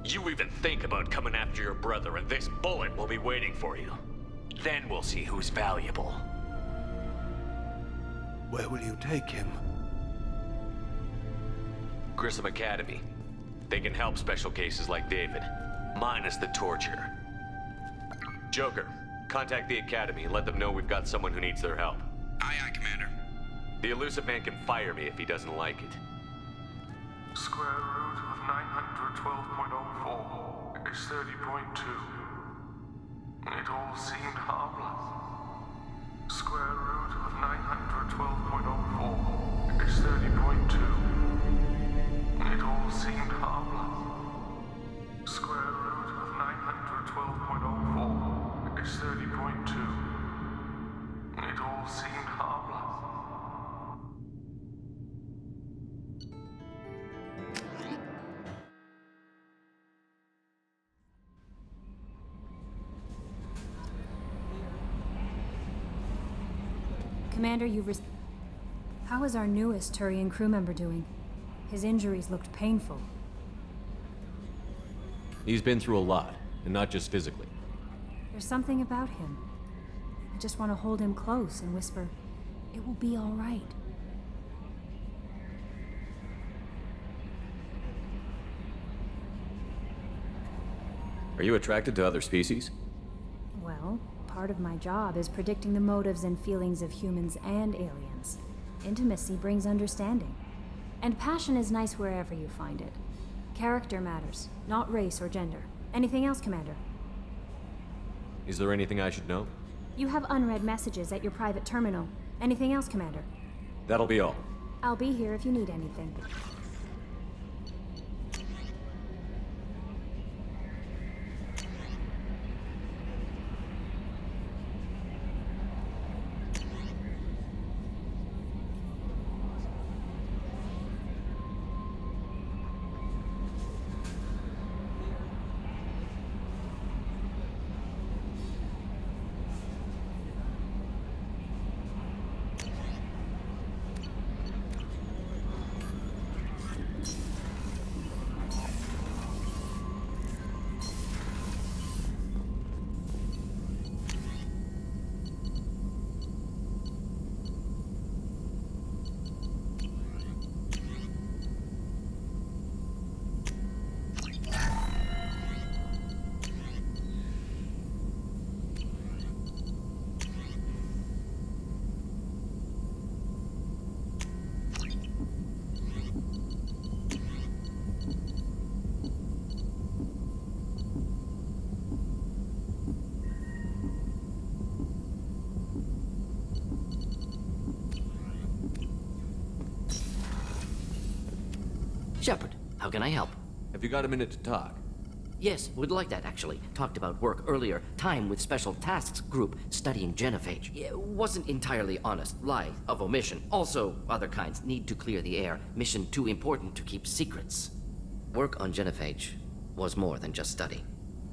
You even think about coming after your brother, and this bullet will be waiting for you. Then we'll see who's valuable. Where will you take him? Grissom Academy. They can help special cases like David, minus the torture. Joker, contact the Academy and let them know we've got someone who needs their help. Aye, aye, Commander. The Illusive Man can fire me if he doesn't like it. Square root of 912.04 is 30.2. It all seemed harmless. Square root of 912.04 is 30.2. It all seemed harmless. Square root of 912.04 is 30.2. It all seemed harmless. Commander, How is our newest Turian crew member doing? His injuries looked painful. He's been through a lot, and not just physically. There's something about him. I just want to hold him close and whisper, "It will be all right." Are you attracted to other species? Well, part of my job is predicting the motives and feelings of humans and aliens. Intimacy brings understanding. And passion is nice wherever you find it. Character matters, not race or gender. Anything else, Commander? Is there anything I should know? You have unread messages at your private terminal. Anything else, Commander? That'll be all. I'll be here if you need anything. how can I help? Have you got a minute to talk? Yes, would like that, actually. Talked about work earlier. Time with Special Tasks Group studying genophage. Yeah, wasn't entirely honest. Lie of omission. Also, other kinds need to clear the air. Mission too important to keep secrets. Work on genophage was more than just study.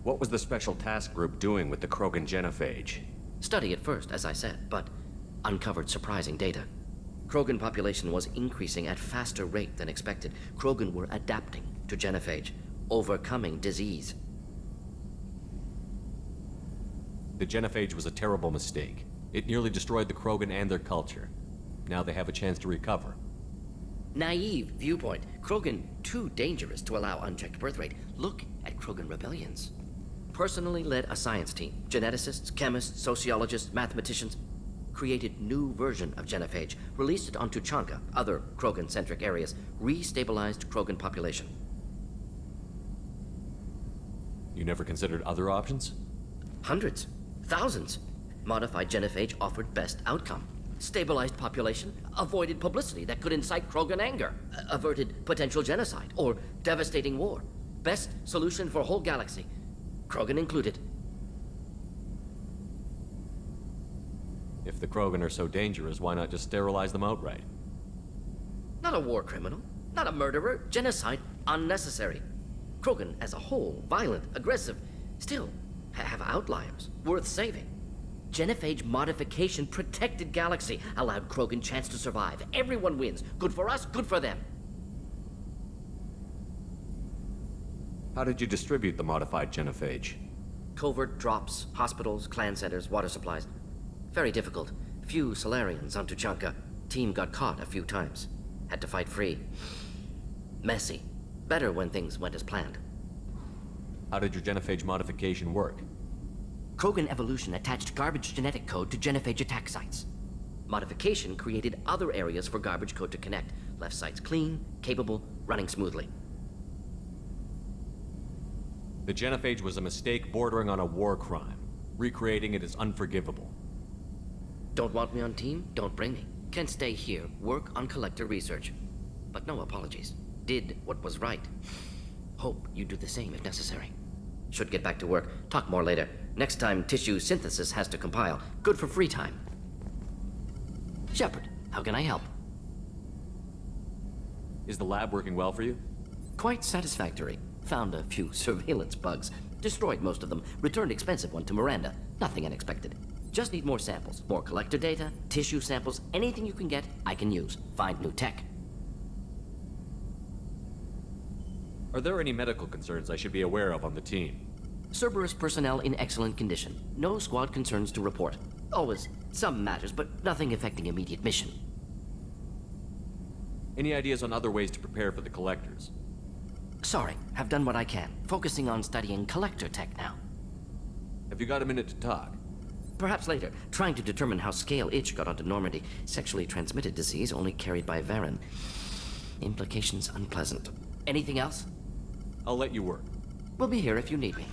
What was the Special Task Group doing with the Krogan genophage? Study at first, as I said, but uncovered surprising data. Krogan population was increasing at faster rate than expected. Krogan were adapting to genophage, overcoming disease. The genophage was a terrible mistake. It nearly destroyed the Krogan and their culture. Now they have a chance to recover. Naive viewpoint. Krogan too dangerous to allow unchecked birth rate. Look at Krogan rebellions. Personally led a science team. Geneticists, chemists, sociologists, mathematicians. Created new version of genophage. Released it on Tuchanka, other Krogan-centric areas. Restabilized Krogan population. You never considered other options? Hundreds. Thousands. Modified genophage offered best outcome. Stabilized population, avoided publicity that could incite Krogan anger, averted potential genocide or devastating war. Best solution for whole galaxy, Krogan included. If the Krogan are so dangerous, why not just sterilize them outright? Not a war criminal, not a murderer, genocide unnecessary. Krogan as a whole, violent, aggressive, still have outliers, worth saving. Genophage modification protected galaxy, allowed Krogan chance to survive. Everyone wins. Good for us, good for them. How did you distribute the modified genophage? Covert drops, hospitals, clan centers, water supplies. Very difficult. Few Solarians on Tuchanka. Team got caught a few times. Had to fight free. Messy. Better when things went as planned. How did your genophage modification work? Krogan evolution attached garbage genetic code to genophage attack sites. Modification created other areas for garbage code to connect. Left sites clean, capable, running smoothly. The genophage was a mistake bordering on a war crime. Recreating it is unforgivable. Don't want me on team? Don't bring me. Can stay here, work on collector research. But no apologies. Did what was right. Hope you do the same if necessary. Should get back to work. Talk more later. Next time tissue synthesis has to compile. Good for free time. Shepard, how can I help? Is the lab working well for you? Quite satisfactory. Found a few surveillance bugs. Destroyed most of them. Returned expensive one to Miranda. Nothing unexpected. Just need more samples. More collector data, tissue samples, anything you can get, I can use. Find new tech. Are there any medical concerns I should be aware of on the team? Cerberus personnel in excellent condition. No squad concerns to report. Always some matters, but nothing affecting immediate mission. Any ideas on other ways to prepare for the collectors? Sorry, have done what I can. Focusing on studying collector tech now. Have you got a minute to talk? Perhaps later. Trying to determine how Scale Itch got onto Normandy. Sexually transmitted disease only carried by Varen. Implications unpleasant. Anything else? I'll let you work. We'll be here if you need me.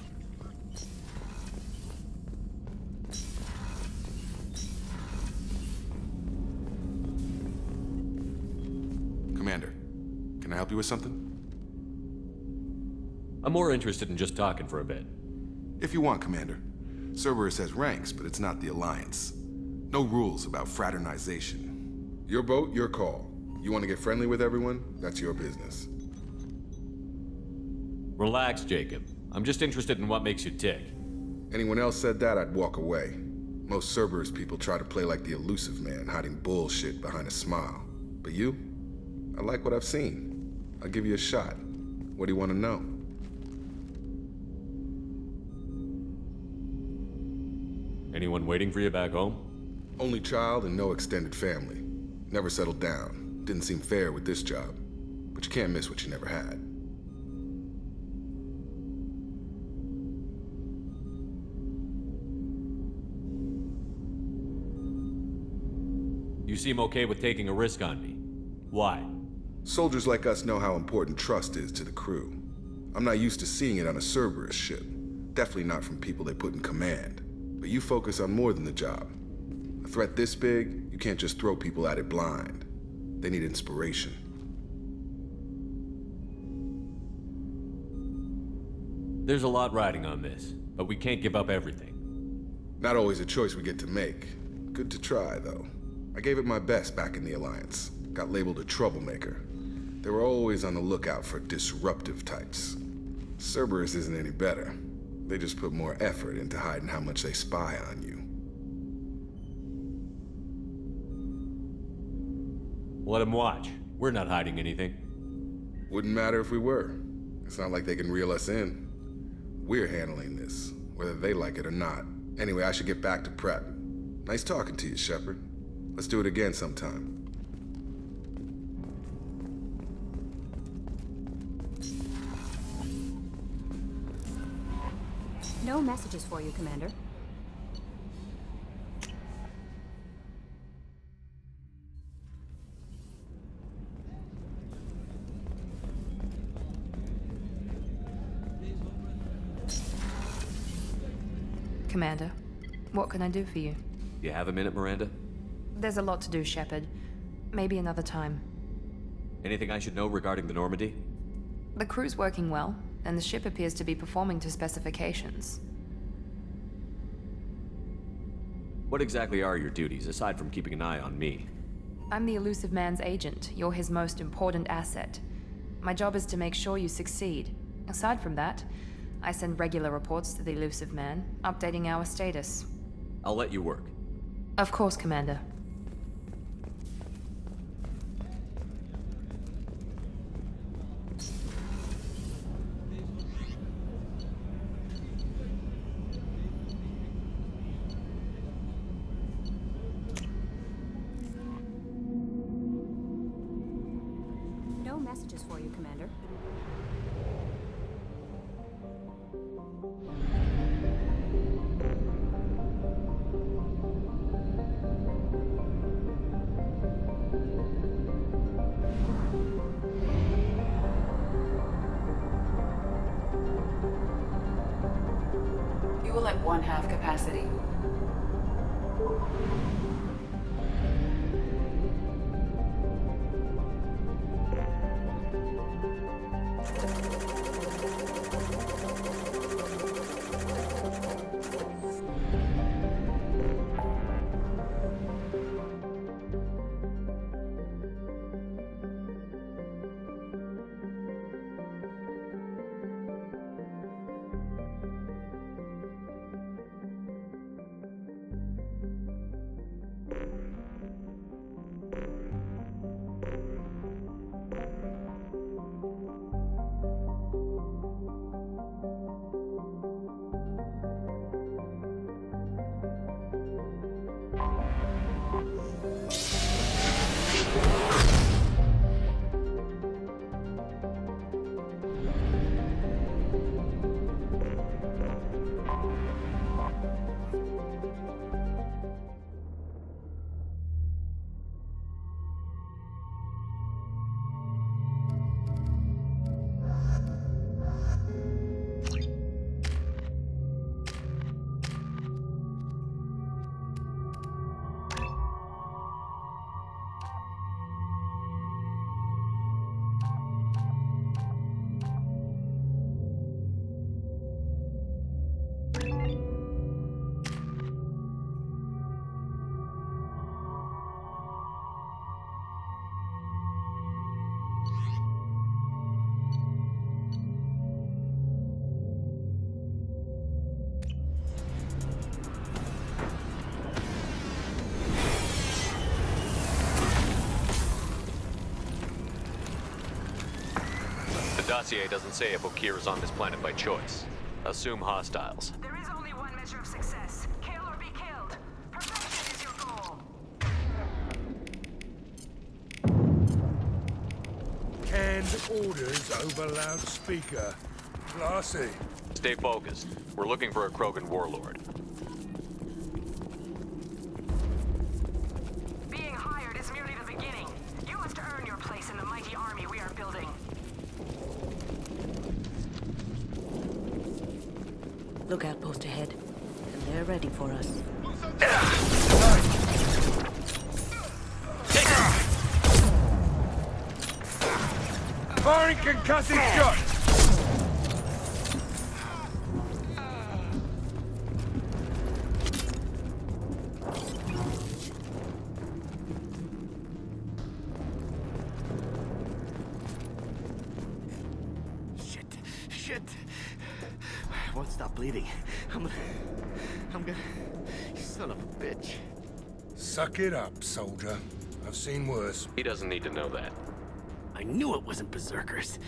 Commander, can I help you with something? I'm more interested in just talking for a bit. If you want, Commander. Cerberus has ranks, but it's not the Alliance. No rules about fraternization. Your boat, your call. You want to get friendly with everyone? That's your business. Relax, Jacob. I'm just interested in what makes you tick. Anyone else said that, I'd walk away. Most Cerberus people try to play like the elusive man, hiding bullshit behind a smile. But you? I like what I've seen. I'll give you a shot. What do you want to know? Anyone waiting for you back home? Only child and no extended family. Never settled down. Didn't seem fair with this job. But you can't miss what you never had. You seem okay with taking a risk on me. Why? Soldiers like us know how important trust is to the crew. I'm not used to seeing it on a Cerberus ship. Definitely not from people they put in command. But you focus on more than the job. A threat this big, you can't just throw people at it blind. They need inspiration. There's a lot riding on this, but we can't give up everything. Not always a choice we get to make. Good to try, though. I gave it my best back in the Alliance. Got labeled a troublemaker. They were always on the lookout for disruptive types. Cerberus isn't any better. They just put more effort into hiding how much they spy on you. Let them watch. We're not hiding anything. Wouldn't matter if we were. It's not like they can reel us in. We're handling this, whether they like it or not. Anyway, I should get back to prep. Nice talking to you, Shepard. Let's do it again sometime. No messages for you, Commander. Commander, what can I do for you? You have a minute, Miranda? There's a lot to do, Shepard. Maybe another time. Anything I should know regarding the Normandy? The crew's working well, and the ship appears to be performing to specifications. What exactly are your duties, aside from keeping an eye on me? I'm the Elusive Man's agent. You're his most important asset. My job is to make sure you succeed. Aside from that, I send regular reports to the Elusive Man, updating our status. I'll let you work. Of course, Commander. No messages for you, Commander. Fuel at 1/2 capacity. The dossier doesn't say if Okeer is on this planet by choice. Assume hostiles. There is only one measure of success. Kill or be killed. Perfection is your goal. Canned orders over loudspeaker. Classy. Stay focused. We're looking for a Krogan warlord. Being hired is merely the beginning. You must earn your place in the mighty army we are building. Look outpost ahead, and they're ready for us. Firing concussive shot! shit. I won't stop bleeding. I'm gonna... You son of a bitch. Suck it up, soldier. I've seen worse. He doesn't need to know that. I knew it wasn't Berserkers.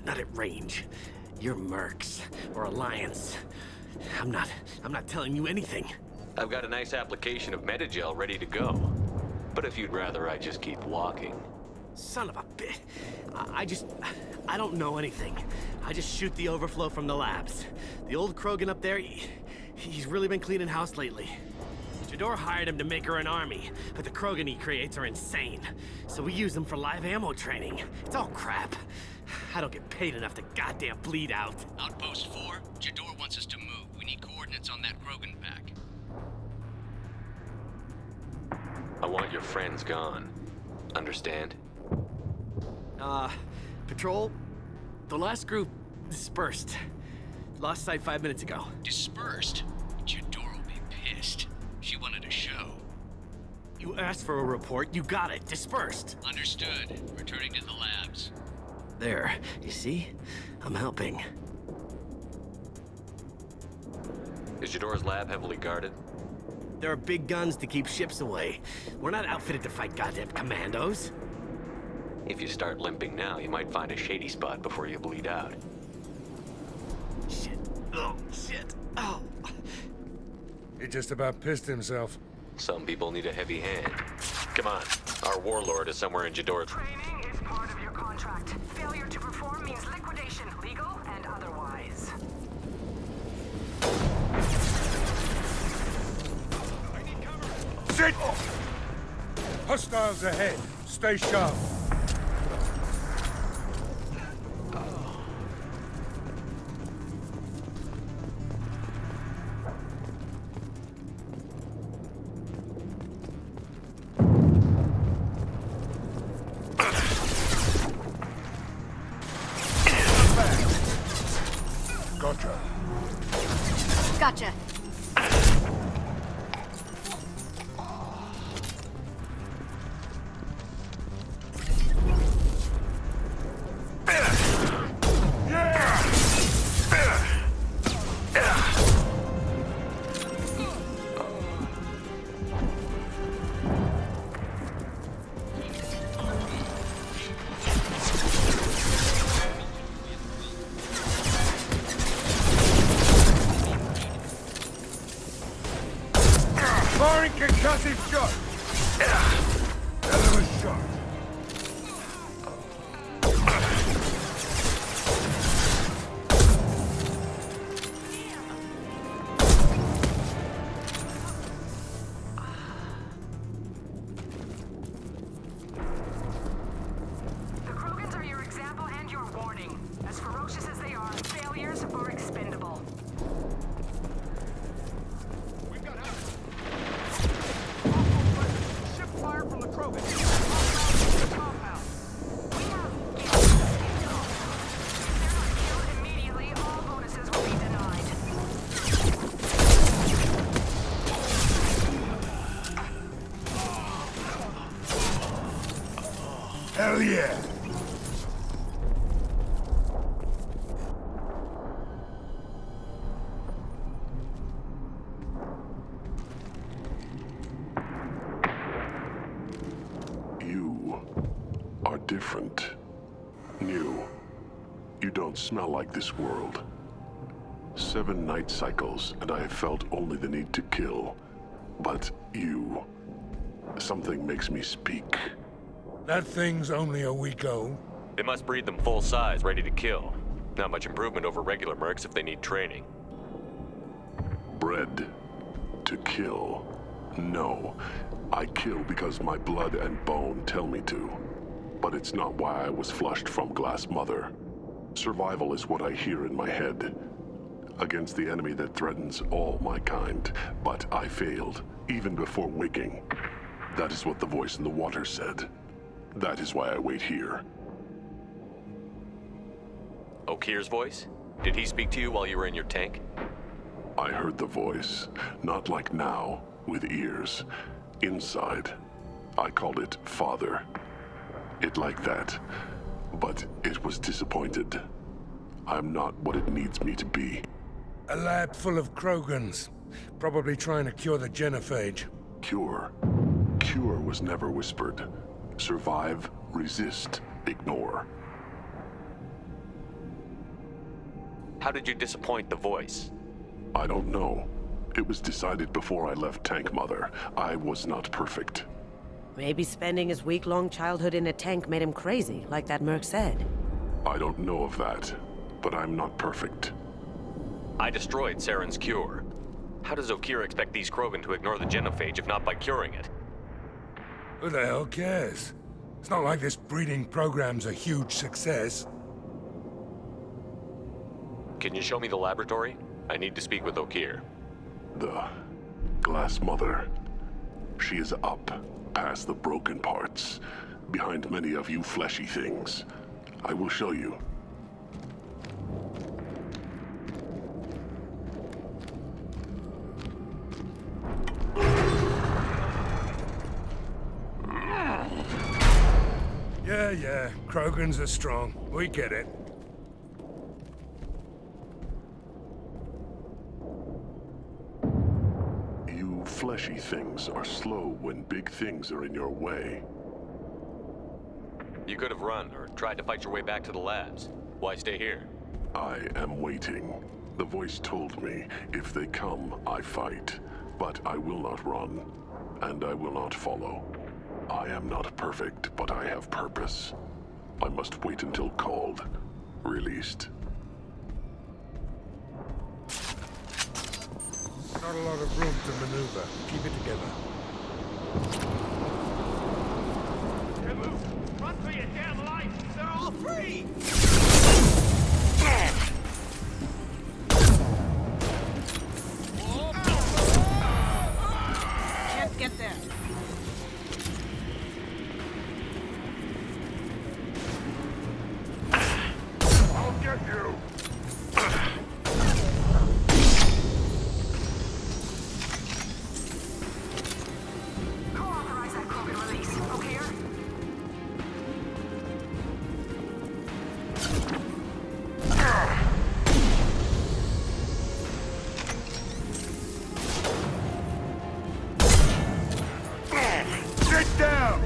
Not at range. You're Mercs, or Alliance. I'm not telling you anything. I've got a nice application of Metagel ready to go. But if you'd rather I just keep walking... Son of a bitch. I don't know anything. I just shoot the overflow from the labs. The old Krogan up there, he's really been cleaning house lately. Jador hired him to make her an army, but the Krogan he creates are insane. So we use them for live ammo training. It's all crap. I don't get paid enough to goddamn bleed out. Outpost 4, Jador wants us to move. We need coordinates on that Krogan pack. I want your friends gone. Understand? Patrol, the last group dispersed. Lost sight 5 minutes ago. Dispersed? Jador will be pissed. She wanted a show. You asked for a report, you got it. Dispersed. Understood. Returning to the labs. There, you see? I'm helping. Is Jador's lab heavily guarded? There are big guns to keep ships away. We're not outfitted to fight goddamn commandos. If you start limping now, you might find a shady spot before you bleed out. Shit. Oh, shit. Oh. He just about pissed himself. Some people need a heavy hand. Come on. Our warlord is somewhere in Jador. Training is part of your contract. Failure to perform means liquidation, legal and otherwise. I need cover. Sit! Hostiles ahead. Stay sharp. Gotcha. Firing concussive shot! Hell of a shot. The Krogans are your example and your warning. As ferocious as they are, failures are expendable. We've got ship fire from the Krogan. Compound. We have if they're not killed immediately, all bonuses will be denied. Hell yeah! You are different. New. You don't smell like this world. 7 night cycles, and I have felt only the need to kill. But you... something makes me speak. That thing's only a week old. They must breed them full size, ready to kill. Not much improvement over regular mercs if they need training. Bred to kill. No. I kill because my blood and bone tell me to. But it's not why I was flushed from Glass Mother. Survival is what I hear in my head. Against the enemy that threatens all my kind. But I failed, even before waking. That is what the voice in the water said. That is why I wait here. Okir's voice? Did he speak to you while you were in your tank? I heard the voice, not like now, with ears. Inside. I called it Father. It like that. But it was disappointed. I'm not what it needs me to be. A lab full of Krogans. Probably trying to cure the genophage. Cure? Cure was never whispered. Survive, resist, ignore. How did you disappoint the voice? I don't know. It was decided before I left Tank Mother. I was not perfect. Maybe spending his week-long childhood in a tank made him crazy, like that merc said. I don't know of that, but I'm not perfect. I destroyed Saren's cure. How does Okeer expect these Krogan to ignore the genophage if not by curing it? Who the hell cares? It's not like this breeding program's a huge success. Can you show me the laboratory? I need to speak with Okeer. The Glass Mother. She is up, past the broken parts, behind many of you fleshy things. I will show you. Yeah, Krogans are strong. We get it. You fleshy things are slow when big things are in your way. You could have run or tried to fight your way back to the labs. Why stay here? I am waiting. The voice told me, if they come, I fight. But I will not run, and I will not follow. I am not perfect, but I have purpose. I must wait until called, released. Not a lot of room to maneuver. Keep it together. Run for your damn life! They're all free! Can't get there. I'll get you! Co-authorize that Krogan release. Okeer? Sit down!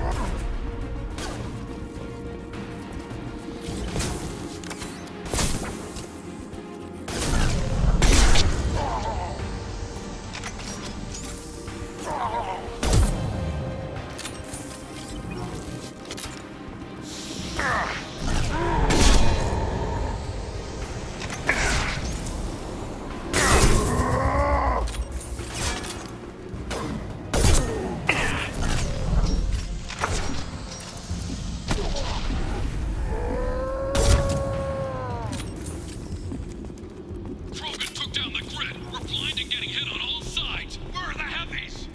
Krogan took down the grid. We're blind and getting hit on all sides. Where are the heavies?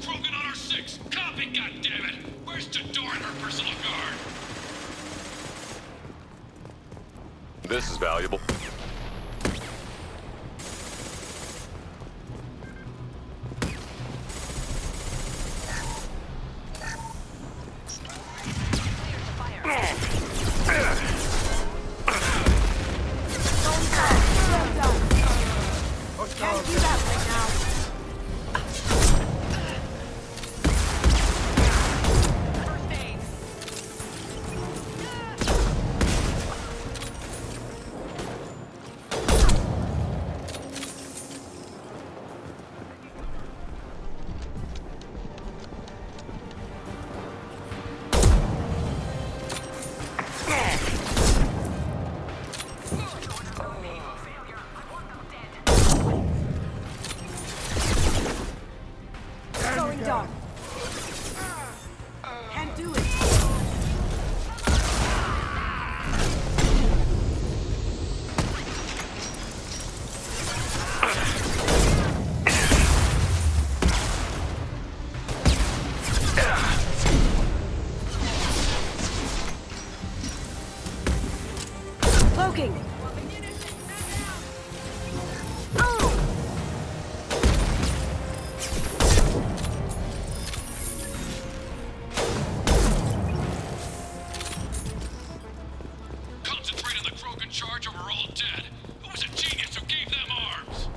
Krogan on our 6. Copy, goddammit! Where's Jador and her personal guard? This is valuable. Can't do that right now. Dad? Who was a genius who gave them arms?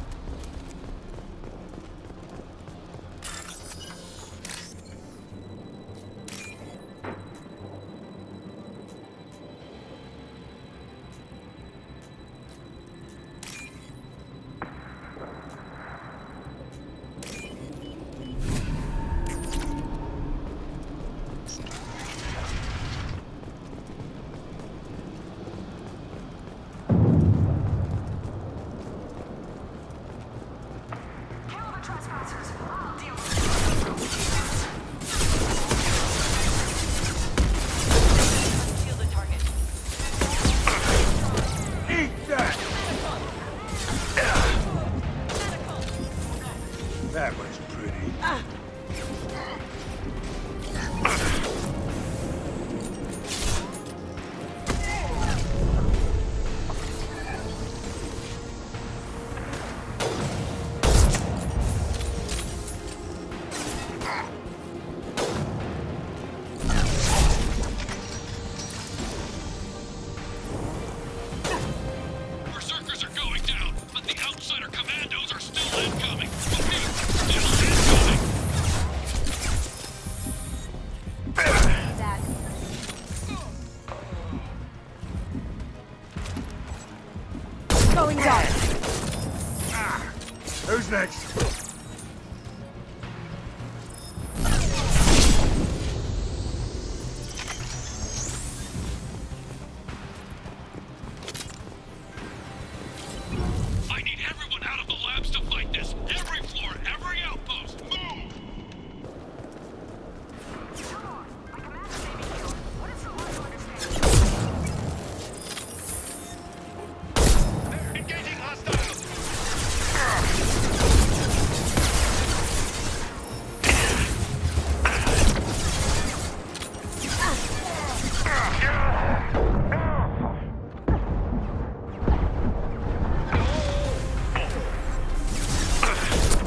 That was pretty. Berserkers are going down, but the outsider commandos are still incoming. Okay, still incoming. Dad. Going down. Who's next? I need everyone out of the labs to fight this. Every floor, every outpost, move! Engaging hostiles!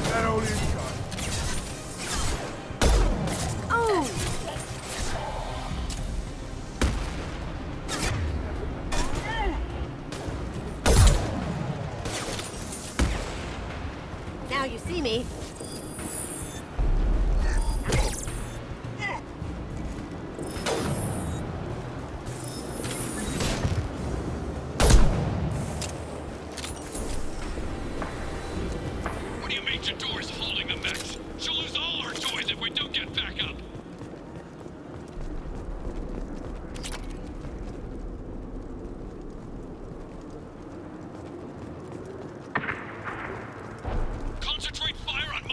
That old inside. Oh! Now you see me. What do you mean Jador's holding the mechs? She'll lose all her toys if we don't get back up. Concentrate fire on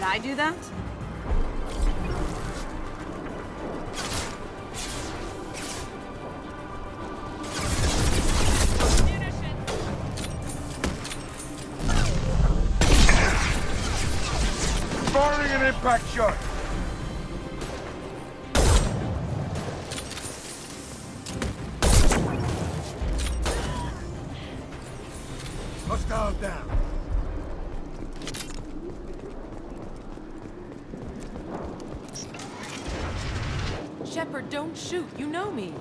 Did I do that? Firing an impact shot! Hostile down. Shepard, don't shoot. You know me.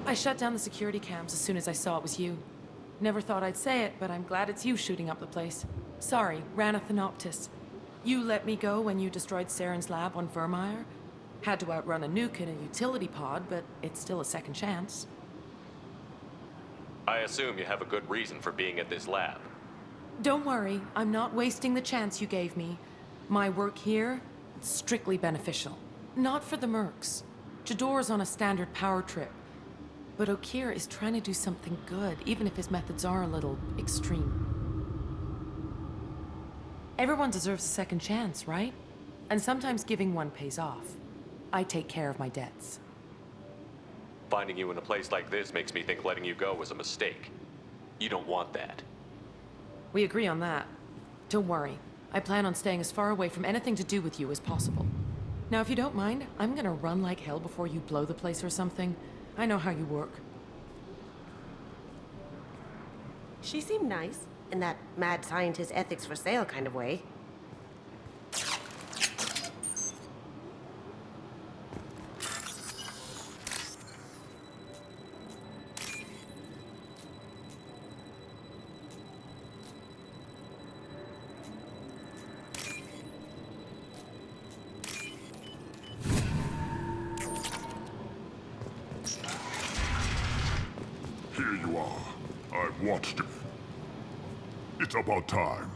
I shut down the security cams as soon as I saw it was you. Never thought I'd say it, but I'm glad it's you shooting up the place. Sorry, Rana Thanoptis. You let me go when you destroyed Saren's lab on Vermeer. Had to outrun a nuke in a utility pod, but it's still a second chance. I assume you have a good reason for being at this lab. Don't worry, I'm not wasting the chance you gave me. My work here, it's strictly beneficial. Not for the mercs. Jador's on a standard power trip. But Okeer is trying to do something good, even if his methods are a little extreme. Everyone deserves a second chance, right? And sometimes giving one pays off. I take care of my debts. Finding you in a place like this makes me think letting you go was a mistake. You don't want that. We agree on that. Don't worry. I plan on staying as far away from anything to do with you as possible. Now, if you don't mind, I'm gonna run like hell before you blow the place or something. I know how you work. She seemed nice, in that mad scientist ethics for sale kind of way. Here you are. I've watched it. It's about time.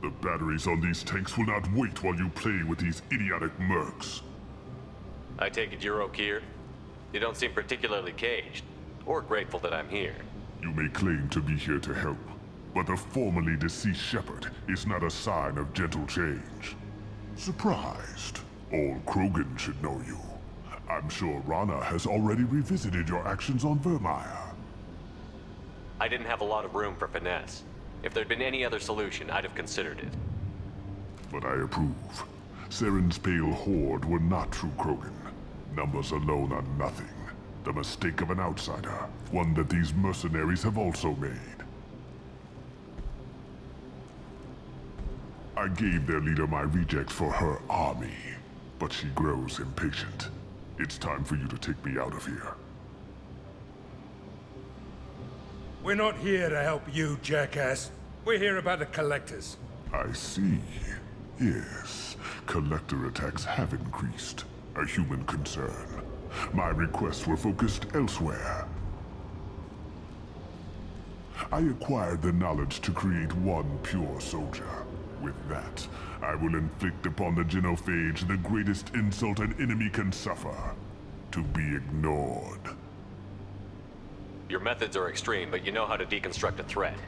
The batteries on these tanks will not wait while you play with these idiotic mercs. I take it you're Okeer? You don't seem particularly caged, or grateful that I'm here. You may claim to be here to help, but the formerly deceased Shepard is not a sign of gentle change. Surprised? Old Krogan should know you. I'm sure Rana has already revisited your actions on Vermeer. I didn't have a lot of room for finesse. If there'd been any other solution, I'd have considered it. But I approve. Saren's pale horde were not true Krogan. Numbers alone are nothing. The mistake of an outsider, one that these mercenaries have also made. I gave their leader my rejects for her army, but she grows impatient. It's time for you to take me out of here. We're not here to help you, jackass. We're here about the Collectors. I see. Yes, Collector attacks have increased. A human concern. My requests were focused elsewhere. I acquired the knowledge to create one pure soldier. With that, I will inflict upon the Genophage the greatest insult an enemy can suffer. To be ignored. Your methods are extreme, but you know how to deconstruct a threat.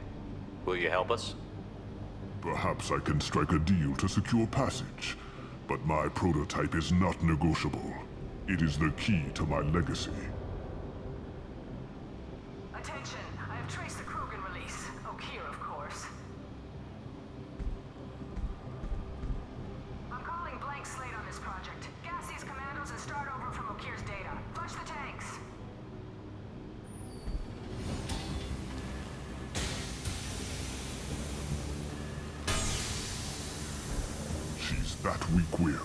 Will you help us? Perhaps I can strike a deal to secure passage, but my prototype is not negotiable. It is the key to my legacy. Attention, I have traced the Krogan release. Okeer, of course. I'm calling blank slate on this project. Gas these commandos and start over from Okeer's data. Flush the tanks. She's that weak-willed.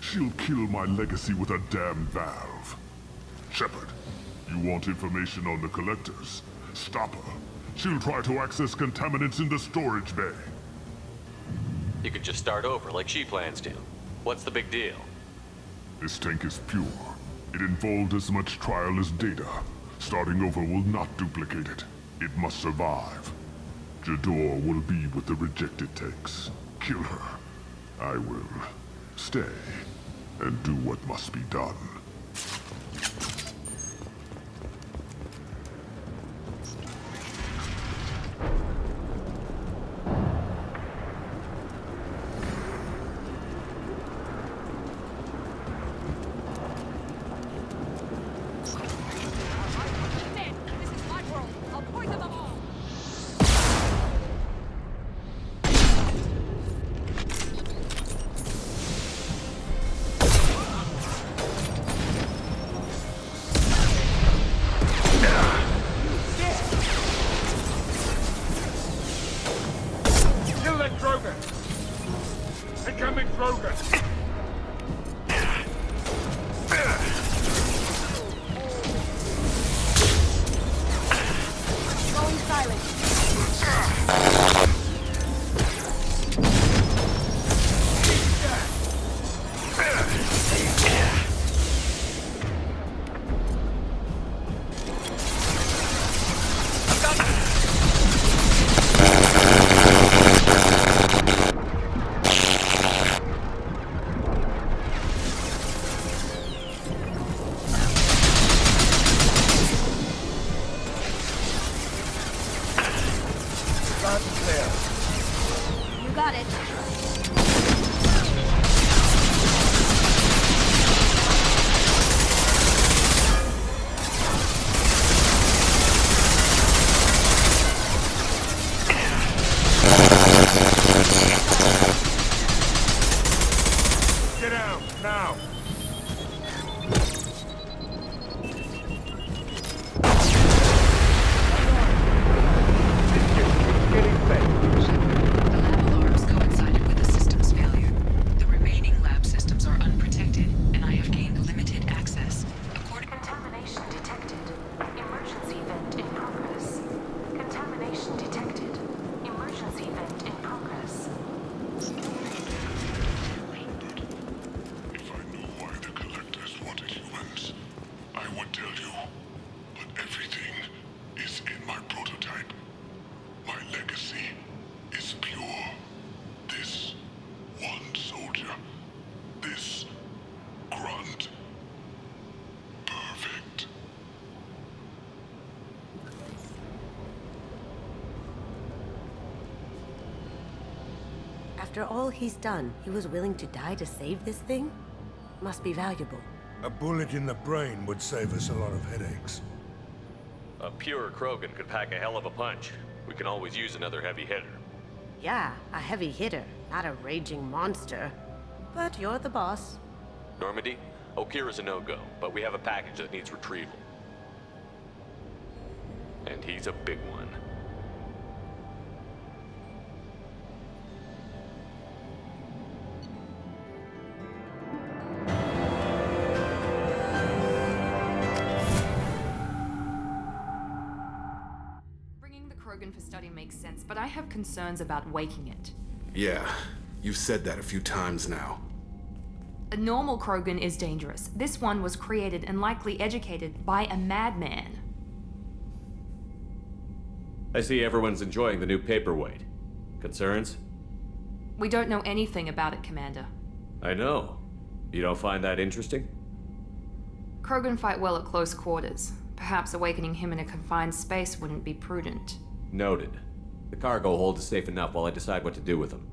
She'll kill my legacy with a damn valve. Shepard, you want information on the Collectors? Stop her. She'll try to access contaminants in the storage bay. You could just start over like she plans to. What's the big deal? This tank is pure. It involved as much trial as data. Starting over will not duplicate it. It must survive. Jador will be with the rejected tanks. Kill her. I will stay and do what must be done. Krogan! Incoming Krogan! Going silent. You got it. Get out, now! Alarms coincided with the system's failure. The remaining lab systems are unprotected, and I have gained limited access. Contamination detected. Emergency vent in progress. Contamination detected. Emergency vent in progress. If I knew why the Collectors wanted humans, I would tell you. But everything is in my prototype. My legacy is pure. This one soldier. This grunt. Perfect. After all he's done, he was willing to die to save this thing? Must be valuable. A bullet in the brain would save us a lot of headaches. A pure Krogan could pack a hell of a punch. We can always use another heavy hitter. Yeah, a heavy hitter, not a raging monster. But you're the boss. Normandy, Okira's a no-go, but we have a package that needs retrieval. And he's a big one. Bringing the Krogan for study makes sense, but I have concerns about waking it. Yeah, you've said that a few times now. A normal Krogan is dangerous. This one was created and likely educated by a madman. I see everyone's enjoying the new paperweight. Concerns? We don't know anything about it, Commander. I know. You don't find that interesting? Krogan fight well at close quarters. Perhaps awakening him in a confined space wouldn't be prudent. Noted. The cargo hold is safe enough while I decide what to do with them.